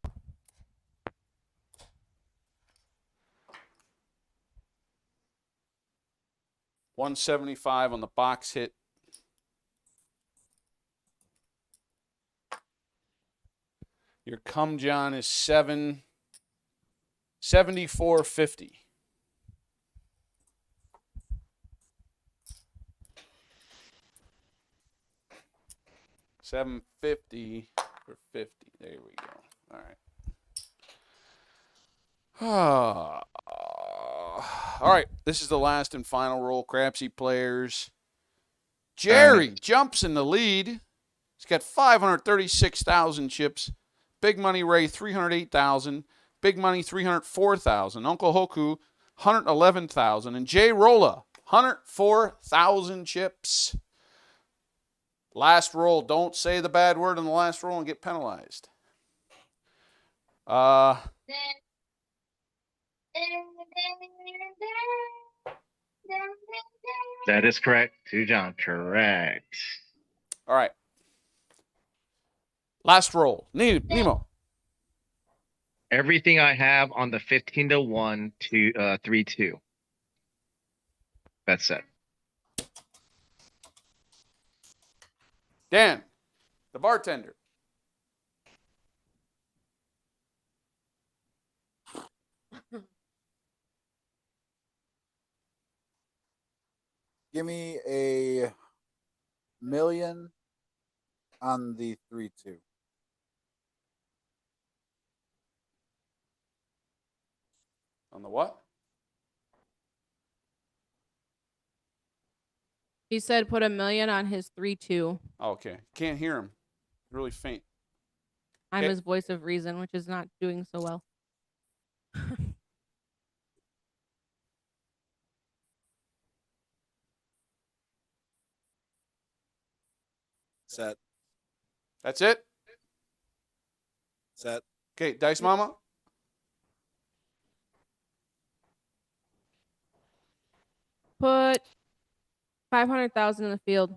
$175 on the box hit. Your come John is 74.50. $750 for 50. There we go. All right. All right. This is the last and final roll. Crapsee players. Jerry jumps in the lead. He's got 536,000 chips. Big Money Ray, 308,000. Big Money, 304,000. Uncle Hoku, 111,000. And Jay Rolla, 104,000 chips. Last roll. Don't say the bad word on the last roll and get penalized. That is correct, too, John. Correct. All right. Last roll. Nemo. Everything I have on the 15-1 to 3-2. That's it. Dan, the bartender. Give me a million on the 3-2. On the what? He said put $1 million on his 3-2. Oh, okay. Can't hear him. Really faint. I'm Okay. his voice of reason, which is not doing so well. Set. That's it? Set. Okay, Dice Mama. Put 500,000 in the field.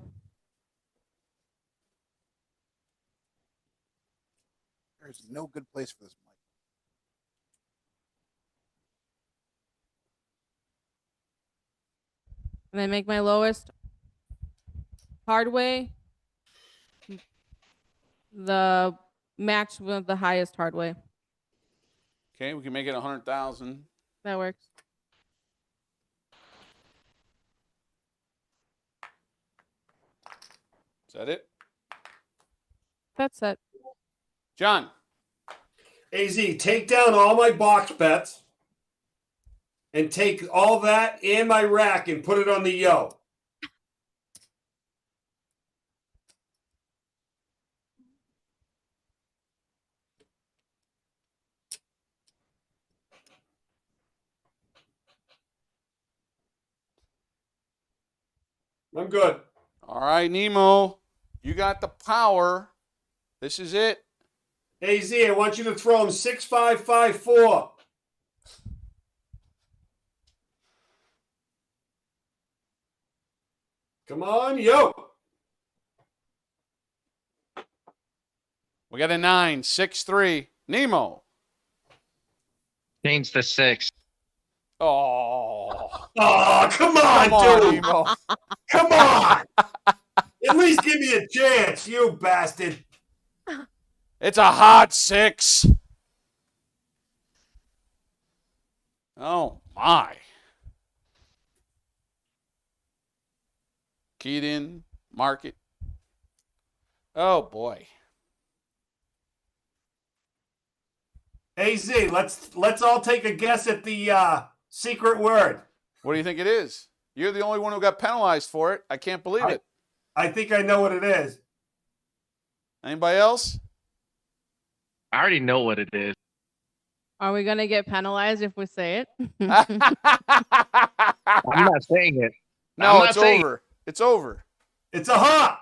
There's no good place for this mic. And then make my lowest hard way the match with the highest hard way. Okay, we can make it 100,000. That works. Is that it? That's it. John. AZ, take down all my box bets and take all that and my rack and put it on the yo. I'm good. All right, Nemo. You got the power. This is it. AZ, I want you to throw him 6-5-5-4. Come on, yo. We got a 9, 6-3. Nemo. Change the 6. Oh. Oh, come on, Come on, dude. Nemo. Come on. At least give me a chance, you bastard. It's a hot 6. Oh, my. Keyed in. Market. Oh, boy. AZ, let's all take a guess at the secret word. What do you think it is? You're the only one who got penalized for it. I can't believe it. I think I know what it is. Anybody else? I already know what it is. Are we going to get penalized if we say it? I'm not saying it. No, I'm not it's saying- over. It's over. It's a hop.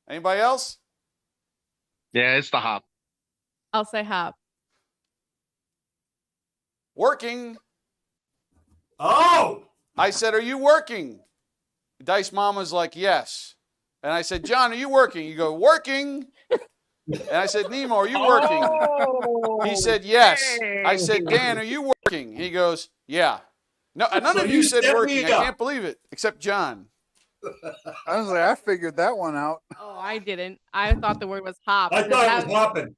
Anybody else? Yeah, it's the hop. I'll say hop. Working. Oh, I said, are you working? Dice Mama's like, yes. And I said, John, are you working? You go, working. And I said, Nemo, are you working? Oh, He said, yes. I said, dang. Dan, are you working? He goes, yeah. No, none So of you you said set working. me I up. can't believe it, except John. Honestly, I figured that one out. Oh, I didn't. I thought the word was hop. I thought it was That- hopping.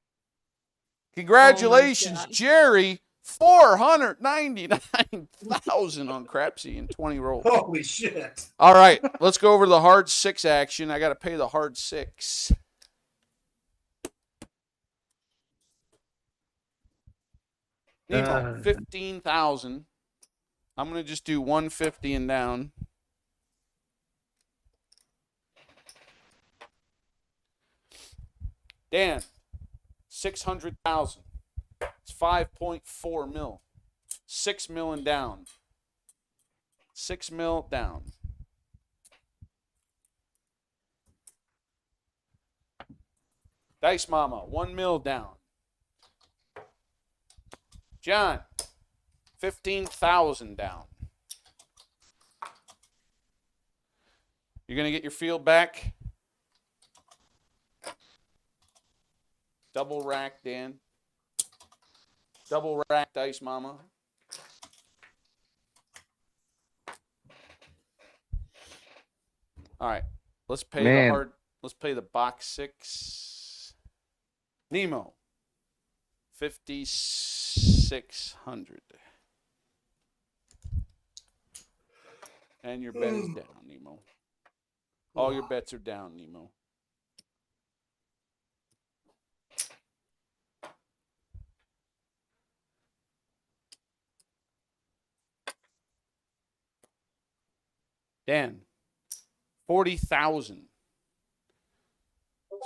Congratulations, God. Jerry. 499,000 on Crapsee in 20 rolls. Holy shit. All right, let's go over the hard 6 action. I got to pay the hard 6. Nemo, 15,000. I'm going to just do 150 and down. Dan, 600,000. It's 5.4 mil. 6 mil and down. 6 mil down. Dice Mama, 1 mil down. John, 15,000 down. You're going to get your field back. Double rack, Dan. Double rack, Dice Mama. All right. Let's pay the Man. hard. Let's pay the box 6. Nemo. 5,600. And your bet is down, Nemo. All your bets are down, Nemo. Dan, 40,000.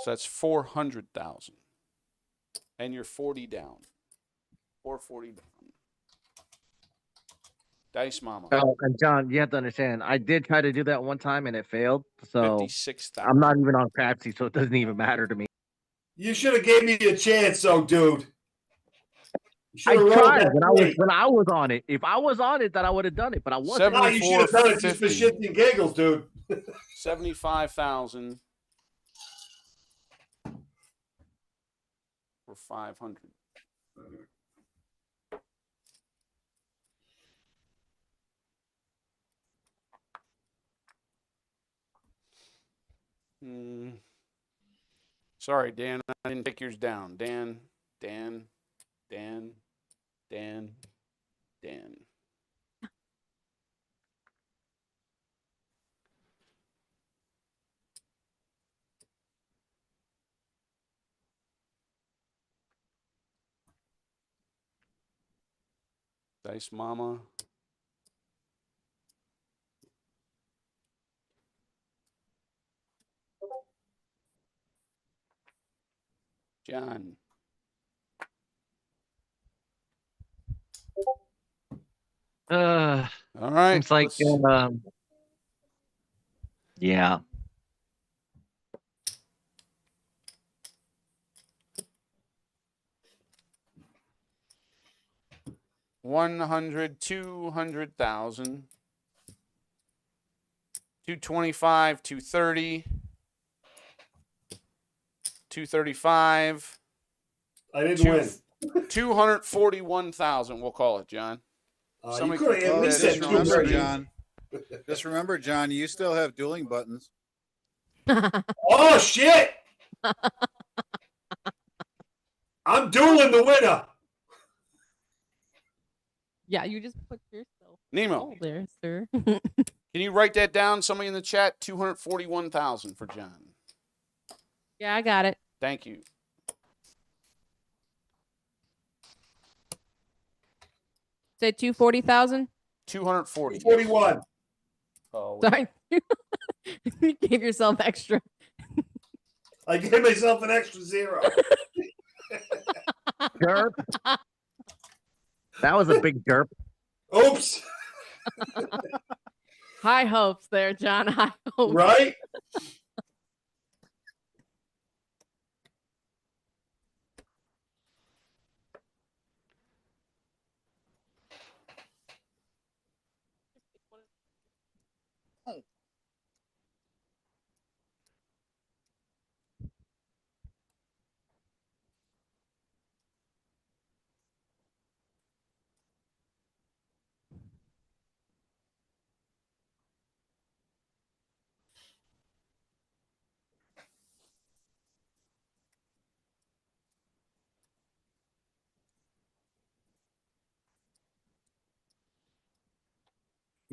So that's 400,000. And you're 40 down. 440 down. Dice Mama, Oh, and John, you have to understand, I did try to do that one time and it failed. So 56,000. I'm not even on Crapsee, so it doesn't even matter to me. You should have gave me a chance, though, dude. You I should have rolled tried that when plate. I was on it. If I was on it, then I would have done it, but I wasn't. No, you should have done it just for 74.50. shits and giggles, dude. 75,000 for 500. Sorry, Dan. I didn't take yours down. Dan. Dice Mama. John. Uh, All right. seems like, let's- yeah. $100, 200,000, 225, 230, 235, I didn't win. 241,000. We'll call it, John. You Somebody could have could at put least that said in Just on remember, 230. John. Just remember, John. You still have dueling buttons. Oh, shit. I'm dueling the winner. Yeah, you just put yourself Nemo, there, sir. can you write that down? Somebody in the chat, 241,000 for John. Yeah, I got it. Thank you. Say 240,000. 240. 41. Oh, Sorry. You gave yourself extra. I gave myself an extra 0. Derp. That was a big derp. Oops. High hopes there, John. High hopes. Right?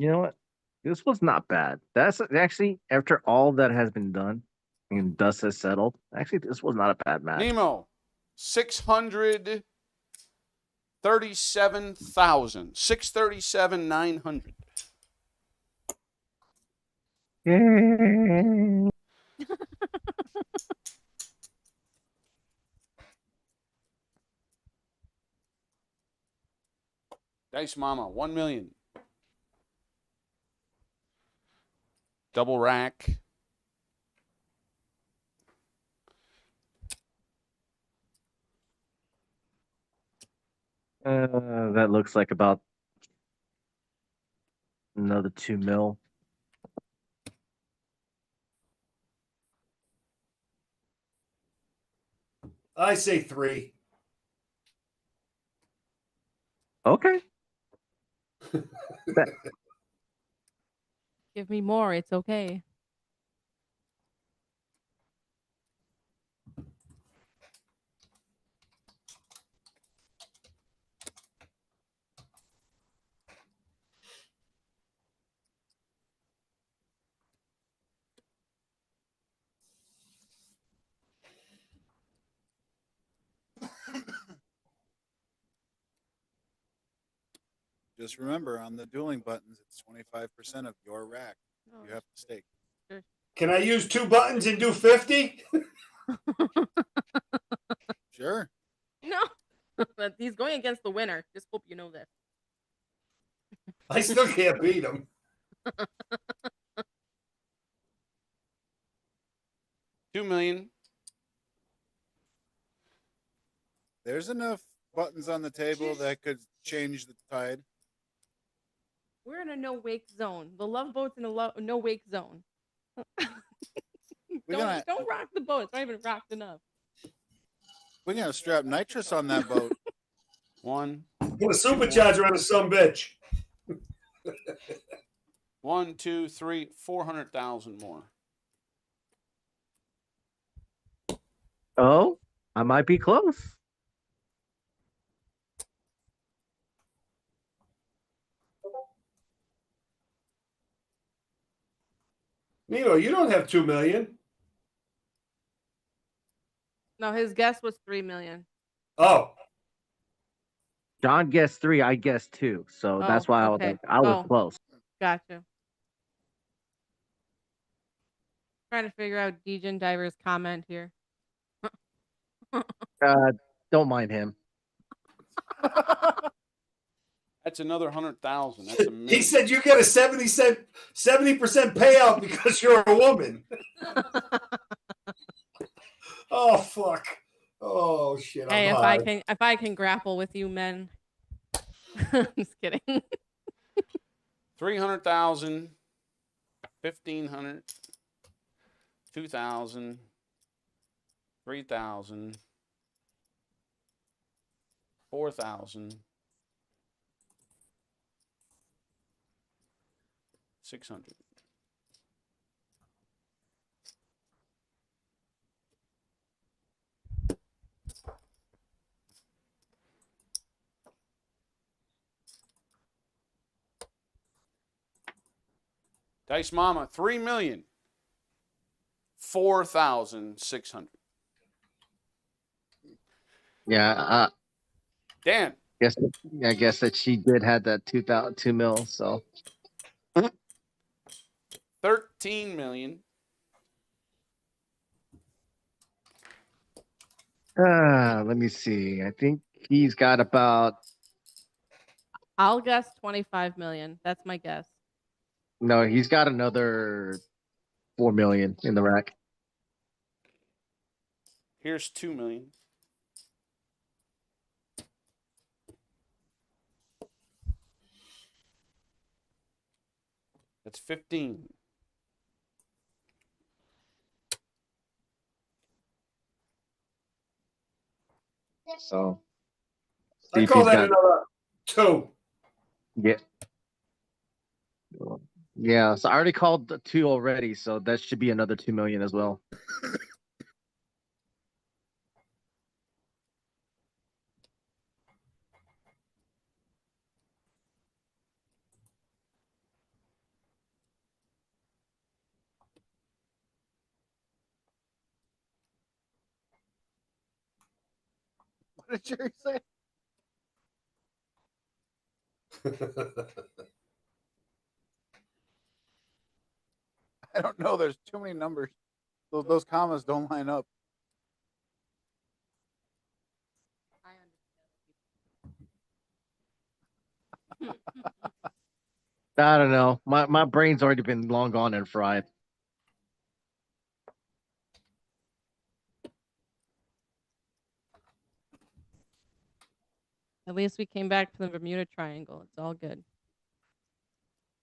You know what? This was not bad. That's actually after all that has been done and dust has settled. Actually, this was not a bad match. Nemo, 637,000. 637,900. Yay. Dice Mama, 1 million. Double rack. That looks like about another 2 mil. I say 3. Okay. Give me more. It's okay. Just remember, on the dueling buttons, it's 25% of your rack. You have to stake. Can I use 2 buttons and do 50? Sure. No. But he's going against the winner. Just hope you know this. I still can't beat him. $2 million. There's enough buttons on the table that could change the tide. We're in a no wake zone. The love boat's in a no wake zone. Don't rock the boat. It's not even rocked enough. We're gonna strap nitrous on that boat. One. Put a supercharger on a some bitch. 1, 2, 3, 400,000 more. Oh, I might be close. Nemo, you don't have 2 million. No, his guess was 3 million. Oh, John guessed 3, I guessed 2. So that's why okay. I was close. Gotcha. Trying to figure out Degen Diver's comment here. Don't mind him. That's another 100,000. That's a million. he said you get a 70% payout because you're a woman. Oh fuck. Oh shit. Hey, I'm high. if I can grapple with you men. Just kidding. 300,000, 1,500, 2,000, 3,000, 4,000, 600. Dice Mama, 3,004,600. Yeah. Dan. I guess that she did have that 2 mil. So 13 million. let me see. I think he's got about I'll guess 25 million. That's my guess. no, he's got another 4 million in the rack. Here's 2 million. That's 15. So I call that another 2. Yeah. Yeah, so I already called the 2 already, so that should be another 2 million as well. did Jerry say? I don't know. There's too many numbers. Those commas don't line up. I don't know. My brain's already been long gone and fried. At least we came back to the Bermuda Triangle. It's all good.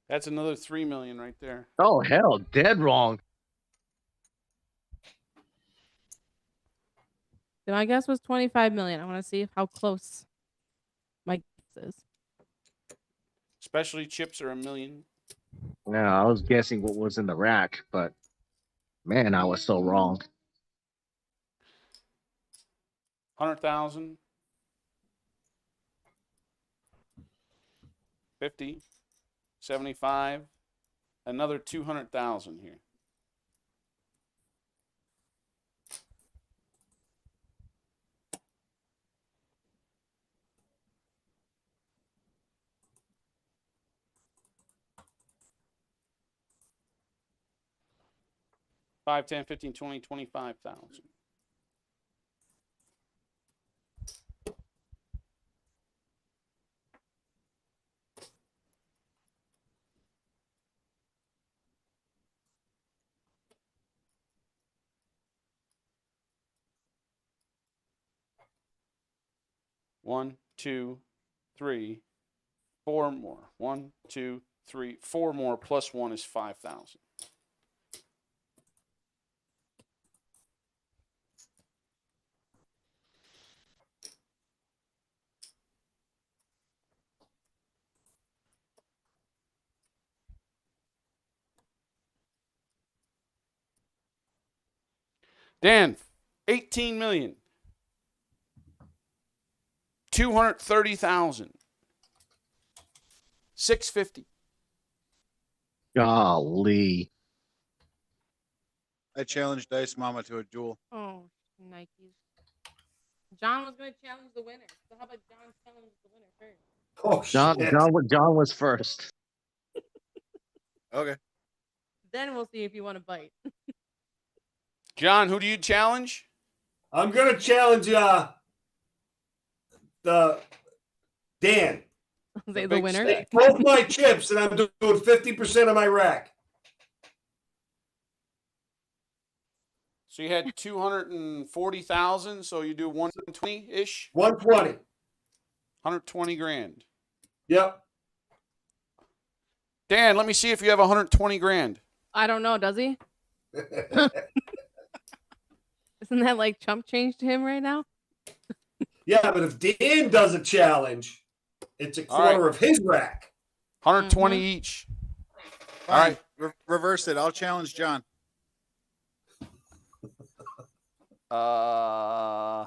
That's another 3 million right there. Oh hell, dead wrong. So my guess was 25 million. I want to see how close my guess is. Specialty chips are 1 million. Yeah, I was guessing what was in the rack, but man, I was so wrong. 100,000. 50. 75. Another 200,000 here. Five, 10, 15, 20, 25,000. One, two, three, four more. 1, 2, 3, 4 more plus 1 is 5,000. Dan, 18 million. 230,000. 650. Golly. I challenged Dice Mama to a duel. Oh, Nikes. John was going to challenge the winner. So how about John challenge the winner first? Oh, shit. John was first. Okay. Then we'll see if you want to bite. John, who do you challenge? I'm going to challenge the Dan. Say the big winner. stack. Both my chips, and I'm doing 50% of my rack. So you had 240,000, so you do 120-ish? 120. 120 grand. Yep. Dan, let me see if you have 120 grand. I don't know. Does he? Isn't that like chump change to him right now? Yeah, but if Dan does a challenge, it's a All right. quarter of his rack. 120 each. Fine. All right. Reverse it. I'll challenge John. Uh,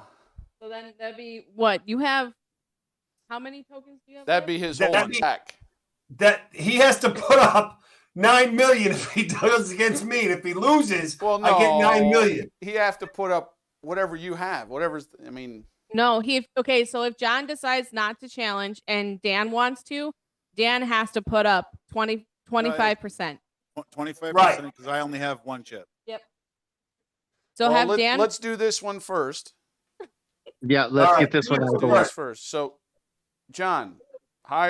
So then that'd be what? You have how many tokens do you have? that'd left? be his whole That'd be- attack. That he has to put up 9 million if he does against me. And if he loses, Well, no, I get 9 million. He have to put up whatever you have. Whatever's, I mean. No, okay, so if John decides not to challenge and Dan wants to, Dan has to put up 25%. 25%, Right. because I only have one chip. Yep. So Well, have Dan. let's do this one first. Yeah, let's All get right, this one out Let's of the do way. this first. So, John, hi.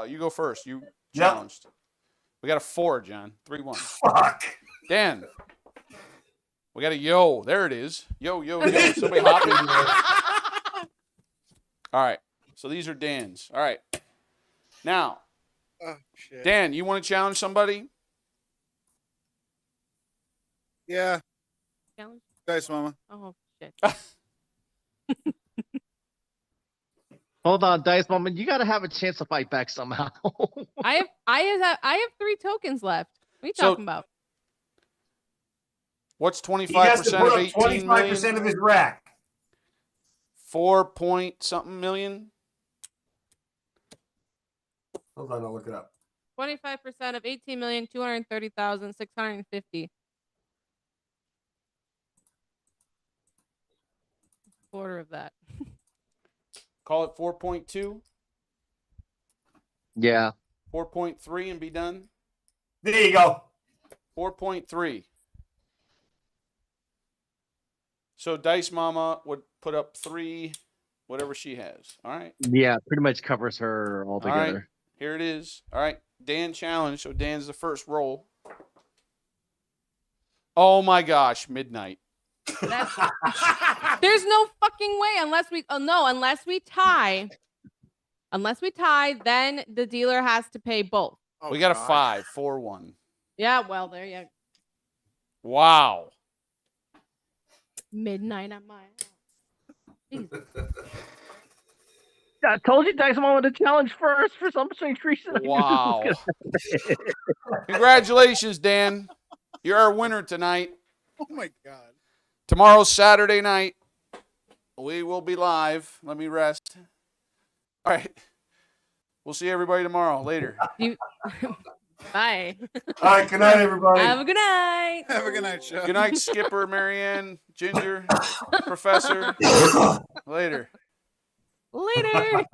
You go first. You Yep. challenged. We got a 4, John. 3-1. Fuck. Dan. We got a yo. There it is. Yo, yo, yo. Somebody hop in there. All right. So these are Dan's. All right. Now, Oh, shit. Dan, you want to challenge somebody? Yeah. Challenge? Dice Mama. Oh shit. Hold on, Dice Moment. You gotta have a chance to fight back somehow. I have 3 tokens left. What are you So- talking about? What's He has to 25% put of up 18 million? 25% of his rack. 4 point something million? Hold on, I'll look it up. 25% of 18,230,650. Quarter of that. Call it 4.2, Yeah. 4.3 and be done. There you go. 4.3. So Dice Mama would put up 3, whatever she has. All right. Yeah, pretty much covers her All right. altogether. Here it is. All right. Dan challenge. So Dan's the first roll. Oh my gosh, midnight. There's no fucking way unless we unless we tie. Unless we tie, then the dealer has to pay both. Oh, We got a God. 5, 4-1. Yeah, well, there you go. Wow. Midnight at my house. Jesus. I told you Dice Mom wanted to challenge first for some strange reason. I knew this was Wow. Congratulations, Dan. You're our winner tonight. Oh my God. Tomorrow's Saturday night. We will be live. Let me rest. All right. We'll see everybody tomorrow. Later. Bye. All right, good night, everybody. Have a good night. Have a good night, Chuck. Good night, Skipper, Marianne, Ginger, Professor. Later. Later.